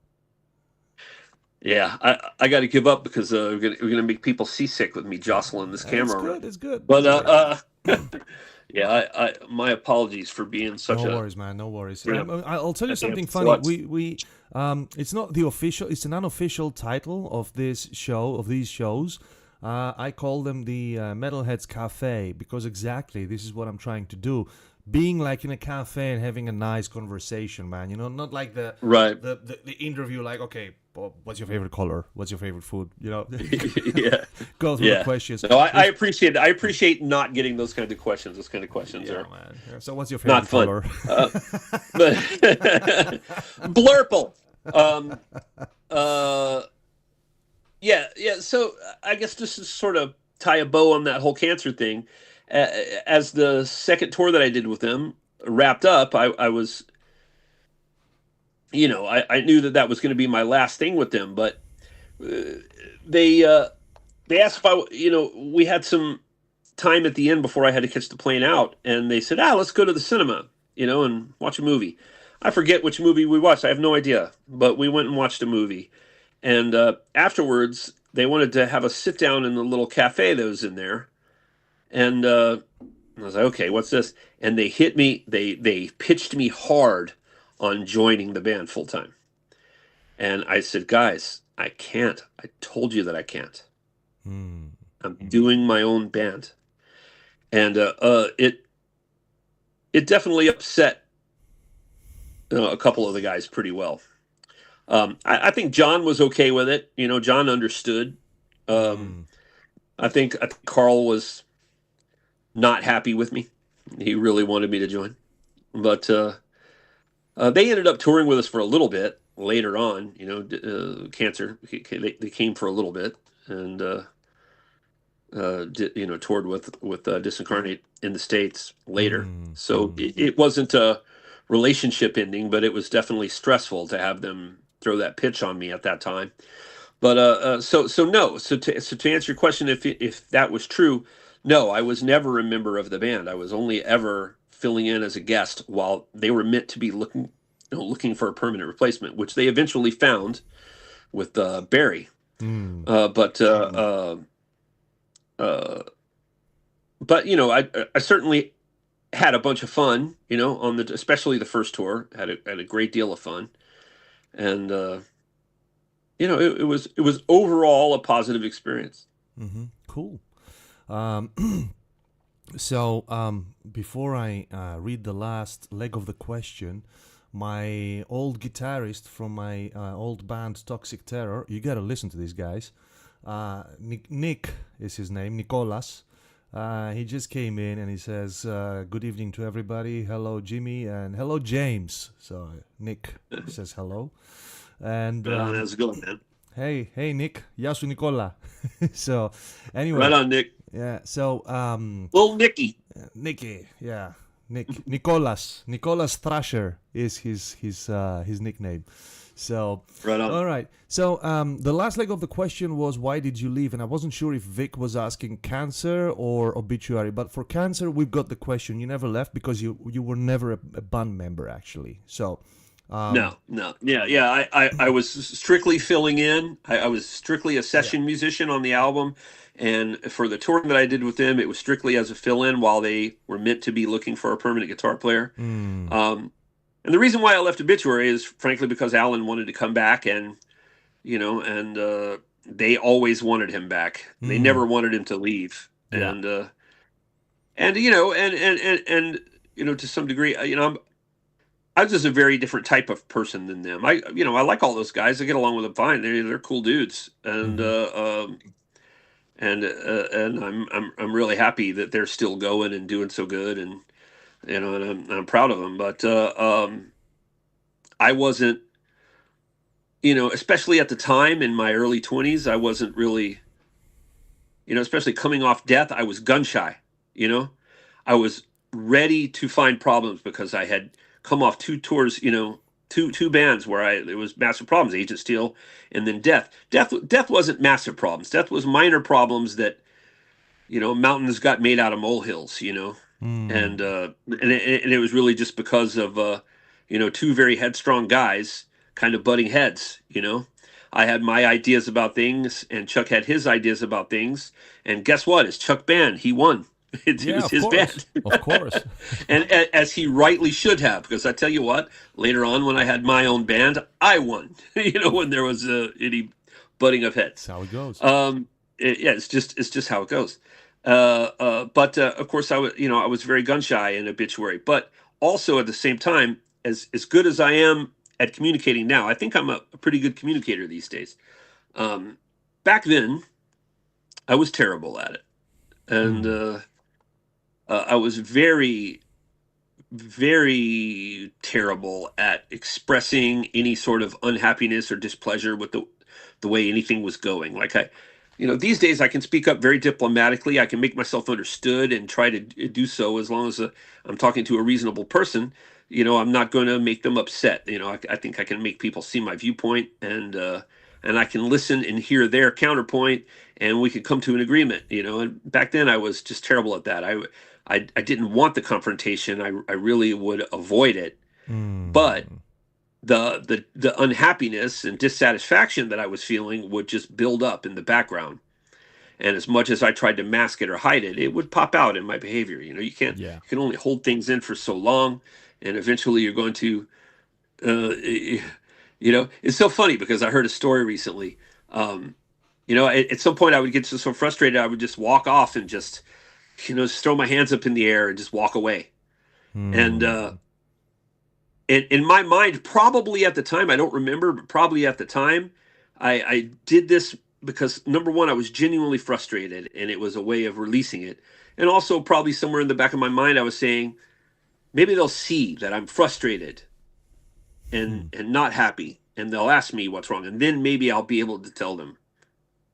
[SPEAKER 2] Yeah, I got to give up because we're gonna make people seasick with me jostling this camera around. It's good. But yeah, my apologies for being such a. No worries, man. No worries. Yeah. I'll tell you something funny. We it's not the official. It's an unofficial title of this show, of these shows. I call them the Metalheads Cafe because exactly this is what I'm trying to do. Being like in a cafe and having a nice conversation, man. Not like the interview. Like, okay, well, what's your favorite color? What's your favorite food? Yeah. Go through the questions. No, I appreciate it. I appreciate not getting those kinds of questions. Those kind of questions are man. Yeah. So, what's your favorite not color? Blurple. yeah. So I guess just to sort of tie a bow on that whole cancer thing, uh, as the second tour that I did with them wrapped up, I was, I knew that that was going to be my last thing with them, but uh, they uh, they asked if we had some time at the end before I had to catch the plane out, and they said, let's go to the cinema, and watch a movie. I forget which movie we watched. I have no idea, but we went and watched a movie. And afterwards, they wanted to have a sit down in the little cafe that was in there. And I was like, okay, what's this? And they hit me. They pitched me hard on joining the band full time. And I said, guys, I can't. I told you that I can't.
[SPEAKER 1] Mm.
[SPEAKER 2] I'm doing my own band, and it definitely upset a couple of the guys pretty well. I think John was okay with it. John understood.
[SPEAKER 1] Mm.
[SPEAKER 2] I think Carl was not happy with me. He really wanted me to join, but they ended up touring with us for a little bit later on. Cancer. They came for a little bit and toured with Disincarnate in the States later.
[SPEAKER 1] Mm.
[SPEAKER 2] So
[SPEAKER 1] Mm.
[SPEAKER 2] it wasn't a relationship ending, but it was definitely stressful to have them throw that pitch on me at that time. But so no. So to answer your question, if that was true, no, I was never a member of the band. I was only ever filling in as a guest while they were meant to be looking for a permanent replacement, which they eventually found with Barry.
[SPEAKER 1] Mm.
[SPEAKER 2] Uh, but I certainly had a bunch of fun. On especially the first tour, had a great deal of fun, and it was overall a positive experience.
[SPEAKER 1] Mm-hmm. Cool. Um, so before I read the last leg of the question, my old guitarist from my old band Toxic Terror, you gotta listen to these guys. Nick is his name, Nicolas. He just came in and he says, good evening to everybody. Hello, Jimmy, and hello, James. So Nick says hello. And
[SPEAKER 2] How's it going, man?
[SPEAKER 1] hey, Nick. Yasu Nicola. So anyway.
[SPEAKER 2] Right on, Nick.
[SPEAKER 1] Yeah, so
[SPEAKER 2] Little Nicky.
[SPEAKER 1] Nicky, yeah. Nicolas Thrasher is his nickname. So
[SPEAKER 2] Right on.
[SPEAKER 1] all right. So the last leg of the question was why did you leave? And I wasn't sure if Vic was asking Cancer or Obituary. But for Cancer, we've got the question. You never left because you were never a band member actually. So
[SPEAKER 2] No. Yeah. I was strictly filling in. I was strictly a session musician on the album, and for the touring that I did with them, it was strictly as a fill-in while they were meant to be looking for a permanent guitar player. And the reason why I left Obituary is frankly because Alan wanted to come back, and they always wanted him back. They never wanted him to leave,
[SPEAKER 1] Yeah.
[SPEAKER 2] and to some degree, I was just a very different type of person than them. I like all those guys. I get along with them fine. They're cool dudes, and I'm really happy that they're still going and doing so good, and and I'm proud of them. But I wasn't, especially at the time in my early 20s, I wasn't really, especially coming off death, I was gun shy. I was ready to find problems because I had come off two tours, two bands where it was massive problems, Agent Steel and then Death. Death wasn't massive problems. Death was minor problems that, mountains got made out of molehills, and it was really just because of, two very headstrong guys kind of butting heads, I had my ideas about things and Chuck had his ideas about things. And guess what? It's Chuck band. He won. It was his band.
[SPEAKER 1] Of course.
[SPEAKER 2] And as he rightly should have, because I tell you what, later on when I had my own band, I won. When there was any butting of heads.
[SPEAKER 1] That's how it goes.
[SPEAKER 2] It's just how it goes. But of course, I was very gun shy in Obituary. But also at the same time, as good as I am at communicating now, I think I'm a pretty good communicator these days. Back then, I was terrible at it, and I was very, very terrible at expressing any sort of unhappiness or displeasure with the way anything was going. These days I can speak up very diplomatically. I can make myself understood and try to do so as long as I'm talking to a reasonable person. I'm not going to make them upset. I think I can make people see my viewpoint, and I can listen and hear their counterpoint, and we could come to an agreement. And back then I was just terrible at that. I didn't want the confrontation. I really would avoid it. But the unhappiness and dissatisfaction that I was feeling would just build up in the background. And as much as I tried to mask it or hide it, it would pop out in my behavior. You can only hold things in for so long, and eventually you're going to, it's so funny because I heard a story recently. At some point I would get so frustrated, I would just walk off and just throw my hands up in the air and just walk away. And, in my mind, probably at the time, I don't remember, but probably at the time, I did this because, number one, I was genuinely frustrated, and it was a way of releasing it. And also, probably somewhere in the back of my mind, I was saying, maybe they'll see that I'm frustrated and not happy, and they'll ask me what's wrong, and then maybe I'll be able to tell them,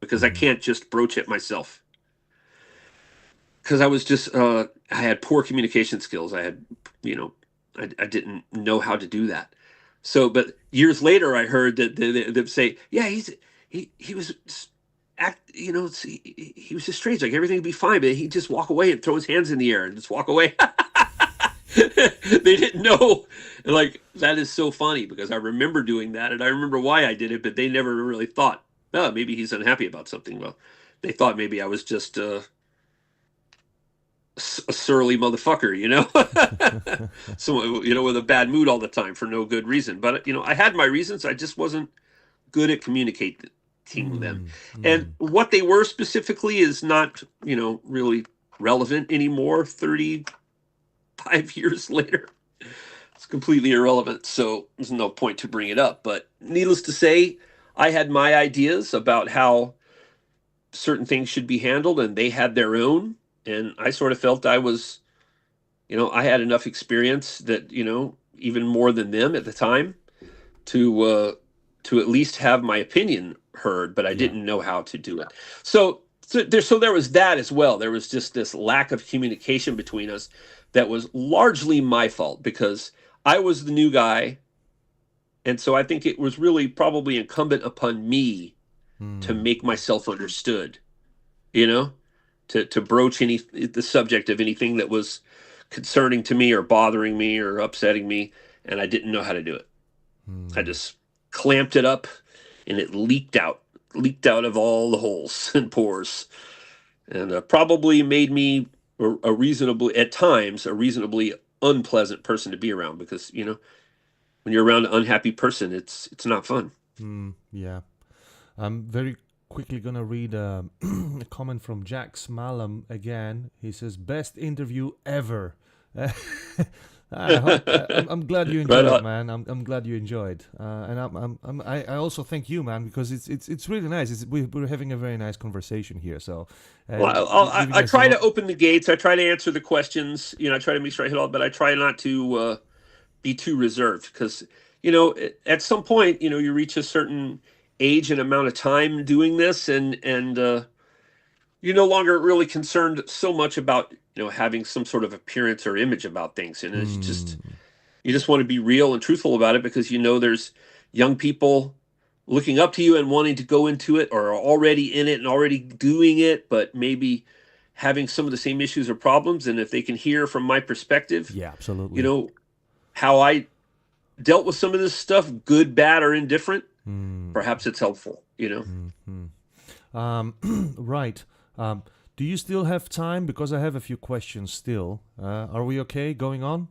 [SPEAKER 2] because I can't just broach it myself. Because I was just, I had poor communication skills. I had, I didn't know how to do that. So, but years later, I heard that they say, yeah, he was he was just strange. Like everything would be fine, but he'd just walk away and throw his hands in the air and just walk away. They didn't know. And like, that is so funny because I remember doing that and I remember why I did it, but they never really thought, oh, maybe he's unhappy about something. Well, they thought maybe I was just, a surly motherfucker, so with a bad mood all the time for no good reason. But I had my reasons. I just wasn't good at communicating them, and what they were specifically is not really relevant anymore. 35 years later, it's completely irrelevant. So there's no point to bring it up. But needless to say, I had my ideas about how certain things should be handled, and they had their own. And I sort of felt I was, I had enough experience that, even more than them at the time to at least have my opinion heard, but I didn't know how to do it. So there was that as well. There was just this lack of communication between us that was largely my fault because I was the new guy. And so I think it was really probably incumbent upon me to make myself understood, to broach the subject of anything that was concerning to me or bothering me or upsetting me, and I didn't know how to do it. I just clamped it up, and it leaked out of all the holes and pores, and probably made me at times a reasonably unpleasant person to be around because when you're around an unhappy person, it's not fun.
[SPEAKER 1] Yeah, I'm very quickly gonna read a comment from Jack Smallam again. He says, "Best interview ever." I'm glad you enjoyed it, man. I'm glad you enjoyed, and I also thank you, man, because it's really nice. We're having a very nice conversation here. So,
[SPEAKER 2] I try to open the gates. I try to answer the questions. I try to make sure I hit all, but I try not to be too reserved because at some point you reach a certain age and amount of time doing this, and you're no longer really concerned so much about having some sort of appearance or image about things, and it's just you just want to be real and truthful about it because there's young people looking up to you and wanting to go into it or are already in it and already doing it, but maybe having some of the same issues or problems. And if they can hear from my perspective,
[SPEAKER 1] absolutely,
[SPEAKER 2] how I dealt with some of this stuff, good, bad, or indifferent, perhaps it's helpful,
[SPEAKER 1] Right. Do you still have time? Because I have a few questions still. Are we okay going on?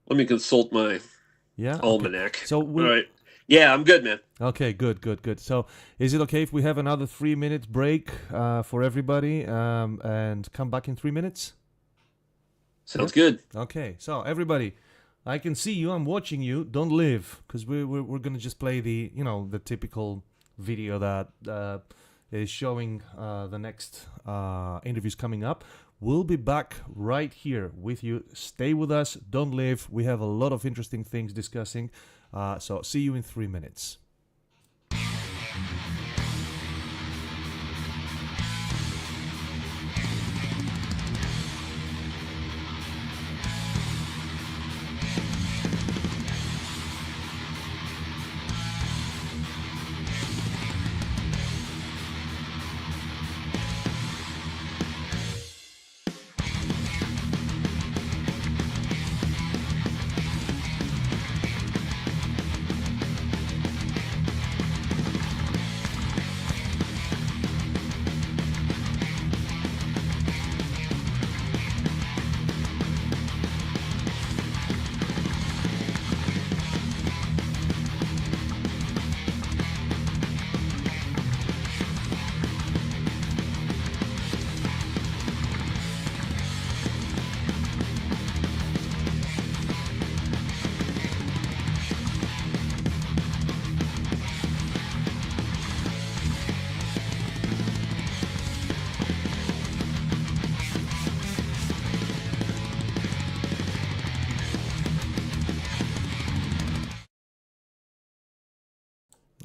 [SPEAKER 2] Let me consult my almanac.
[SPEAKER 1] Okay. So
[SPEAKER 2] all right. Yeah, I'm good, man.
[SPEAKER 1] Okay, good. So is it okay if we have another 3-minute break for everybody and come back in 3 minutes?
[SPEAKER 2] Sounds good.
[SPEAKER 1] Okay, so everybody, I can see you. I'm watching you. Don't leave, because we're gonna just play the the typical video that is showing the next interviews coming up. We'll be back right here with you. Stay with us. Don't leave. We have a lot of interesting things discussing. So see you in 3 minutes.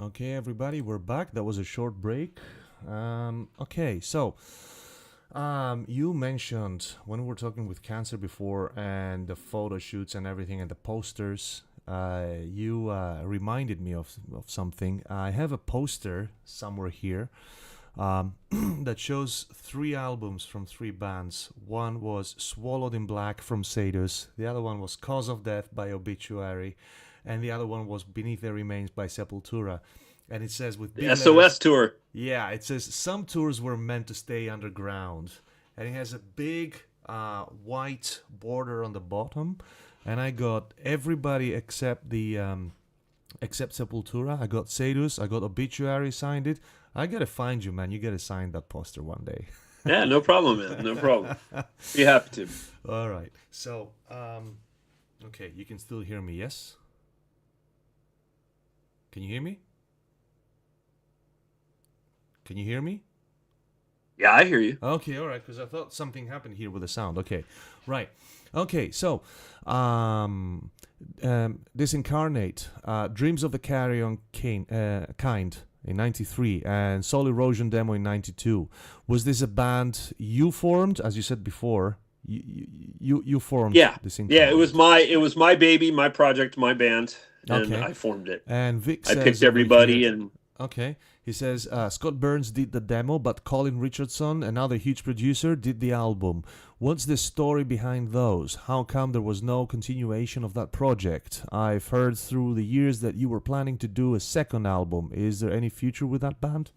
[SPEAKER 1] Okay, everybody, we're back. That was a short break. Okay, so you mentioned when we were talking with Cancer before and the photo shoots and everything and the posters, you reminded me of something. I have a poster somewhere here that shows 3 albums from 3 bands. One was Swallowed in Black from S.O.S, the other one was Cause of Death by Obituary, and the other one was Beneath the Remains by Sepultura. And it says with
[SPEAKER 2] The
[SPEAKER 1] big
[SPEAKER 2] S.O.S.
[SPEAKER 1] letters,
[SPEAKER 2] tour.
[SPEAKER 1] yeah, it says some tours were meant to stay underground. And it has a big white border on the bottom. And I got everybody except the except Sepultura. I got S.O.S, I got Obituary signed it. I gotta find you, man. You gotta sign that poster one day.
[SPEAKER 2] Yeah, no problem, man. No problem. Be happy to.
[SPEAKER 1] All right. So, okay, you can still hear me, yes? Can you hear me? Can you hear me?
[SPEAKER 2] Yeah, I hear you.
[SPEAKER 1] Okay, all right, because I thought something happened here with the sound. Okay, right. Okay, so, Disincarnate, Dreams of the Carrion Kind in 93 and Soul Erosion Demo in 92. Was this a band you formed, as you said before? You formed Disincarnate.
[SPEAKER 2] Yeah, it was my baby, my project, my band, and
[SPEAKER 1] Okay.
[SPEAKER 2] I formed it.
[SPEAKER 1] And Vic
[SPEAKER 2] I
[SPEAKER 1] says
[SPEAKER 2] picked
[SPEAKER 1] over
[SPEAKER 2] everybody
[SPEAKER 1] here-
[SPEAKER 2] and
[SPEAKER 1] Okay. He says Scott Burns did the demo, but Colin Richardson, another huge producer, did the album. What's the story behind those? How come there was no continuation of that project? I've heard through the years that you were planning to do a second album. Is there any future with that band?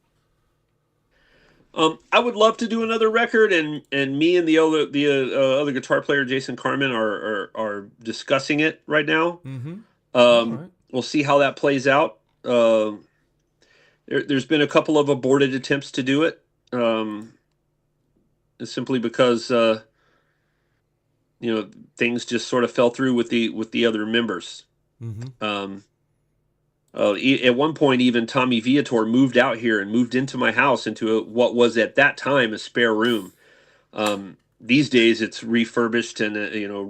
[SPEAKER 2] I would love to do another record, and me and the other guitar player Jason Carmen are discussing it right now.
[SPEAKER 1] Mm-hmm. All right.
[SPEAKER 2] We'll see how that plays out. There's been a couple of aborted attempts to do it, simply because things just sort of fell through with the other members.
[SPEAKER 1] Mm-hmm.
[SPEAKER 2] At one point, even Tommy Viator moved out here and moved into my house into what was at that time a spare room. These days, it's refurbished and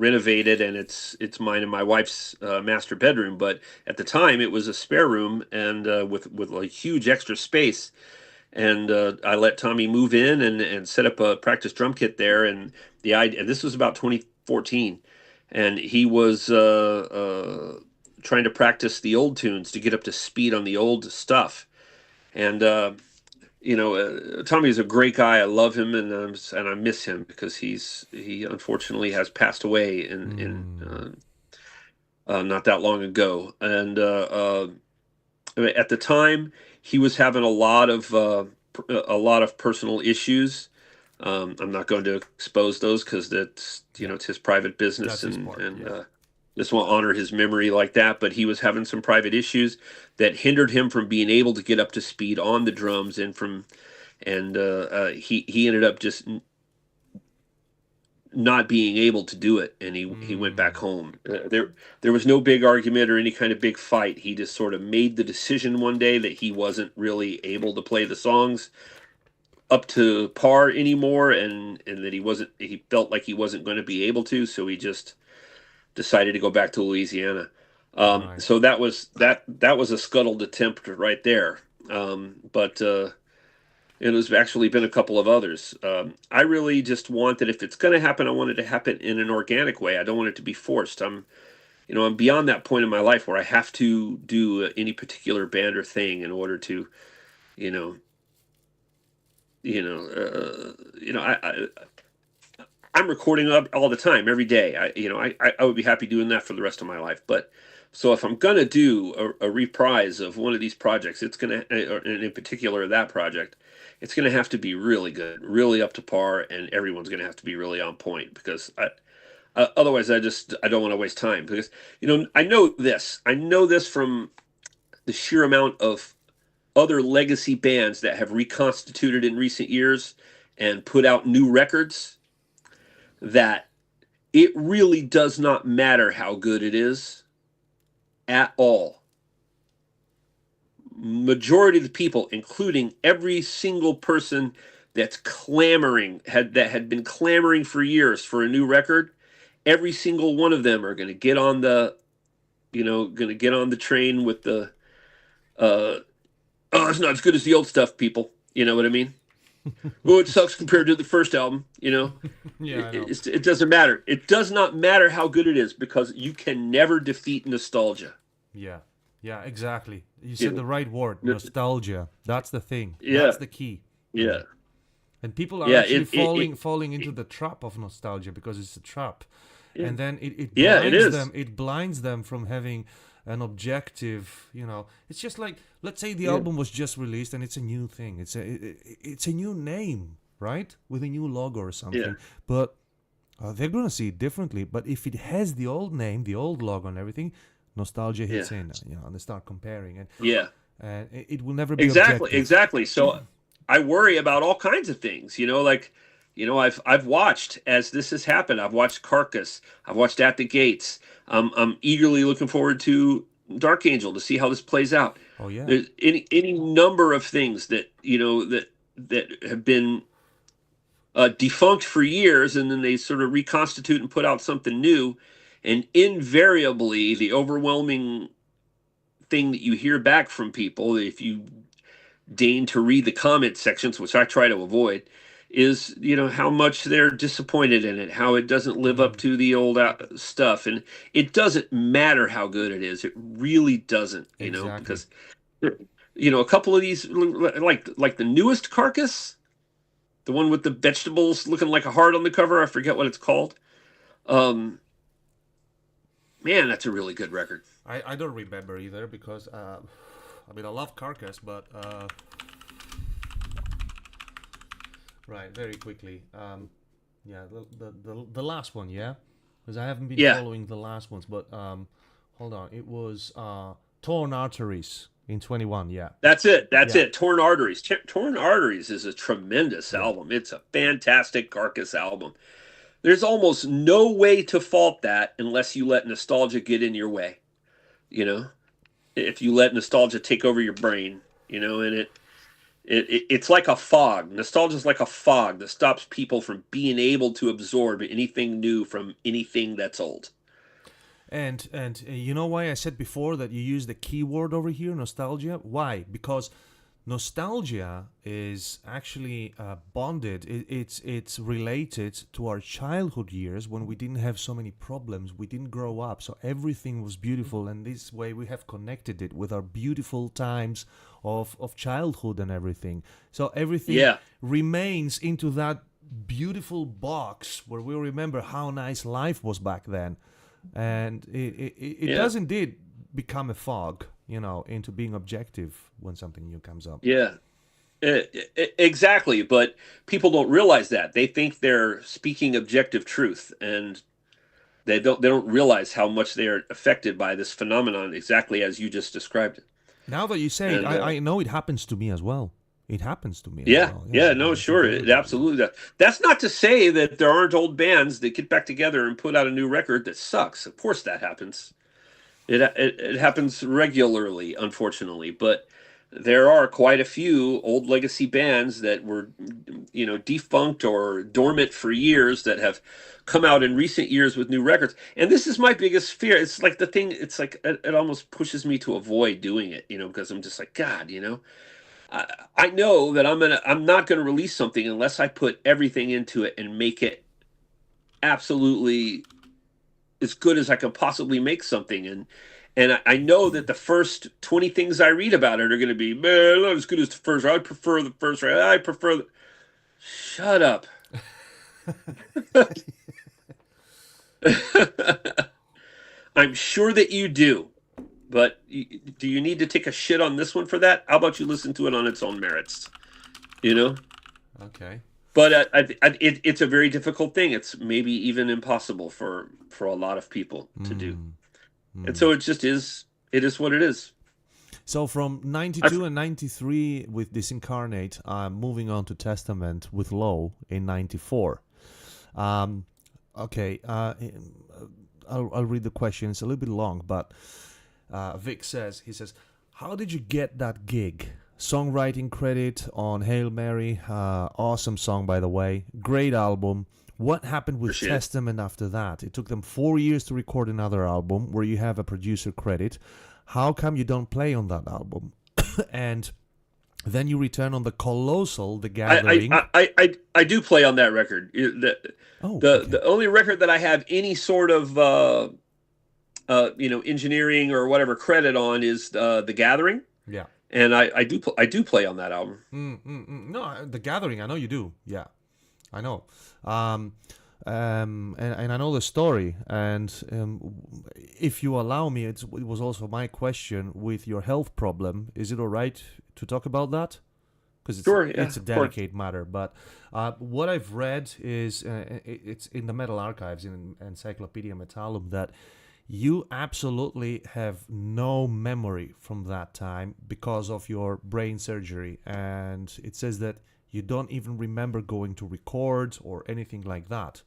[SPEAKER 2] renovated, and it's mine and my wife's master bedroom. But at the time, it was a spare room and with a huge extra space. And I let Tommy move in and set up a practice drum kit there. And the idea, this was about 2014, and he was trying to practice the old tunes to get up to speed on the old stuff. And Tommy is a great guy. I love him, and I miss him because he unfortunately has passed away in not that long ago. And at the time, he was having a lot of personal issues. I'm not going to expose those because that's it's his private business,
[SPEAKER 1] That's his part, yeah.
[SPEAKER 2] Just want to honor his memory like that. But he was having some private issues that hindered him from being able to get up to speed on the drums, and he ended up just not being able to do it, and he went back home. There was no big argument or any kind of big fight. He just sort of made the decision one day that he wasn't really able to play the songs up to par anymore, and that he felt like he wasn't going to be able to, so he just decided to go back to Louisiana.
[SPEAKER 1] Right.
[SPEAKER 2] So that was a scuttled attempt right there. But it has actually been a couple of others. I really just want that if it's going to happen, I want it to happen in an organic way. I don't want it to be forced. I'm beyond that point in my life where I have to do any particular band or thing in order to, I'm recording up all the time, every day. I would be happy doing that for the rest of my life. But so if I'm gonna do a reprise of one of these projects, it's gonna, and in particular that project, it's gonna have to be really good, really up to par, and everyone's gonna have to be really on point because otherwise I don't want to waste time because I know this from the sheer amount of other legacy bands that have reconstituted in recent years and put out new records, that it really does not matter how good it is at all. Majority of the people, including every single person that's that had been clamoring for years for a new record, every single one of them are going to get on the train with the oh, it's not as good as the old stuff, people. You know what I mean? Oh, it sucks compared to the first album. You know,
[SPEAKER 1] Yeah, I know.
[SPEAKER 2] it doesn't matter. It does not matter how good it is because you can never defeat nostalgia.
[SPEAKER 1] Yeah, yeah, exactly. You
[SPEAKER 2] You
[SPEAKER 1] said the right word,
[SPEAKER 2] know?
[SPEAKER 1] nostalgia. That's the thing.
[SPEAKER 2] Yeah,
[SPEAKER 1] That's the key.
[SPEAKER 2] yeah,
[SPEAKER 1] And people are
[SPEAKER 2] yeah.
[SPEAKER 1] actually falling into the trap of nostalgia because it's a trap.
[SPEAKER 2] Yeah,
[SPEAKER 1] And then it
[SPEAKER 2] yeah, it
[SPEAKER 1] blinds
[SPEAKER 2] is.
[SPEAKER 1] them. It blinds them from having an objective. It's just like, let's say the
[SPEAKER 2] Yeah,
[SPEAKER 1] album was just released and it's a new thing. It's a new name, right, with a new logo or
[SPEAKER 2] yeah,
[SPEAKER 1] something. But they're gonna see it differently. But if it has the old name, the old logo, and everything, nostalgia
[SPEAKER 2] yeah,
[SPEAKER 1] hits in. And they start comparing,
[SPEAKER 2] yeah.
[SPEAKER 1] and it will never be
[SPEAKER 2] Exactly,
[SPEAKER 1] objective.
[SPEAKER 2] exactly. So I worry about all kinds of things. Like, I've watched as this has happened. I've watched Carcass. I've watched At the Gates. I'm eagerly looking forward to Dark Angel to see how this plays out.
[SPEAKER 1] Oh yeah.
[SPEAKER 2] There's any number of things that have been defunct for years, and then they sort of reconstitute and put out something new. And invariably, the overwhelming thing that you hear back from people, if you deign to read the comment sections, which I try to avoid, is how much they're disappointed in it, how it doesn't live up
[SPEAKER 1] Mm,
[SPEAKER 2] to the old stuff, and it doesn't matter how good it is. It really doesn't,
[SPEAKER 1] exactly.
[SPEAKER 2] because a couple of these, like the newest Carcass, the one with the vegetables looking like a heart on the cover. I forget what it's called. Um, Man, that's a really good record.
[SPEAKER 1] I don't remember either because I love Carcass, but right, very quickly. Yeah, the last one, yeah, because I haven't been
[SPEAKER 2] Yeah,
[SPEAKER 1] following the last ones, but hold on, it was Torn Arteries in 21, yeah,
[SPEAKER 2] that's it. That's
[SPEAKER 1] yeah,
[SPEAKER 2] it. Torn Arteries. Torn Arteries is a tremendous
[SPEAKER 1] yeah.
[SPEAKER 2] album. It's a fantastic Carcass album. There's almost no way to fault that unless you let nostalgia get in your way. You know, if you let nostalgia take over your brain, and it's like a fog. Nostalgia is like a fog that stops people from being able to absorb anything new from anything that's old.
[SPEAKER 1] And you know why I said before that you use the keyword over here, nostalgia? Why? Because nostalgia is actually bonded. It's related to our childhood years when we didn't have so many problems. We didn't grow up, so everything was beautiful. And this way, we have connected it with our beautiful times of childhood and everything. So everything
[SPEAKER 2] Yeah,
[SPEAKER 1] remains into that beautiful box where we remember how nice life was back then, and it
[SPEAKER 2] yeah,
[SPEAKER 1] does indeed become a fog, into being objective when something new comes up.
[SPEAKER 2] yeah. Exactly. But people don't realize that. They think they're speaking objective truth, and they don't realize how much they are affected by this phenomenon exactly as you just described it.
[SPEAKER 1] Now that you say it,
[SPEAKER 2] And
[SPEAKER 1] I know it happens to me as well. It happens to me as
[SPEAKER 2] yeah,
[SPEAKER 1] well. Yeah,
[SPEAKER 2] yeah,
[SPEAKER 1] and
[SPEAKER 2] no,
[SPEAKER 1] I think
[SPEAKER 2] sure, it
[SPEAKER 1] everybody.
[SPEAKER 2] absolutely does. That's not to say that there aren't old bands that get back together and put out a new record that sucks. Of course, that happens. It happens regularly, unfortunately, but there are quite a few old legacy bands that were, defunct or dormant for years that have come out in recent years with new records. And this is my biggest fear. It's like the thing. It's like it almost pushes me to avoid doing it, because I'm just like, God, I know that I'm not gonna release something unless I put everything into it and make it absolutely as good as I can possibly make something. And I know that the first 20 things I read about it are going to be, man, not as good as the first. I prefer the first. I prefer. Shut up. I'm sure that you do, but do you need to take a shit on this one for that? How about you listen to it on its own merits? You know.
[SPEAKER 1] Okay.
[SPEAKER 2] But it's a very difficult thing. It's maybe even impossible for a lot of people to do.
[SPEAKER 1] Mm,
[SPEAKER 2] And
[SPEAKER 1] mm.
[SPEAKER 2] so it just is. It is what it is.
[SPEAKER 1] So from
[SPEAKER 2] I've,
[SPEAKER 1] 92 and 93 with Disincarnate, moving on to Testament with Low in 94. Okay, I'll read the question. It's a little bit long, but Vic says, how did you get that gig? Songwriting credit on Hail Mary. Awesome song, by the way. Great album. What happened with
[SPEAKER 2] appreciate it.
[SPEAKER 1] Testament after that? It took them 4 years to record another album where you have a producer credit. How come you don't play on that album? And Then you return on the Colossal, The
[SPEAKER 2] I
[SPEAKER 1] Gathering.
[SPEAKER 2] I I I, I do play on that record.
[SPEAKER 1] Oh,
[SPEAKER 2] The
[SPEAKER 1] okay.
[SPEAKER 2] only record that I have any sort of engineering or whatever credit on is The Gathering,
[SPEAKER 1] Yeah.
[SPEAKER 2] and I do play on that album.
[SPEAKER 1] No, The Gathering. I know you do. Yeah, I know. Um, and I know the story. And if you allow me, it was also my question with your health problem. Is it all right to talk about that? Because
[SPEAKER 2] Sure, yeah,
[SPEAKER 1] it's a
[SPEAKER 2] of course.
[SPEAKER 1] delicate matter. But what I've read is it's in the Metal Archives in Encyclopedia Metallum that you absolutely have no memory from that time because of your brain surgery, and it says that you don't even remember going to record or anything like that.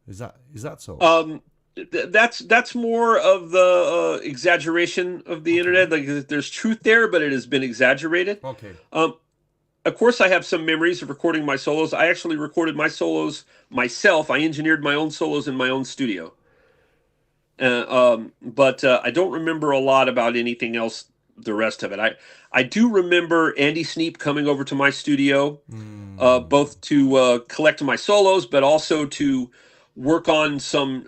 [SPEAKER 1] Is that so?
[SPEAKER 2] Um, that's more of the exaggeration of the
[SPEAKER 1] Okay.
[SPEAKER 2] internet. Like there's truth there, but it has been exaggerated.
[SPEAKER 1] Okay.
[SPEAKER 2] Um, of course, I have some memories of recording my solos. I actually recorded my solos myself. I engineered my own solos in my own studio. But I don't remember a lot about anything else. The rest of it, I do remember Andy Sneap coming over to my studio,
[SPEAKER 1] Mm.
[SPEAKER 2] both to collect my solos, but also to work on some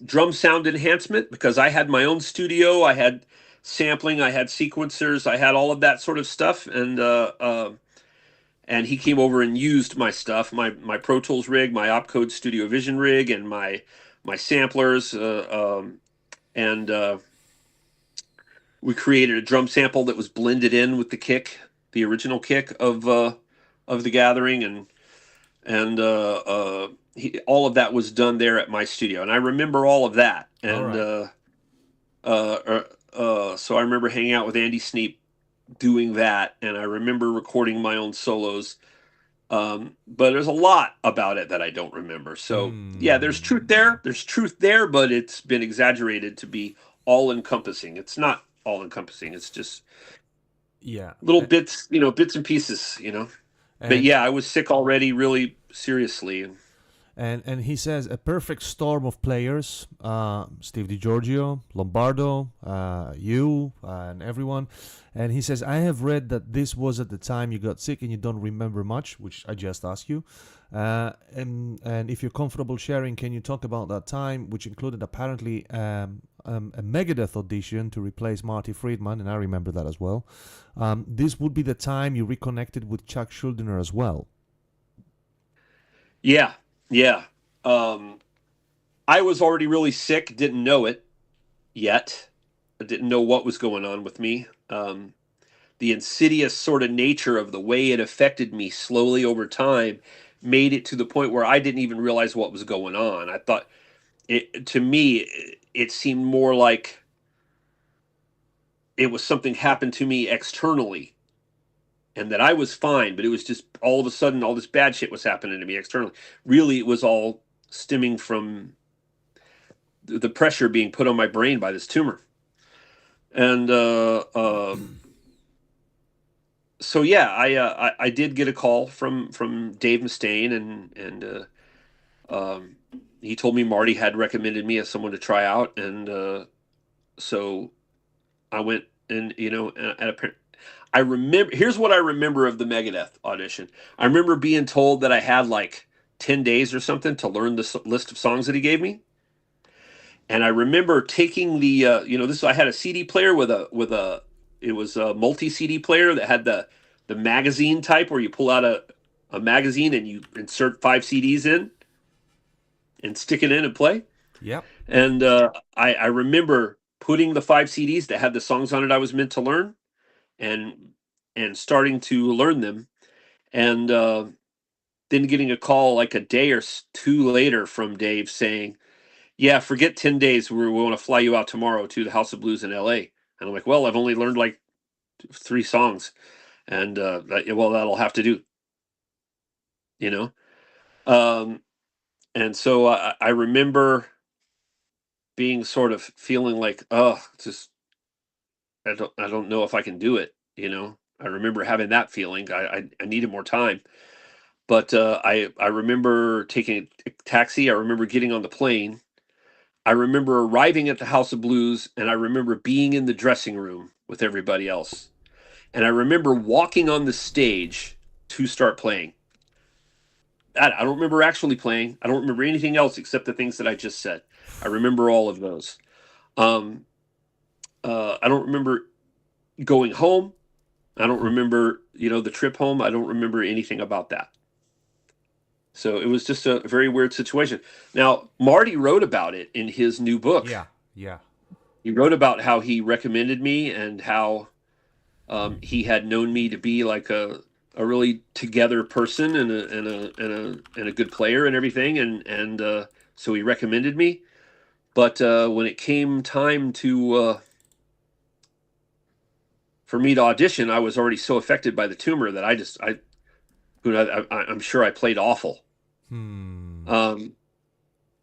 [SPEAKER 2] drum sound enhancement because I had my own studio. I had sampling, I had sequencers, I had all of that sort of stuff, and he came over and used my stuff, my Pro Tools rig, my Opcode Studio Vision rig, and my samplers, and we created a drum sample that was blended in with the kick, the original kick of the Gathering, and all of that was done there at my studio, and I remember all of that,
[SPEAKER 1] All
[SPEAKER 2] and
[SPEAKER 1] right.
[SPEAKER 2] so I remember hanging out with Andy Sneap doing that, and I remember recording my own solos. But there's a lot about it that I don't remember. So yeah, there's truth
[SPEAKER 1] Hmm.
[SPEAKER 2] there. There's truth there, but it's been exaggerated to be all encompassing. It's not all encompassing. It's just
[SPEAKER 1] Yeah.
[SPEAKER 2] little bits, bits and pieces, But
[SPEAKER 1] And
[SPEAKER 2] yeah, I was sick already, really seriously.
[SPEAKER 1] and he says a perfect storm of players, Steve DiGiorgio, Lombardo, you, and everyone. And he says, I have read that this was at the time you got sick and you don't remember much, which I just asked you. And if you're comfortable sharing, can you talk about that time, which included apparently a Megadeth audition to replace Marty Friedman, and I remember that as well. This would be the time you reconnected with Chuck Schuldiner as well.
[SPEAKER 2] Yeah, yeah. Um, I was already really sick, didn't know it yet. I didn't know what was going on with me. The insidious sort of nature of the way it affected me slowly over time made it to the point where I didn't even realize what was going on. I thought to me, it seemed more like it was something happened to me externally and that I was fine, but it was just all of a sudden all this bad shit was happening to me externally. Really, it was all stemming from the pressure being put on my brain by this tumor. And so yeah, I did get a call from Dave Mustaine, and he told me Marty had recommended me as someone to try out, and so I went, and at a I remember. Here's what I remember of the Megadeth audition. I remember being told that I had like 10 days or something to learn the list of songs that he gave me, and I remember taking the this. I had a CD player with a it was a multi CD player that had the magazine type where you pull out a magazine and you insert 5 CDs in and stick it in and play.
[SPEAKER 1] Yep.
[SPEAKER 2] And I remember putting the 5 CDs that had the songs on it I was meant to learn, and starting to learn them, and then getting a call like a day or two later from Dave saying, "Yeah, forget 10 days. We want to fly you out tomorrow to the House of Blues in L.A." And I'm like, "Well, I've only learned like 3 songs, and well, that'll have to do, you know." Um, and so I remember being sort of feeling like, oh, just I don't know if I can do it. I remember having that feeling. I needed more time. But I remember taking a taxi. I remember getting on the plane. I remember arriving at the House of Blues, and I remember being in the dressing room with everybody else. And I remember walking on the stage to start playing. I don't remember actually playing. I don't remember anything else except the things that I just said. I remember all of those. I don't remember going home. I don't remember, the trip home. I don't remember anything about that. So it was just a very weird situation. Now, Marty wrote about it in his new book.
[SPEAKER 1] Yeah.
[SPEAKER 2] He wrote about how he recommended me and how he had known me to be like a really together person and a good player and everything, and so he recommended me. But when it came time to for me to audition, I was already so affected by the tumor that I'm sure I played awful. And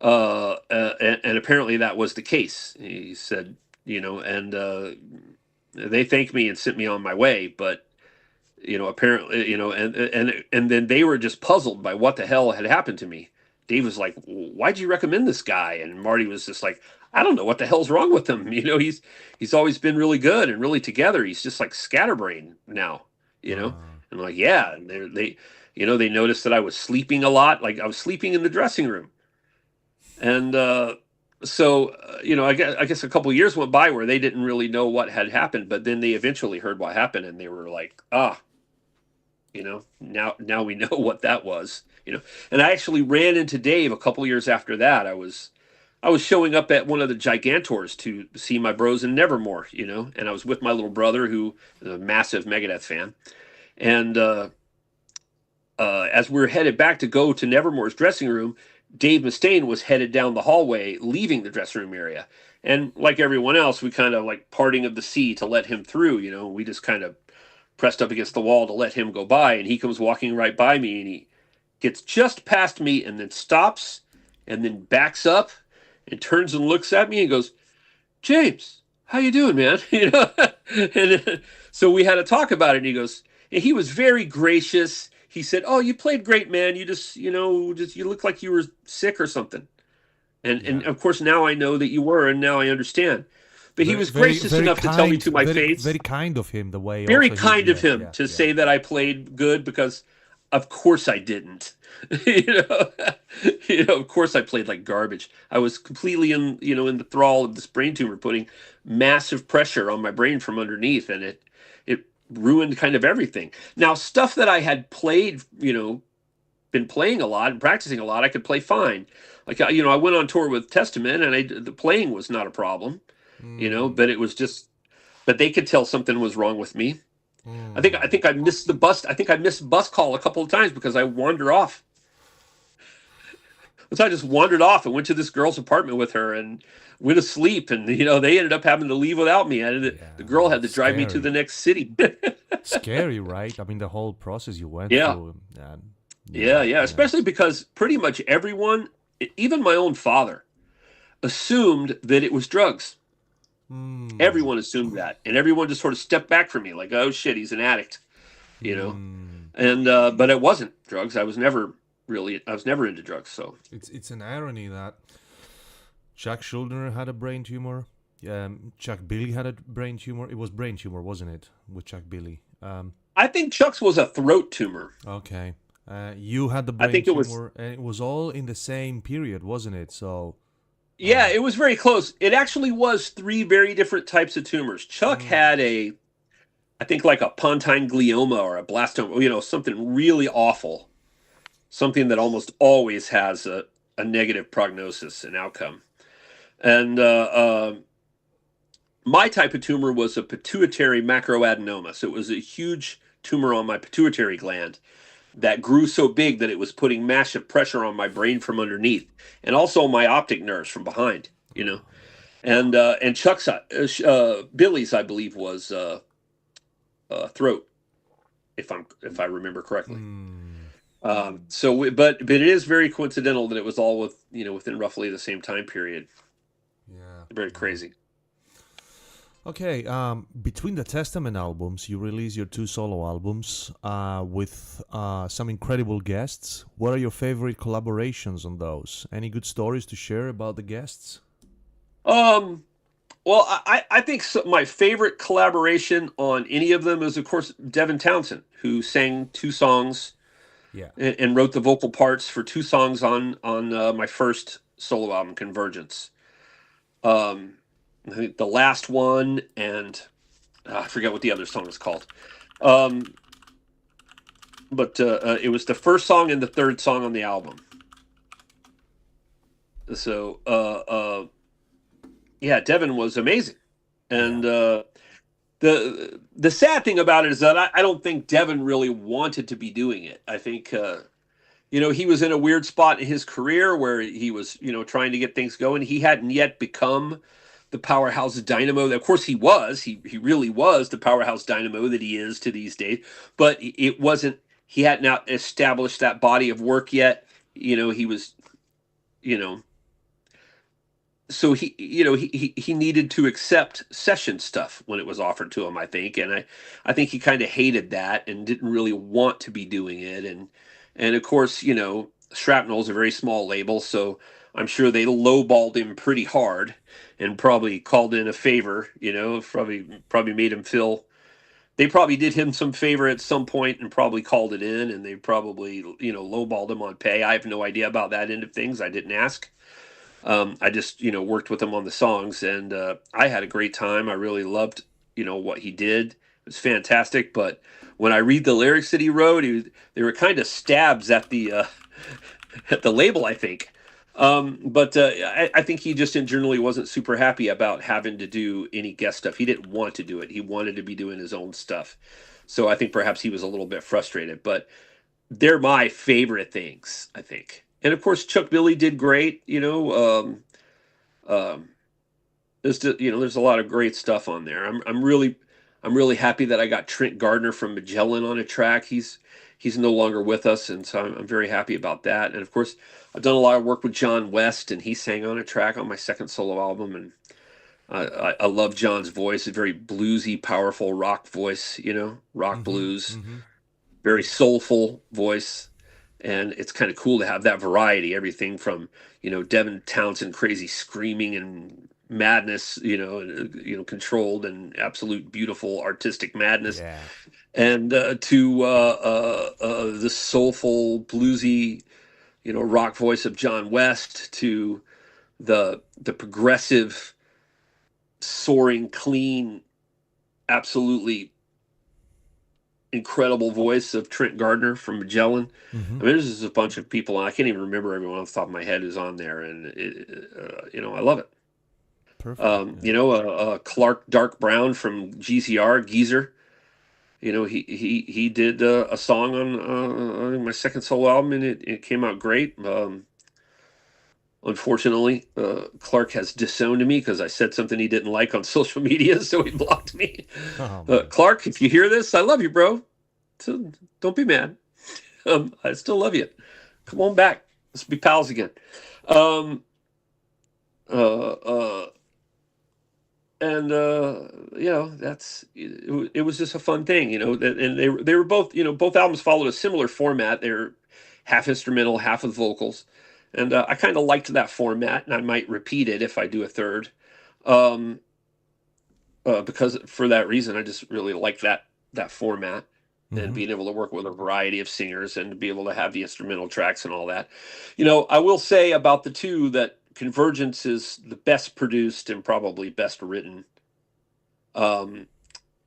[SPEAKER 2] apparently that was the case. He said, and they thanked me and sent me on my way, but apparently, and then they were just puzzled by what the hell had happened to me. Dave was like, "Why'd you recommend this guy?" And Marty was just like, "I don't know what the hell's wrong with him. He's always been really good and really together. He's just like scatterbrained now, And I'm like, yeah. And they noticed that I was sleeping a lot, like I was sleeping in the dressing room. And so I guess a couple of years went by where they didn't really know what had happened, but then they eventually heard what happened, and they were like, now we know what that was. And I actually ran into Dave a couple of years after that. I was showing up at one of the Gigantors to see my bros in Nevermore, and I was with my little brother, who is a massive Megadeth fan. And as we were headed back to go to Nevermore's dressing room, Dave Mustaine was headed down the hallway, leaving the dressing room area. And like everyone else, we kind of like parting of the sea to let him through, we just kind of pressed up against the wall to let him go by. And he comes walking right by me, and he gets just past me and then stops and then backs up and turns and looks at me and goes, "James, how you doing, man?" And so we had a talk about it, and he goes, and he was very gracious. He said, "Oh, you played great, man. You just, you look like you were sick or something." And of course now I know that you were, and now I understand. But he was gracious enough to tell me to my face.
[SPEAKER 1] Very kind of him, the way.
[SPEAKER 2] Very kind of him to say that I played good, because of course I didn't. Of course I played like garbage. I was completely in the thrall of this brain tumor, putting massive pressure on my brain from underneath, and it ruined kind of everything. Now, stuff that I had played, been playing a lot and practicing a lot, I could play fine. Like, I went on tour with Testament, and the playing was not a problem, but it was just, but they could tell something was wrong with me. I think I missed the bus. I think I missed bus call a couple of times because I wandered off. So I just wandered off and went to this girl's apartment with her and went to sleep. And, they ended up having to leave without me. The girl had to drive me to the next city.
[SPEAKER 1] Scary, right? I mean, the whole process you went
[SPEAKER 2] through.
[SPEAKER 1] And,
[SPEAKER 2] yeah. Especially because pretty much everyone, even my own father, assumed that it was drugs. Everyone assumed that. And everyone just sort of stepped back from me like, "Oh, shit, he's an addict." And but it wasn't drugs. I was never into drugs. So
[SPEAKER 1] it's an irony that Chuck Schuldiner had a brain tumor. Chuck Billy had a brain tumor. It was brain tumor, wasn't it, with Chuck Billy?
[SPEAKER 2] I think Chuck's was a throat tumor.
[SPEAKER 1] Okay. You had the brain tumor, and it was all in the same period, wasn't it? So
[SPEAKER 2] yeah, it was very close. It actually was 3 very different types of tumors. Chuck had I think like a pontine glioma or a blastoma, something really awful. Something that almost always has a negative prognosis and outcome. And my type of tumor was a pituitary macroadenoma. So it was a huge tumor on my pituitary gland that grew so big that it was putting massive pressure on my brain from underneath, and also my optic nerves from behind, And Chuck's, Billy's, I believe, was throat, if I remember correctly. But it is very coincidental that it was all within roughly the same time period.
[SPEAKER 1] Yeah.
[SPEAKER 2] Very crazy.
[SPEAKER 1] Okay, between the Testament albums, you release your 2 solo albums with some incredible guests. What are your favorite collaborations on those? Any good stories to share about the guests?
[SPEAKER 2] Well, I think my favorite collaboration on any of them is, of course, Devin Townsend, who sang two songs
[SPEAKER 1] Yeah.
[SPEAKER 2] and wrote the vocal parts for two songs on my first solo album, Convergence. Um, I think the last one, and I forget what the other song is called. Um, but it was the first song and the third song on the album. So yeah, Devin was amazing, and the sad thing about it is that I don't think Devin really wanted to be doing it. I think he was in a weird spot in his career where he was trying to get things going. He hadn't yet become the powerhouse dynamo. Of course, he was. He really was the powerhouse dynamo that he is to these days. But it wasn't. He hadn't established that body of work yet. He was. You know, so he needed to accept session stuff when it was offered to him, I think, and I think he kind of hated that and didn't really want to be doing it. And of course, Shrapnel's a very small label, so I'm sure they lowballed him pretty hard and probably called in a favor. Probably made him feel. They probably did him some favor at some point and probably called it in, and they probably lowballed him on pay. I have no idea about that end of things. I didn't ask. I just worked with him on the songs, and I had a great time. I really loved what he did. It was fantastic. But when I read the lyrics that he wrote, they were kind of stabs at the at the label, I think. But I think he just generally wasn't super happy about having to do any guest stuff. He didn't want to do it. He wanted to be doing his own stuff. So I think perhaps he was a little bit frustrated. But they're my favorite things, I think. And of course, Chuck Billy did great. Um, there's a lot of great stuff on there. I'm really happy that I got Trent Gardner from Magellan on a track. He's no longer with us, and so I'm very happy about that. And of course, I've done a lot of work with John West, and he sang on a track on my second solo album. And I love John's voice; a very bluesy, powerful rock voice. Rock blues, very soulful voice. And it's kind of cool to have that variety, everything from Devin Townsend crazy screaming and madness, controlled and absolute beautiful artistic madness,
[SPEAKER 1] Yeah.
[SPEAKER 2] and to the soulful bluesy rock voice of John West, to the progressive soaring clean, absolutely incredible voice of Trent Gardner from Magellan. I mean, there's just a bunch of people, and I can't even remember everyone off the top of my head who's on there, and I love it.
[SPEAKER 1] Perfect.
[SPEAKER 2] Clark Dark Brown from GCR, Geezer. He did a song on my second solo album, and it came out great. Unfortunately, Clark has disowned me because I said something he didn't like on social media, so he blocked me. Clark, if you hear this, I love you, bro. So don't be mad. I still love you. Come on back. Let's be pals again. Um, and that's it was just a fun thing, and they were both, both albums followed a similar format. They're half instrumental, half with vocals. And I kind of liked that format, and I might repeat it if I do a third. Because for that reason, I just really like that format, and being able to work with a variety of singers and to be able to have the instrumental tracks and all that. I will say about the two that Convergence is the best produced and probably best written.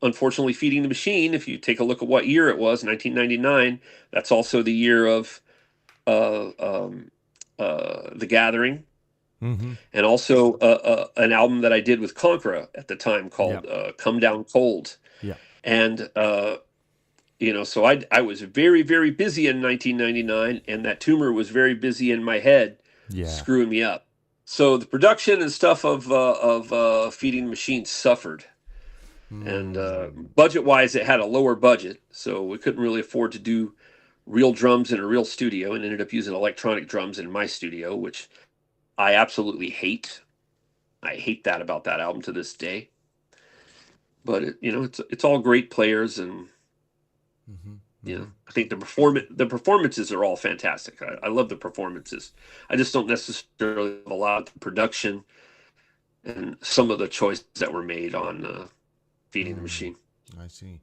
[SPEAKER 2] Unfortunately, Feeding the Machine, if you take a look at what year it was, 1999, that's also the year of The Gathering, and also an album that I did with Konkhra at the time called Come Down Cold.
[SPEAKER 1] Yeah.
[SPEAKER 2] And so I was very, very busy in 1999, and that tumor was very busy in my head, screwing me up. So the production and stuff of Feeding the Machine suffered. And budget-wise, it had a lower budget, so we couldn't really afford to do real drums in a real studio, and ended up using electronic drums in my studio, which I absolutely hate. I hate that about that album to this day. But it's all great players, and I think the performances are all fantastic. I love the performances. I just don't necessarily have a lot of production and some of the choices that were made on Feeding the
[SPEAKER 1] Mm,
[SPEAKER 2] Machine.
[SPEAKER 1] I see.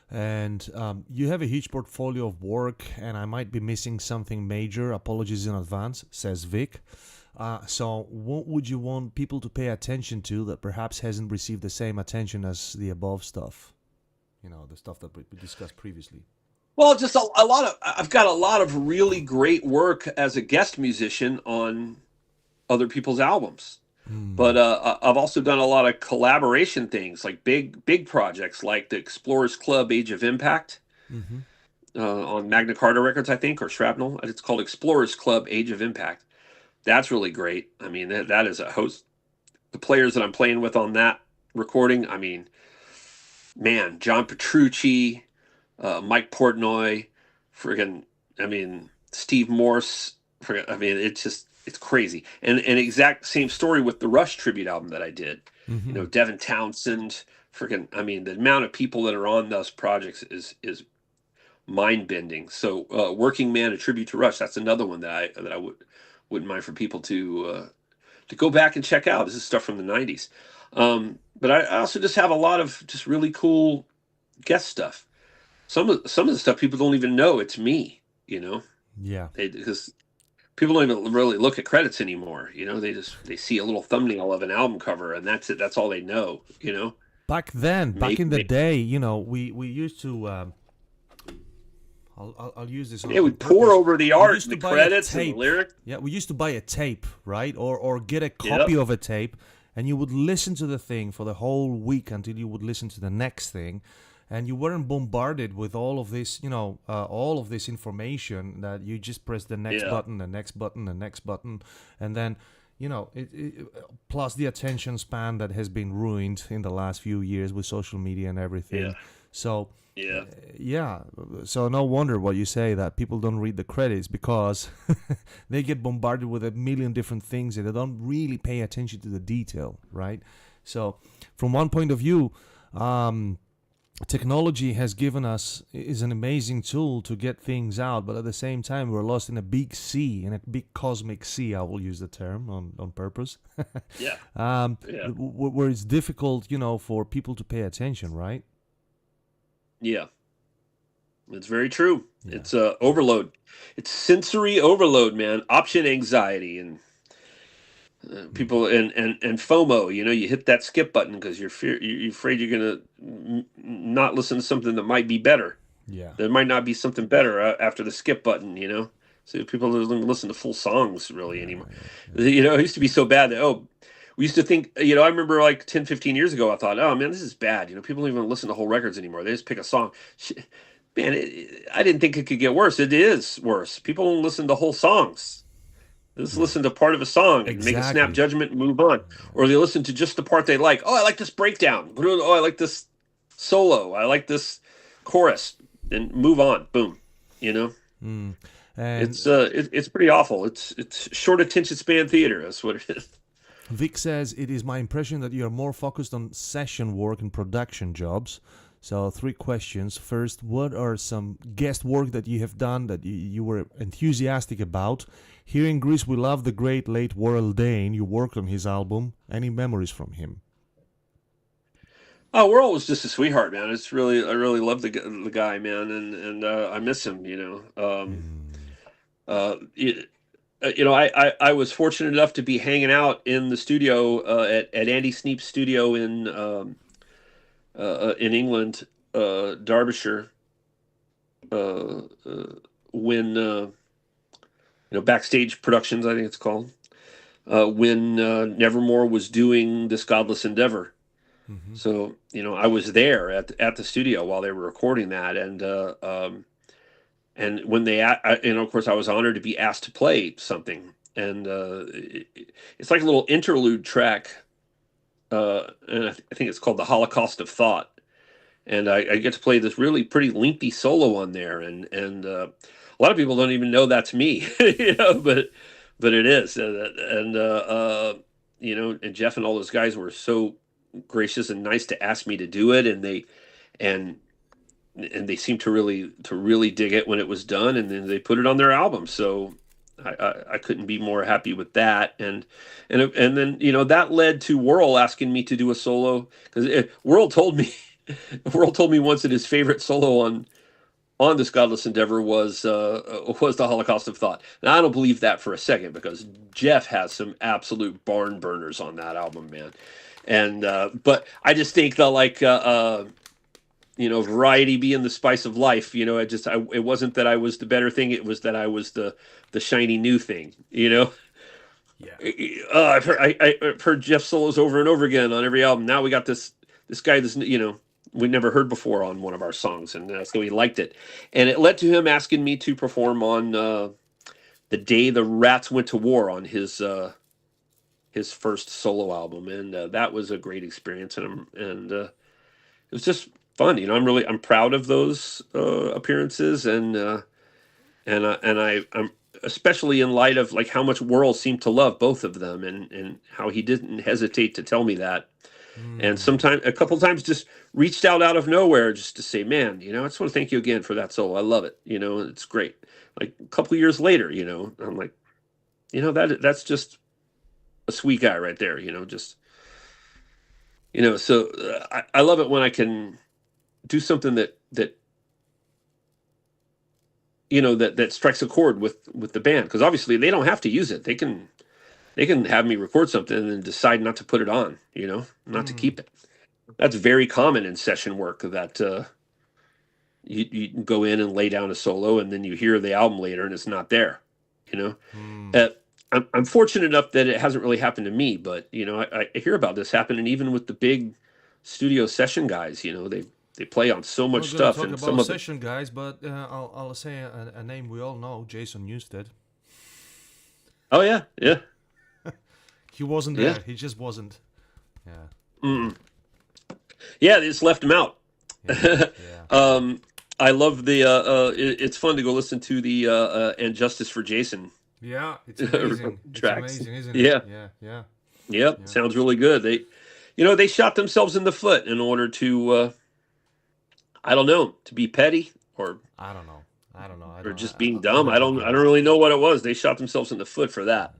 [SPEAKER 1] And you have a huge portfolio of work, and I might be missing something major. Apologies in advance, says Vic. So, what would you want people to pay attention to that perhaps hasn't received the same attention as the above stuff? You know, the stuff that we discussed previously.
[SPEAKER 2] Well, just a lot of I've got a lot of really great work as a guest musician on other people's albums.
[SPEAKER 1] Mm.
[SPEAKER 2] But I've also done a lot of collaboration things, like big projects, like the Explorers Club Age of Impact
[SPEAKER 1] Mm-hmm.
[SPEAKER 2] on Magna Carta Records, I think, or Shrapnel. It's called Explorers Club Age of Impact. That's really great. I mean, that is a host. The players that I'm playing with on that recording, I mean, man, John Petrucci, Mike Portnoy, friggin', I mean, Steve Morse. I mean, it's crazy. And exact same story with the Rush tribute album that I did. You
[SPEAKER 1] Mm-hmm.
[SPEAKER 2] know, Devin Townsend, friggin', I mean, the amount of people that are on those projects is mind bending. So, Working Man, a tribute to Rush. That's another one that I wouldn't mind for people to go back and check out. This is stuff from the '90s. But I also just have a lot of just really cool guest stuff. Some of the stuff people don't even know it's me. You know,
[SPEAKER 1] Yeah.
[SPEAKER 2] because people don't even really look at credits anymore. You know, they see a little thumbnail of an album cover and that's it. That's all they know. You know,
[SPEAKER 1] Back then, back in the
[SPEAKER 2] maybe
[SPEAKER 1] day, you know, we used to. I'll use this
[SPEAKER 2] they
[SPEAKER 1] on
[SPEAKER 2] would pour
[SPEAKER 1] purpose.
[SPEAKER 2] over the
[SPEAKER 1] We
[SPEAKER 2] art
[SPEAKER 1] used
[SPEAKER 2] and
[SPEAKER 1] to
[SPEAKER 2] the
[SPEAKER 1] buy a
[SPEAKER 2] credits and the
[SPEAKER 1] tape.
[SPEAKER 2] lyrics.
[SPEAKER 1] Yeah, we used to buy a tape, right? Or get a
[SPEAKER 2] Yep.
[SPEAKER 1] copy of a tape, and you would listen to the thing for the whole week until you would listen to the next thing, and you weren't bombarded with all of this, you know, all of this information that you just press the next
[SPEAKER 2] Yeah.
[SPEAKER 1] button, the next button, the next button, and then. You know, plus the attention span that has been ruined in the last few years with social media and everything.
[SPEAKER 2] Yeah.
[SPEAKER 1] So,
[SPEAKER 2] Yeah.
[SPEAKER 1] yeah, so no wonder what you say that people don't read the credits because they get bombarded with a million different things and they don't really pay attention to the detail, right? So, from one point of view, technology has given us is an amazing tool to get things out, but at the same time we're lost in a big sea, in a big cosmic sea. I will use the term on purpose.
[SPEAKER 2] Yeah. Yeah.
[SPEAKER 1] Where it's difficult, you know, for people to pay attention, right?
[SPEAKER 2] Yeah. It's very true.
[SPEAKER 1] Yeah.
[SPEAKER 2] It's overload. It's sensory overload, man. Option anxiety and people and FOMO. You know, you hit that skip button because you're afraid you're gonna not listen to something that might be better.
[SPEAKER 1] Yeah.
[SPEAKER 2] There might not be something better after the skip button. You know, so people don't listen to full songs really anymore. You know, it used to be so bad that we used to think. You know, I remember like 10, 15 years ago, I thought, oh man, this is bad. You know, people don't even listen to whole records anymore. They just pick a song. Man, I didn't think it could get worse. It is worse. People don't listen to whole songs. They just listen to part of a song and make a snap
[SPEAKER 1] Exactly.
[SPEAKER 2] judgment and move on. Or they listen to just the part they like. Oh, I like this breakdown. Oh, I like this solo. I like this chorus. And move on. Boom. You know?
[SPEAKER 1] And
[SPEAKER 2] It's pretty awful. It's short attention span theater. That's what it is.
[SPEAKER 1] Vic says, it is my impression that you are more focused on session work and production jobs. So 3 questions. First, what are some guest work that you have done that you were enthusiastic about? Here in Greece, we love the great late Warrel Dane. You worked on his album. Any memories from him?
[SPEAKER 2] Oh, Warrel was just a sweetheart, man. I really love the guy, man, and I miss him. You know, you know, I was fortunate enough to be hanging out in the studio at Andy Sneap's studio in England, Derbyshire, when you know, Backstage Productions, I think it's called, when Nevermore was doing This Godless Endeavor.
[SPEAKER 1] Mm-hmm.
[SPEAKER 2] So, you know, I was there at the studio while they were recording that, and when they, and of course, I was honored to be asked to play something, and it's like a little interlude track, and I think it's called "The Holocaust of Thought," and I get to play this really pretty lengthy solo on there, and a lot of people don't even know that's me, you know, but it is, and you know, and Jeff and all those guys were so gracious and nice to ask me to do it, and they seemed to really dig it when it was done, and then they put it on their album. So I couldn't be more happy with that. And then that led to Warrel asking me to do a solo, because Warrel told me Warrel told me once that his favorite solo on This Godless Endeavor was the Holocaust of Thought. And I don't believe that for a second, because Jeff has some absolute barn burners on that album, man. And but I just think that, like, variety being the spice of life. It wasn't that I was the better thing; it was that I was the shiny new thing.
[SPEAKER 1] Yeah.
[SPEAKER 2] I've heard Jeff solos over and over again on every album. Now we got this guy, we'd never heard before on one of our songs, and so he liked it, and it led to him asking me to perform on The Day the Rats Went to War, on his first solo album, and that was a great experience, and it was just fun. I'm proud of those appearances, and I'm especially in light of, like, how much Warrel seemed to love both of them, and how he didn't hesitate to tell me that. And a couple times, just reached out of nowhere just to say, man, I just want to thank you again for that solo. I love it. It's great. Like, a couple years later, I'm like, that's just a sweet guy right there. So I love it when I can do something that strikes a chord with the band, because obviously they don't have to use it. They can have me record something and then decide not to put it on, not to keep it. That's very common in session work, that you go in and lay down a solo, and then you hear the album later and it's not there. I'm fortunate enough that it hasn't really happened to me, but I hear about this happening even with the big studio session guys. They play on so much stuff, and some of
[SPEAKER 1] session guys, but I'll say a name we all know, Jason Newsted.
[SPEAKER 2] Oh yeah.
[SPEAKER 1] He wasn't there. He just wasn't. Yeah.
[SPEAKER 2] Yeah, they just left him out.
[SPEAKER 1] Yeah.
[SPEAKER 2] I love the. It's fun to go listen to the "And Justice for Jason."
[SPEAKER 1] Yeah, it's amazing.
[SPEAKER 2] tracks.
[SPEAKER 1] It's amazing, isn't
[SPEAKER 2] it?
[SPEAKER 1] Yeah.
[SPEAKER 2] Yep, sounds really good. They shot themselves in the foot in order to, I don't know, to be petty, or
[SPEAKER 1] I don't know,
[SPEAKER 2] or just being dumb. I don't really know what it was. They shot themselves in the foot for that.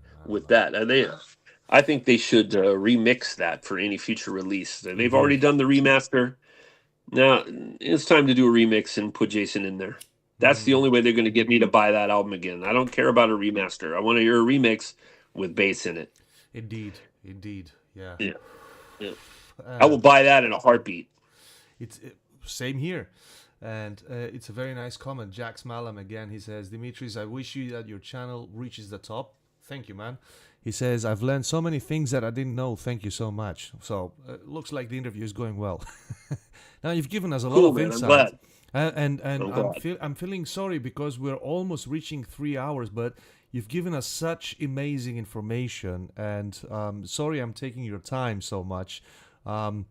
[SPEAKER 2] I think they should remix that for any future release. They've already done the remaster. Now it's time to do a remix and put Jason in there. That's the only way they're going to get me to buy that album again. I don't care about a remaster. I want to hear a remix with bass in it.
[SPEAKER 1] Indeed. Yeah.
[SPEAKER 2] I will buy that in a heartbeat.
[SPEAKER 1] It's same here. And it's a very nice comment. Jack Smalam again. He says, Dimitris, I wish you that your channel reaches the top. Thank you, man. He says, I've learned so many things that I didn't know. Thank you so much. So looks like the interview is going well. Now, you've given us a lot of insight. And I'm feeling sorry, because we're almost reaching 3 hours, but you've given us such amazing information. And sorry I'm taking your time so much. Are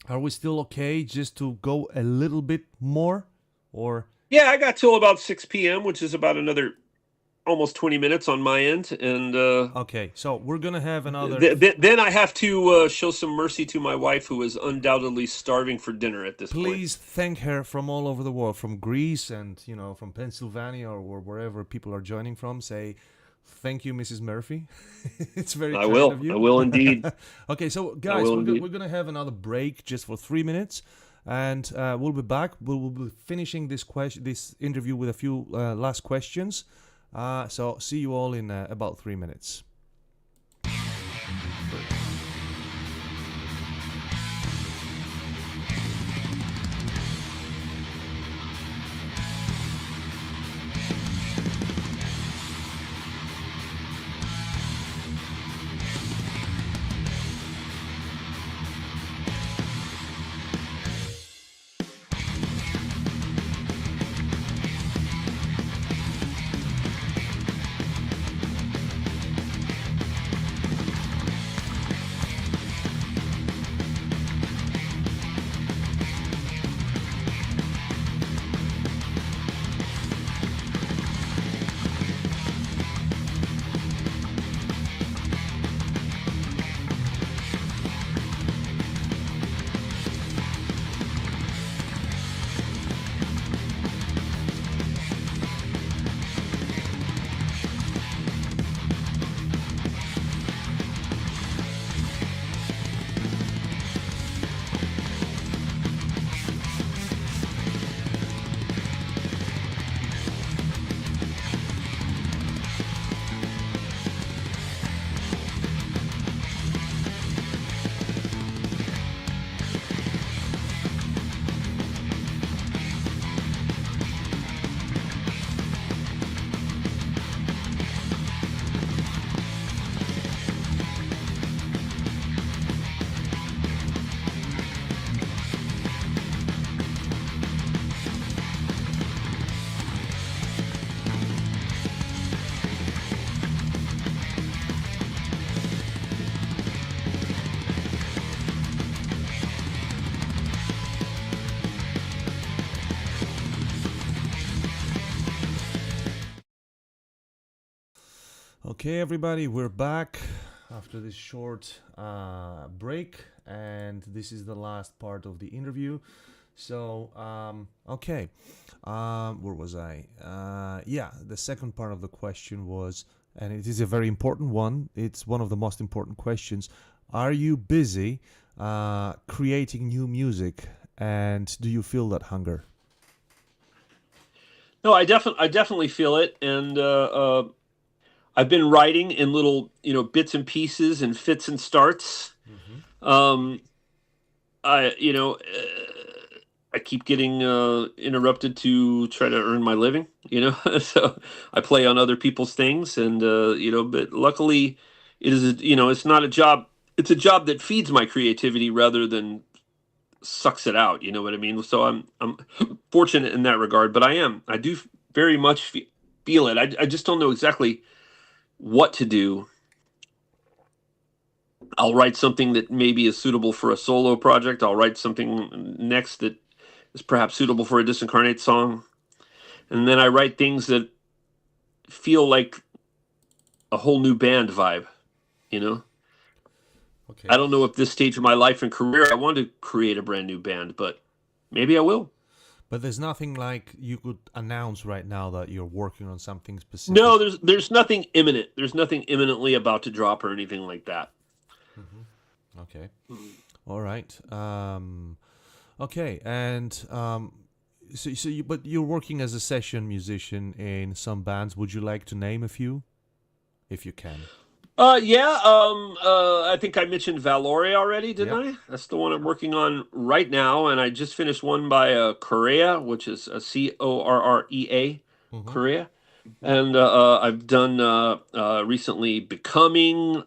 [SPEAKER 1] we still okay just to go a little bit more? Or
[SPEAKER 2] yeah, I got till about 6 p.m., which is about another almost 20 minutes on my end, and
[SPEAKER 1] okay, so we're gonna have another.
[SPEAKER 2] Then I have to show some mercy to my wife, who is undoubtedly starving for dinner at this point.
[SPEAKER 1] Please thank her from all over the world, from Greece and from Pennsylvania or wherever people are joining from. Say thank you, Mrs. Murphy. It's very kind of you.
[SPEAKER 2] I will indeed.
[SPEAKER 1] Okay, so guys, we're gonna have another break just for 3 minutes. And we'll be back. We'll be finishing this interview with a few last questions. So see you all in about 3 minutes. Okay, everybody, we're back after this short break, and this is the last part of the interview. So, okay, where was I? Yeah, the second part of the question was, and it is a very important one. It's one of the most important questions. Are you busy creating new music, and do you feel that hunger?
[SPEAKER 2] No, I definitely feel it, and I've been writing in little, bits and pieces and fits and starts.
[SPEAKER 1] Mm-hmm.
[SPEAKER 2] Um, I keep getting interrupted to try to earn my living. So I play on other people's things, and but luckily, it is it's not a job. It's a job that feeds my creativity rather than sucks it out. You know what I mean? So I'm fortunate in that regard, but I do very much feel it. I just don't know exactly what to do. I'll write something that maybe is suitable for a solo project. I'll write something next that is perhaps suitable for a Disincarnate song. And then I write things that feel like a whole new band vibe, you know?
[SPEAKER 1] Okay.
[SPEAKER 2] I don't know if this stage of my life and career I want to create a brand new band, but maybe I will.
[SPEAKER 1] But there's nothing like you could announce right now that you're working on something specific.
[SPEAKER 2] No, there's nothing imminent. There's nothing imminently about to drop or anything like that.
[SPEAKER 1] Mm-hmm. Okay. All right. Okay, and but you're working as a session musician in some bands. Would you like to name a few, if you can?
[SPEAKER 2] Yeah. I think I mentioned Valoria already, didn't
[SPEAKER 1] Yep.
[SPEAKER 2] I? That's the one I'm working on right now, and I just finished one by Korea, which is a Correa,
[SPEAKER 1] Mm-hmm.
[SPEAKER 2] Korea, and I've done recently Becoming,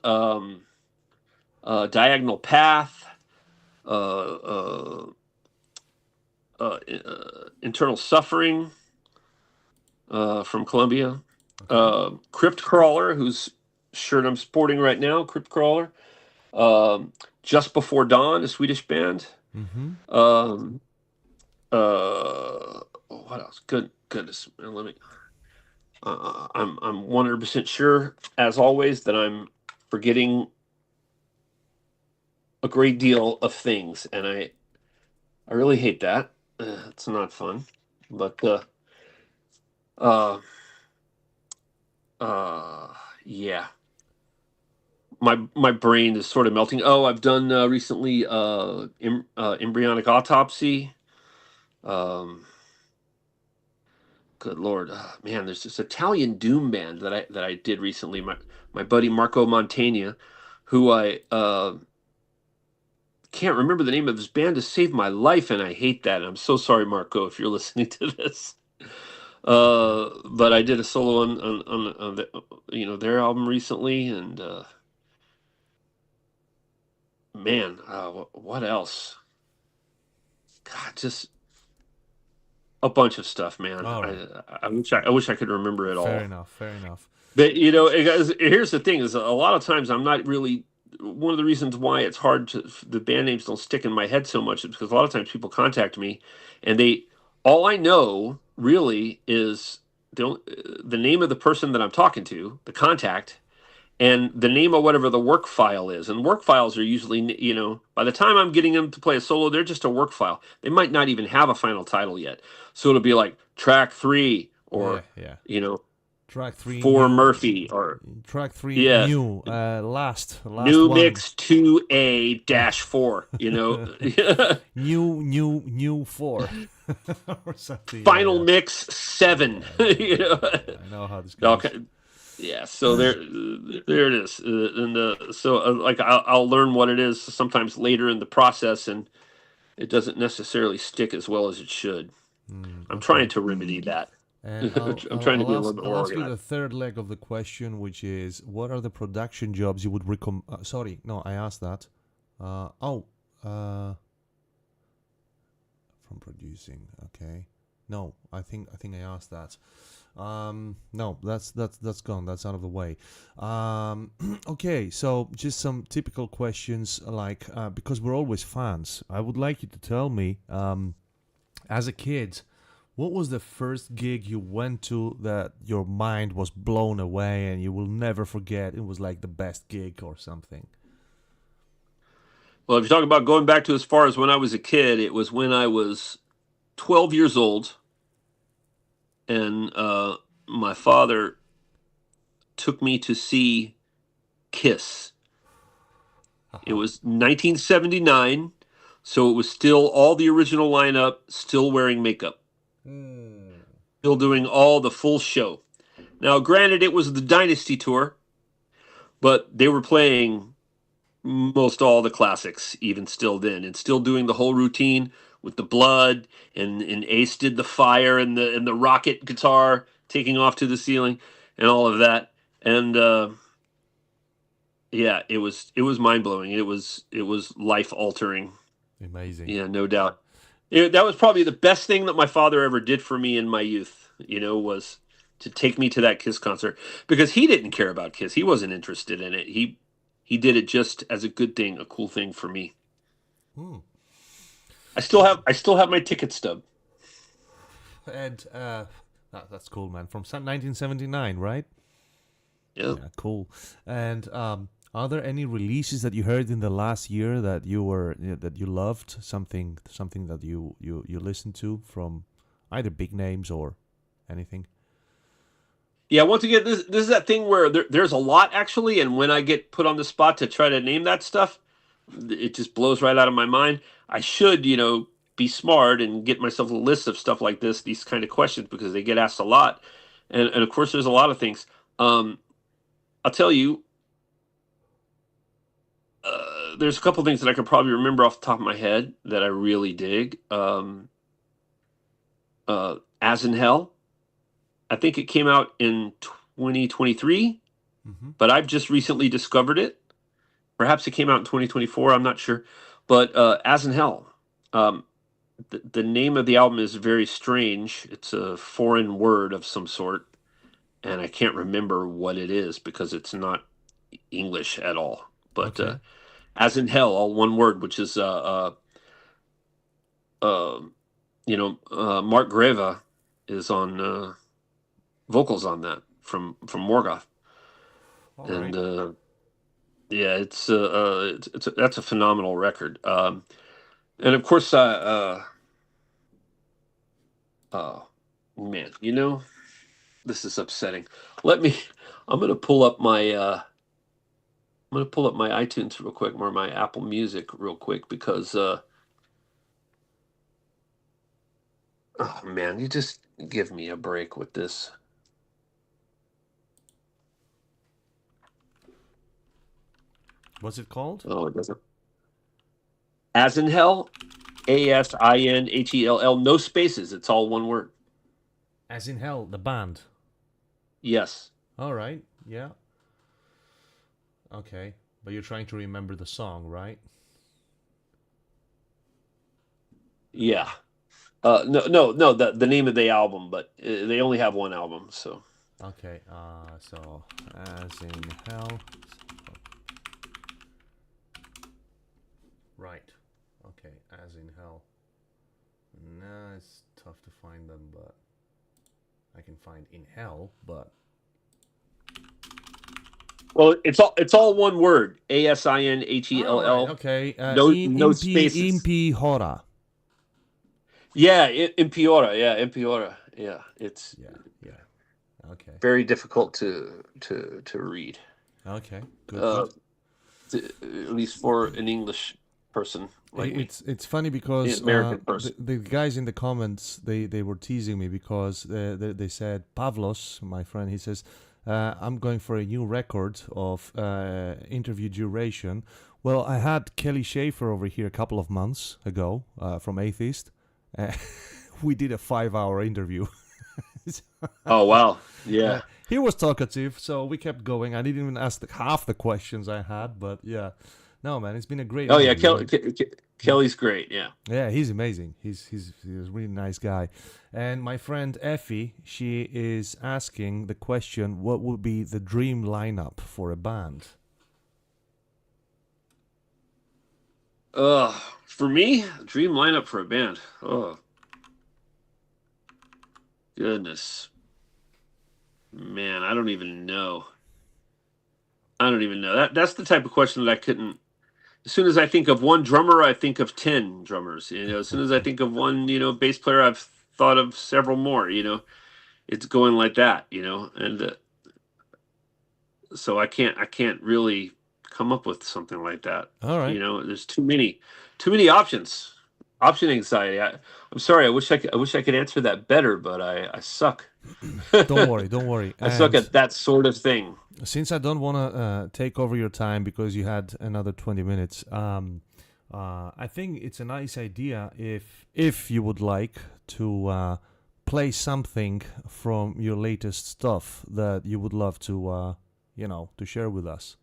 [SPEAKER 2] Diagonal Path, uh, uh, Internal Suffering from Colombia,
[SPEAKER 1] Okay.
[SPEAKER 2] Crypt Crawler, whose shirt I'm sporting right now, Crypt Crawler. Just Before Dawn, a Swedish band.
[SPEAKER 1] Mm-hmm.
[SPEAKER 2] Um, what else? Goodness, let me. I'm 100% sure, as always, that I'm forgetting a great deal of things, and I really hate that. It's not fun, but uh, uh, yeah. My brain is sort of melting. Oh, I've done recently embryonic autopsy. Um, Good Lord, man! There's this Italian doom band that I did recently. My buddy Marco Montagna, who I can't remember the name of his band to save my life, and I hate that. I'm so sorry, Marco, if you're listening to this.
[SPEAKER 1] Okay.
[SPEAKER 2] But I did a solo on their album recently, and man, what else? God, just a bunch of stuff, man.
[SPEAKER 1] All right.
[SPEAKER 2] I wish I could remember it
[SPEAKER 1] Fair
[SPEAKER 2] all.
[SPEAKER 1] enough. Fair enough.
[SPEAKER 2] But here's the thing: is a lot of times I'm not really. One of the reasons why it's hard to the band names don't stick in my head so much is because a lot of times people contact me, and all I know really is the name of the person that I'm talking to, the contact, and the name of whatever the work file is. And work files are usually, by the time I'm getting them to play a solo, they're just a work file. They might not even have a final title yet. So it'll be like track 3
[SPEAKER 1] Yeah.
[SPEAKER 2] or,
[SPEAKER 1] Yeah.
[SPEAKER 2] you know,
[SPEAKER 1] Track three
[SPEAKER 2] for
[SPEAKER 1] new.
[SPEAKER 2] Murphy or,
[SPEAKER 1] Track three
[SPEAKER 2] yeah,
[SPEAKER 1] new. Last
[SPEAKER 2] new
[SPEAKER 1] one.
[SPEAKER 2] mix 2A-4,
[SPEAKER 1] New 4 or something.
[SPEAKER 2] final
[SPEAKER 1] Yeah.
[SPEAKER 2] mix 7,
[SPEAKER 1] I know how this goes.
[SPEAKER 2] Okay. Yeah, so there it is, and so like I'll learn what it is sometimes later in the process, and it doesn't necessarily stick as well as it should. I'm trying
[SPEAKER 1] Okay.
[SPEAKER 2] to remedy that.
[SPEAKER 1] And I'll,
[SPEAKER 2] I'm
[SPEAKER 1] I'll,
[SPEAKER 2] trying to
[SPEAKER 1] I'll
[SPEAKER 2] be a
[SPEAKER 1] ask
[SPEAKER 2] little bit
[SPEAKER 1] I'll
[SPEAKER 2] more
[SPEAKER 1] ask you the
[SPEAKER 2] organized.
[SPEAKER 1] third leg of the question, which is, what are the production jobs you would recommend? Sorry, no, I asked that. From producing. Okay. No, I think I asked that. No, that's gone. That's out of the way. Okay, so just some typical questions, like because we're always fans. I would like you to tell me, as a kid, What was the first gig you went to that your mind was blown away and you will never forget? It was like the best gig or something.
[SPEAKER 2] Well, if you're talking about going back to as far as when I was a kid, it was when I was 12 years old, and my father took me to see Kiss. It
[SPEAKER 1] Uh-huh.
[SPEAKER 2] was 1979, so it was still all the original lineup, still wearing makeup,
[SPEAKER 1] Hmm.
[SPEAKER 2] still doing all the full show. Now, granted, it was the Dynasty tour, but they were playing most all the classics, even still then, and still doing the whole routine with the blood, and Ace did the fire and the rocket guitar taking off to the ceiling and all of that. And yeah, it was mind blowing. It was life altering.
[SPEAKER 1] Amazing.
[SPEAKER 2] Yeah, no doubt. That was probably the best thing that my father ever did for me in my youth. Was to take me to that Kiss concert, because he didn't care about Kiss. He wasn't interested in it. He did it just as a good thing, a cool thing for me.
[SPEAKER 1] Hmm.
[SPEAKER 2] I still have my ticket stub.
[SPEAKER 1] And that's cool, man. From 1979, right?
[SPEAKER 2] Yeah.
[SPEAKER 1] Yeah, cool. And are there any releases that you heard in the last year that that you loved? Something that you listened to from either big names or anything?
[SPEAKER 2] Yeah, once again, this is that thing where there's a lot actually, and when I get put on the spot to try to name that stuff, it just blows right out of my mind. I should, be smart and get myself a list of stuff like this, these kind of questions, because they get asked a lot, and of course, there's a lot of things. I'll tell you, there's a couple things that I could probably remember off the top of my head that I really dig. As in Hell, I think it came out in 2023,
[SPEAKER 1] Mm-hmm.
[SPEAKER 2] but I've just recently discovered it. Perhaps it came out in 2024. I'm not sure, but As in Hell. Um, the name of the album is very strange. It's a foreign word of some sort, and I can't remember what it is because it's not English at all. But
[SPEAKER 1] Okay.
[SPEAKER 2] As in Hell, all one word, which is uh, Mark Greva is on vocals on that from Morgoth,
[SPEAKER 1] All
[SPEAKER 2] and
[SPEAKER 1] right.
[SPEAKER 2] yeah, that's a phenomenal record. And of course, oh man, this is upsetting. Let me. I'm gonna pull up my. I'm gonna pull up my iTunes real quick, or my Apple Music real quick, because oh man, you just give me a break with this.
[SPEAKER 1] What's it called?
[SPEAKER 2] Oh, it doesn't. As in Hell, ASINHELL, no spaces. It's all one word.
[SPEAKER 1] As in Hell, the band.
[SPEAKER 2] Yes.
[SPEAKER 1] All right. Yeah. Okay. But you're trying to remember the song, right?
[SPEAKER 2] Yeah. No, no, no. The name of the album, but they only have one album, so.
[SPEAKER 1] Okay. So As in Hell. Right. Okay. As in Hell. Nah, it's tough to find them, but I can find In Hell, but
[SPEAKER 2] Well, it's all one word.
[SPEAKER 1] all right.
[SPEAKER 2] ASINHELL.
[SPEAKER 1] Okay.
[SPEAKER 2] No spaces.
[SPEAKER 1] Impi Hora.
[SPEAKER 2] Yeah, Impiora. Yeah, Impiora. Yeah, it's
[SPEAKER 1] Yeah. Yeah. Okay.
[SPEAKER 2] very difficult to read.
[SPEAKER 1] Okay. Good.
[SPEAKER 2] Uh,
[SPEAKER 1] Good.
[SPEAKER 2] at least for an English person like me,
[SPEAKER 1] It's funny
[SPEAKER 2] an
[SPEAKER 1] because
[SPEAKER 2] American person.
[SPEAKER 1] the guys in the comments they were teasing me because they said Pavlos, my friend, he says I'm going for a new record of interview duration. Well, I had Kelly Schaefer over here a couple of months ago from Atheist. Uh, we did a 5-hour interview.
[SPEAKER 2] Oh wow, yeah.
[SPEAKER 1] He was talkative, so we kept going. I didn't even ask half the questions I had, but yeah. No, man, it's been a great
[SPEAKER 2] Oh yeah,
[SPEAKER 1] interview.
[SPEAKER 2] Kelly's great. Yeah.
[SPEAKER 1] Yeah, he's amazing. He's a really nice guy. And my friend Effie, she is asking the question, what would be the dream lineup for a band?
[SPEAKER 2] For me, dream lineup for a band. Oh, Goodness. Man, I don't even know. I don't even know. That's the type of question that I couldn't. As soon as I think of one drummer, I think of 10 drummers. As soon as I think of one, bass player, I've thought of several more. It's going like that. And so I can't really come up with something like that.
[SPEAKER 1] All right.
[SPEAKER 2] There's too many options. Option anxiety. I'm sorry. I wish I could answer that better, but I suck.
[SPEAKER 1] Don't worry.
[SPEAKER 2] I suck at that sort of thing.
[SPEAKER 1] Since I don't want to take over your time because you had another 20 minutes, I think it's a nice idea if you would like to play something from your latest stuff that you would love to to share with us.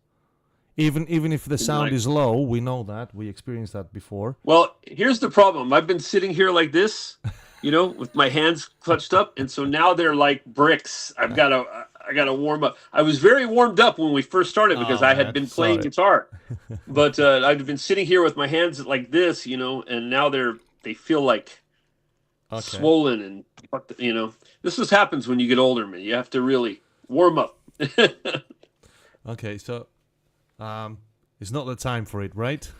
[SPEAKER 1] Even if the sound is low, we know that. We experienced that before.
[SPEAKER 2] Well, here's the problem. I've been sitting here like this, with my hands clutched up, and so now they're like bricks. I gotta warm up. I was very warmed up when we first started because I had been playing guitar, but I've been sitting here with my hands like this, and now they feel like swollen and This is happens when you get older, man. You have to really warm up.
[SPEAKER 1] Okay, so it's not the time for it, right?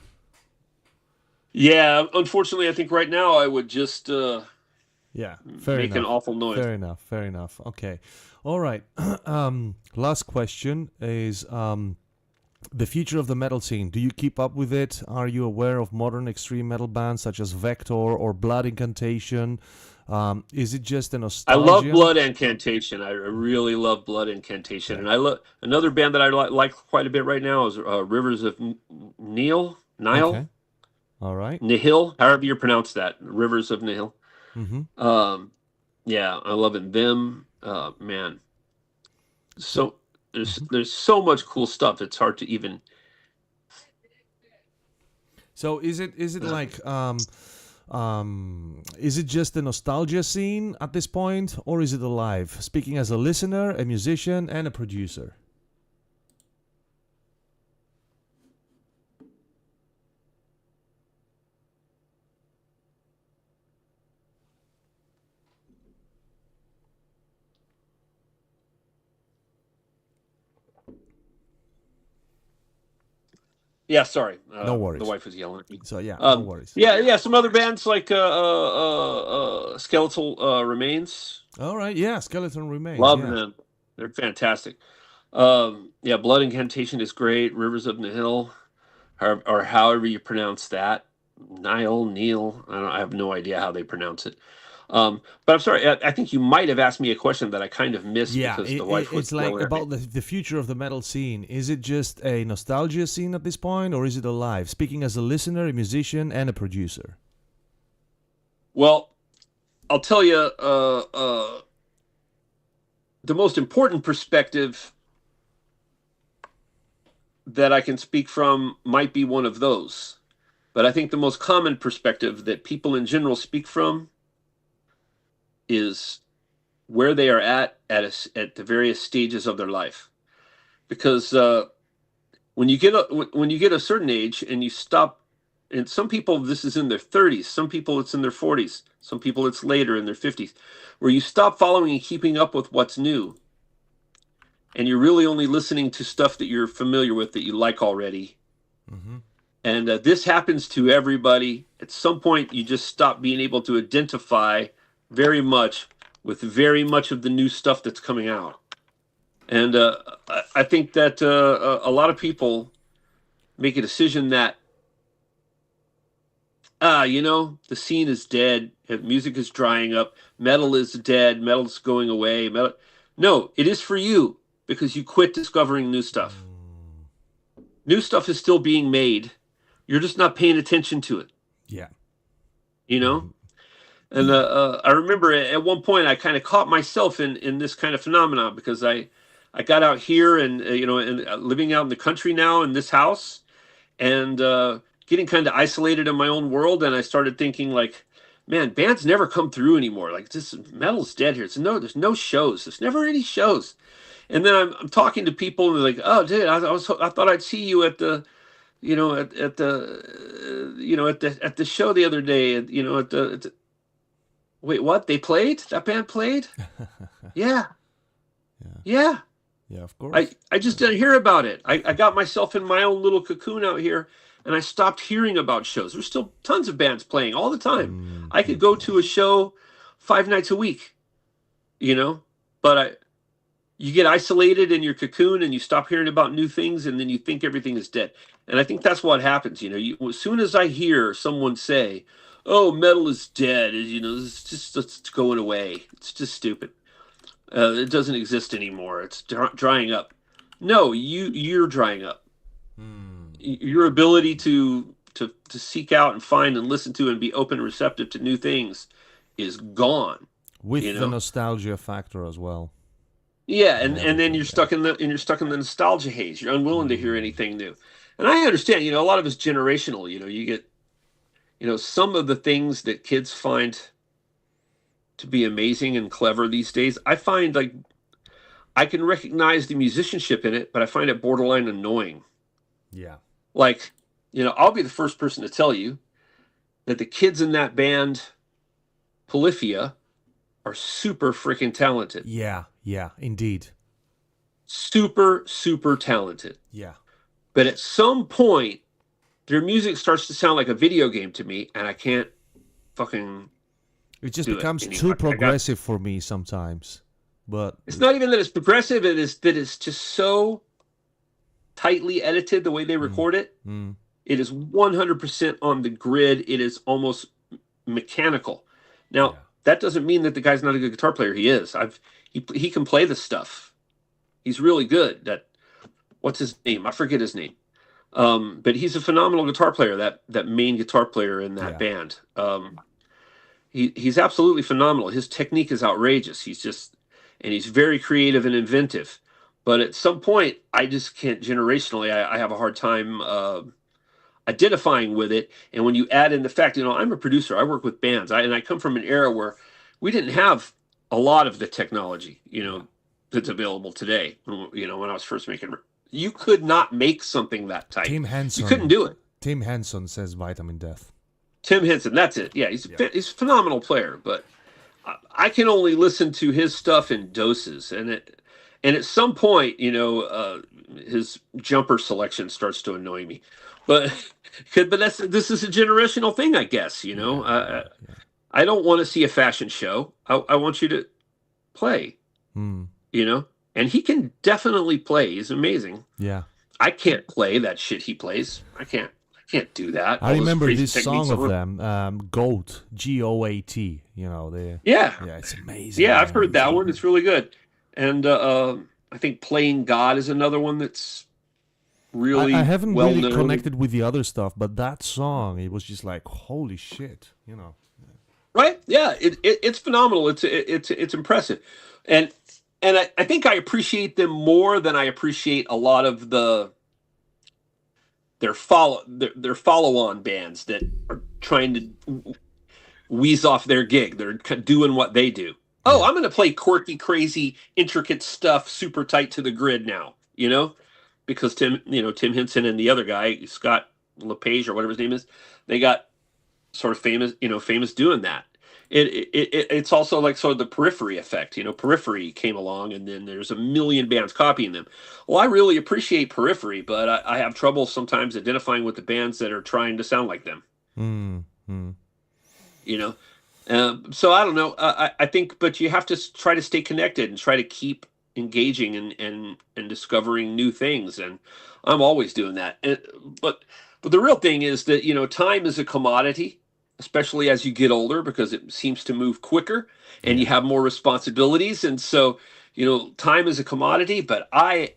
[SPEAKER 2] Yeah, unfortunately, I think right now I would just
[SPEAKER 1] make
[SPEAKER 2] an awful noise.
[SPEAKER 1] Fair enough. Okay, all right. Last question is the future of the metal scene. Do you keep up with it? Are you aware of modern extreme metal bands such as Vector or Blood Incantation? Is it just a nostalgia?
[SPEAKER 2] I love Blood Incantation. I really love Blood Incantation, and I love another band that I like quite a bit right now is Rivers of Nihil.
[SPEAKER 1] Okay. All right.
[SPEAKER 2] Nihil, however you pronounce that. Rivers of Nihil.
[SPEAKER 1] Mm-hmm.
[SPEAKER 2] Yeah, I love it. Them, man. So there's so much cool stuff. It's hard to even.
[SPEAKER 1] So is it like is it just a nostalgia scene at this point, or is it alive? Speaking as a listener, a musician, and a producer.
[SPEAKER 2] Yeah, sorry.
[SPEAKER 1] No worries.
[SPEAKER 2] The wife was yelling at me.
[SPEAKER 1] So no worries.
[SPEAKER 2] Yeah. Some other bands like Skeletal Remains.
[SPEAKER 1] All right. Yeah, Skeleton Remains.
[SPEAKER 2] Love them. They're fantastic. Blood Incantation is great. Rivers of Nihil, or however you pronounce that. Neil. I have no idea how they pronounce it. But I'm sorry. I think you might have asked me a question that I kind of missed because the wife was.
[SPEAKER 1] It's like about the future of the metal scene. Is it just a nostalgia scene at this point, or is it alive? Speaking as a listener, a musician, and a producer.
[SPEAKER 2] Well, I'll tell you, the most important perspective that I can speak from might be one of those. But I think the most common perspective that people in general speak from is where they are at the various stages of their life. Because when you get a certain age and you stop, and some people this is in their 30s, some people it's in their 40s, some people it's later in their 50s, where you stop following and keeping up with what's new, and you're really only listening to stuff that you're familiar with, that you like already.
[SPEAKER 1] Mm-hmm.
[SPEAKER 2] And this happens to everybody. At some point, you just stop being able to identify very much with very much of the new stuff that's coming out. And I think that a lot of people make a decision that, the scene is dead, music is drying up, metal is dead, metal's going away. No, it is for you, because you quit discovering new stuff. New stuff is still being made. You're just not paying attention to it.
[SPEAKER 1] Yeah.
[SPEAKER 2] And I remember at one point I kind of caught myself in this kind of phenomenon, because I got out here and living out in the country now in this house, and getting kind of isolated in my own world, and I started thinking like, man, bands never come through anymore. Like, this metal's dead here. There's no shows. There's never any shows. And then I'm talking to people and they're like, oh, dude, I thought I'd see you at the at the show the other day, Wait, what? They played? That band played? Yeah.
[SPEAKER 1] Yeah.
[SPEAKER 2] Yeah.
[SPEAKER 1] Yeah, of course.
[SPEAKER 2] I just didn't hear about it. I got myself in my own little cocoon out here, and I stopped hearing about shows. There's still tons of bands playing all the time. I could go to a show 5 nights a week, you know, but you get isolated in your cocoon and you stop hearing about new things, and then you think everything is dead. And I think that's what happens. You know, as soon as I hear someone say, "Oh, metal is dead," you know, it's going away. It's just stupid. It doesn't exist anymore. It's drying up. No, you're drying up. Your ability to seek out and find and listen to and be open and receptive to new things is gone.
[SPEAKER 1] With
[SPEAKER 2] you know?
[SPEAKER 1] the nostalgia factor as well.
[SPEAKER 2] Yeah, and then you're stuck in the nostalgia haze. You're unwilling to hear anything new. And I understand, you know, a lot of it's generational. You know, you get, you know, some of the things that kids find to be amazing and clever these days, I find like I can recognize the musicianship in it, but I find it borderline annoying.
[SPEAKER 1] Yeah.
[SPEAKER 2] Like, you know, I'll be the first person to tell you that the kids in that band, Polyphia, are super freaking talented.
[SPEAKER 1] Yeah, yeah, indeed.
[SPEAKER 2] Super, super talented.
[SPEAKER 1] Yeah.
[SPEAKER 2] But at some point, their music starts to sound like a video game to me, and I can't fucking.
[SPEAKER 1] It just becomes too progressive for me sometimes. But
[SPEAKER 2] it's not even that it's progressive; it is that it's just so tightly edited the way they record it. It is 100% on the grid. It is almost mechanical. Now, that doesn't mean that the guy's not a good guitar player. He is. He can play the stuff. He's really good. What's his name? I forget his name. But he's a phenomenal guitar player. That main guitar player in that band. He's absolutely phenomenal. His technique is outrageous. And he's very creative and inventive. But at some point, I just can't generationally. I have a hard time identifying with it. And when you add in the fact, you know, I'm a producer. I work with bands. And I come from an era where we didn't have a lot of the technology, you know, that's available today. You know, when I was first making, you could not make something that tight.
[SPEAKER 1] Tim Henson.
[SPEAKER 2] You couldn't do it.
[SPEAKER 1] Tim Henson says Vitamin Death.
[SPEAKER 2] Tim Henson, that's it. Yeah, he's a phenomenal player, but I can only listen to his stuff in doses, and at some point, you know, his jumper selection starts to annoy me. But this is a generational thing, I guess. You know, I don't want to see a fashion show. I want you to play. You know, and he can definitely play. He's amazing.
[SPEAKER 1] Yeah,
[SPEAKER 2] I can't play that shit he plays. I can't do that.
[SPEAKER 1] I remember this song of them, Goat, Goat. You know, yeah, it's amazing.
[SPEAKER 2] Yeah, I've heard that one. It's really good. And I think Playing God is another one that's really
[SPEAKER 1] I haven't
[SPEAKER 2] well
[SPEAKER 1] really
[SPEAKER 2] known.
[SPEAKER 1] Connected with the other stuff, but that song, it was just like, holy shit, you know.
[SPEAKER 2] Right? Yeah, it's phenomenal. It's impressive, and I think I appreciate them more than I appreciate a lot of their follow-on bands that are trying to wheeze off their gig. They're doing what they do. Oh, I'm going to play quirky, crazy, intricate stuff, super tight to the grid now, you know, because Tim Henson and the other guy, Scott LePage or whatever his name is, they got sort of famous doing that. It's also like sort of the Periphery effect. You know, Periphery came along, and then there's a million bands copying them. Well, I really appreciate Periphery, but I have trouble sometimes identifying with the bands that are trying to sound like them. You know, so I don't know. I think, but you have to try to stay connected and try to keep engaging and discovering new things. And I'm always doing that. But the real thing is that, you know, time is a commodity, especially as you get older, because it seems to move quicker and you have more responsibilities. And so, you know, time is a commodity, but I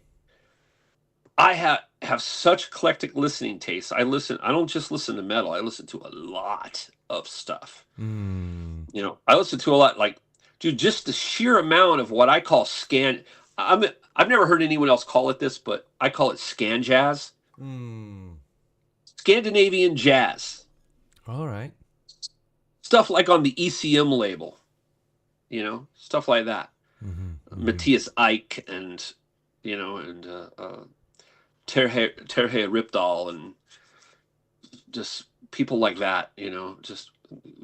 [SPEAKER 2] have such eclectic listening tastes. I don't just listen to metal. I listen to a lot of stuff. You know, I listen to a lot, like, dude, just the sheer amount of what I call I've never heard anyone else call it this, but I call it scan jazz. Scandinavian jazz.
[SPEAKER 1] All right.
[SPEAKER 2] Stuff like on the ECM label, you know, stuff like that. Matthias Eick and, you know, and Terje Ripdahl and just people like that, you know, just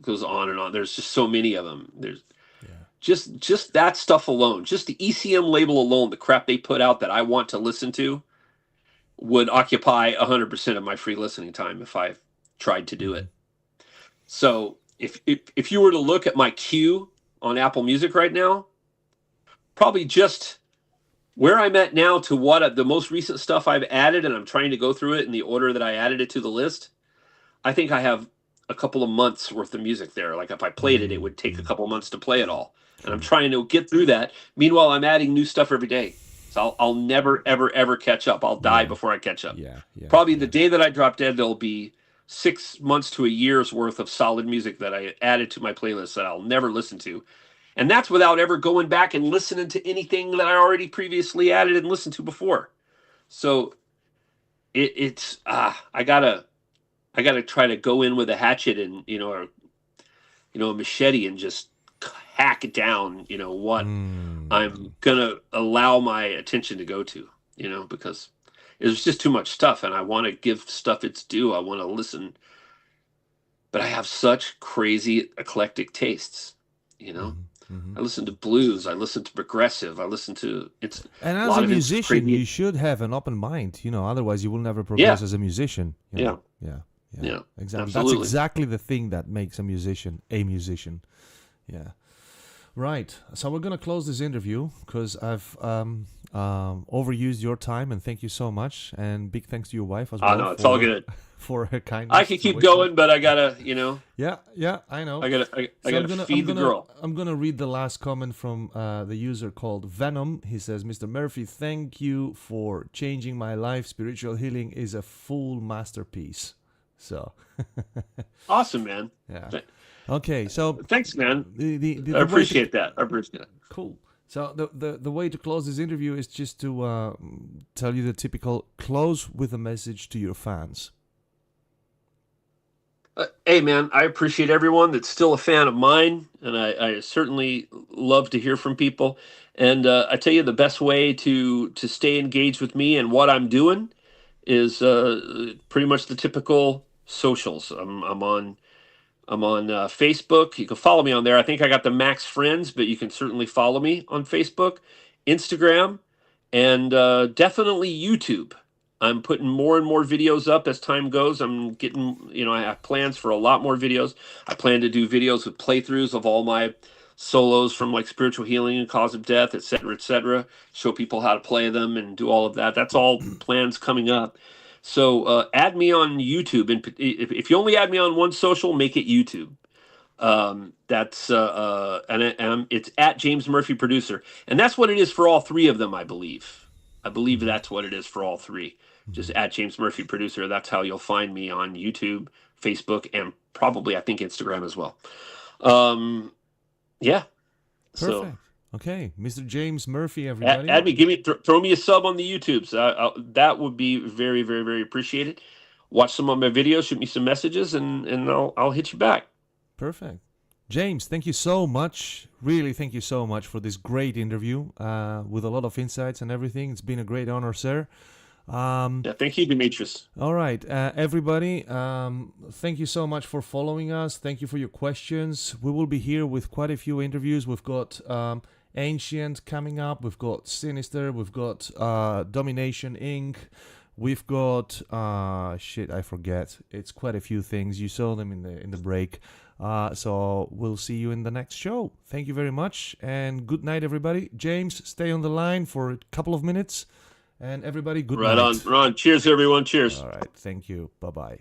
[SPEAKER 2] goes on and on. There's just so many of them. There's
[SPEAKER 1] Yeah.
[SPEAKER 2] just that stuff alone, just the ECM label alone, the crap they put out that I want to listen to would occupy 100% of my free listening time if I tried to do
[SPEAKER 1] Mhm.
[SPEAKER 2] it. So if you were to look at my queue on Apple Music right now, probably just where I'm at now to what the most recent stuff I've added, and I'm trying to go through it in the order that I added it to the list. I think I have a couple of months worth of music there. Like if I played it, it would take a couple of months to play it all. And I'm trying to get through that. Meanwhile, I'm adding new stuff every day. So I'll never, ever, ever catch up. I'll die before I catch up.
[SPEAKER 1] Yeah.
[SPEAKER 2] Probably the day that I drop dead, there'll be 6 months to a year's worth of solid music that I added to my playlist that I'll never listen to. And that's without ever going back and listening to anything that I already previously added and listened to before. So it's I gotta try to go in with a hatchet and a machete and just hack it down. What I'm gonna allow my attention to go to. Because there's just too much stuff, and I want to give stuff its due. I want to listen, but I have such crazy eclectic tastes. I listen to blues. I listen to progressive. I listen to
[SPEAKER 1] And
[SPEAKER 2] a
[SPEAKER 1] as
[SPEAKER 2] lot
[SPEAKER 1] a
[SPEAKER 2] of it's
[SPEAKER 1] musician,
[SPEAKER 2] crazy.
[SPEAKER 1] you should have an open mind. Otherwise you will never progress
[SPEAKER 2] Yeah.
[SPEAKER 1] as a musician.
[SPEAKER 2] Yeah.
[SPEAKER 1] Yeah. Exactly. That's
[SPEAKER 2] Absolutely.
[SPEAKER 1] exactly the thing that makes a musician a musician. Yeah. Right. So we're gonna close this interview because I've overused your time, and thank you so much. And big thanks to your wife as well.
[SPEAKER 2] No, it's all good.
[SPEAKER 1] For her kindness.
[SPEAKER 2] I can keep going, but I gotta,
[SPEAKER 1] Yeah, I know.
[SPEAKER 2] I gotta feed the girl.
[SPEAKER 1] I'm gonna read the last comment from the user called Venom. He says, "Mr. Murphy, thank you for changing my life. Spiritual healing is a full masterpiece." So.
[SPEAKER 2] Awesome, man.
[SPEAKER 1] Yeah. Okay, so
[SPEAKER 2] Thanks, man.
[SPEAKER 1] the
[SPEAKER 2] I appreciate that. I appreciate it.
[SPEAKER 1] Cool. So the way to close this interview is just to tell you the typical close with a message to your fans.
[SPEAKER 2] Hey, man, I appreciate everyone that's still a fan of mine, and I certainly love to hear from people. And I tell you, the best way to stay engaged with me and what I'm doing is pretty much the typical socials. I'm on Facebook. You can follow me on there. I think I got the max friends, but you can certainly follow me on Facebook, Instagram, and definitely YouTube. I'm putting more and more videos up as time goes. I'm getting, I have plans for a lot more videos. I plan to do videos with playthroughs of all my solos from like Spiritual Healing and Cause of Death, etc., etc. Show people how to play them and do all of that. That's all plans coming up. So add me on YouTube. And if you only add me on one social, make it YouTube. That's and it's at James Murphy Producer, and that's what it is for all three of them. I believe that's what it is for all three. Just at James Murphy Producer. That's how you'll find me on YouTube, Facebook, and probably I think Instagram as well. Yeah.
[SPEAKER 1] Perfect.
[SPEAKER 2] So
[SPEAKER 1] okay, Mr. James Murphy, everybody.
[SPEAKER 2] add me. Throw me a sub on the YouTube. So that would be very, very, very appreciated. Watch some of my videos, shoot me some messages, and I'll hit you back.
[SPEAKER 1] Perfect. James, thank you so much. Really, thank you so much for this great interview with a lot of insights and everything. It's been a great honor, sir.
[SPEAKER 2] Yeah, thank you, Demetrius.
[SPEAKER 1] All right, everybody, thank you so much for following us. Thank you for your questions. We will be here with quite a few interviews. We've got Ancient coming up. We've got Sinister. We've got Domination Inc. We've got I forget. It's quite a few things. You saw them in the break. So we'll see you in the next show. Thank you very much, and good night, everybody. James, stay on the line for a couple of minutes, and everybody, good night.
[SPEAKER 2] Right on. Cheers, everyone. Cheers.
[SPEAKER 1] All right. Thank you. Bye-bye.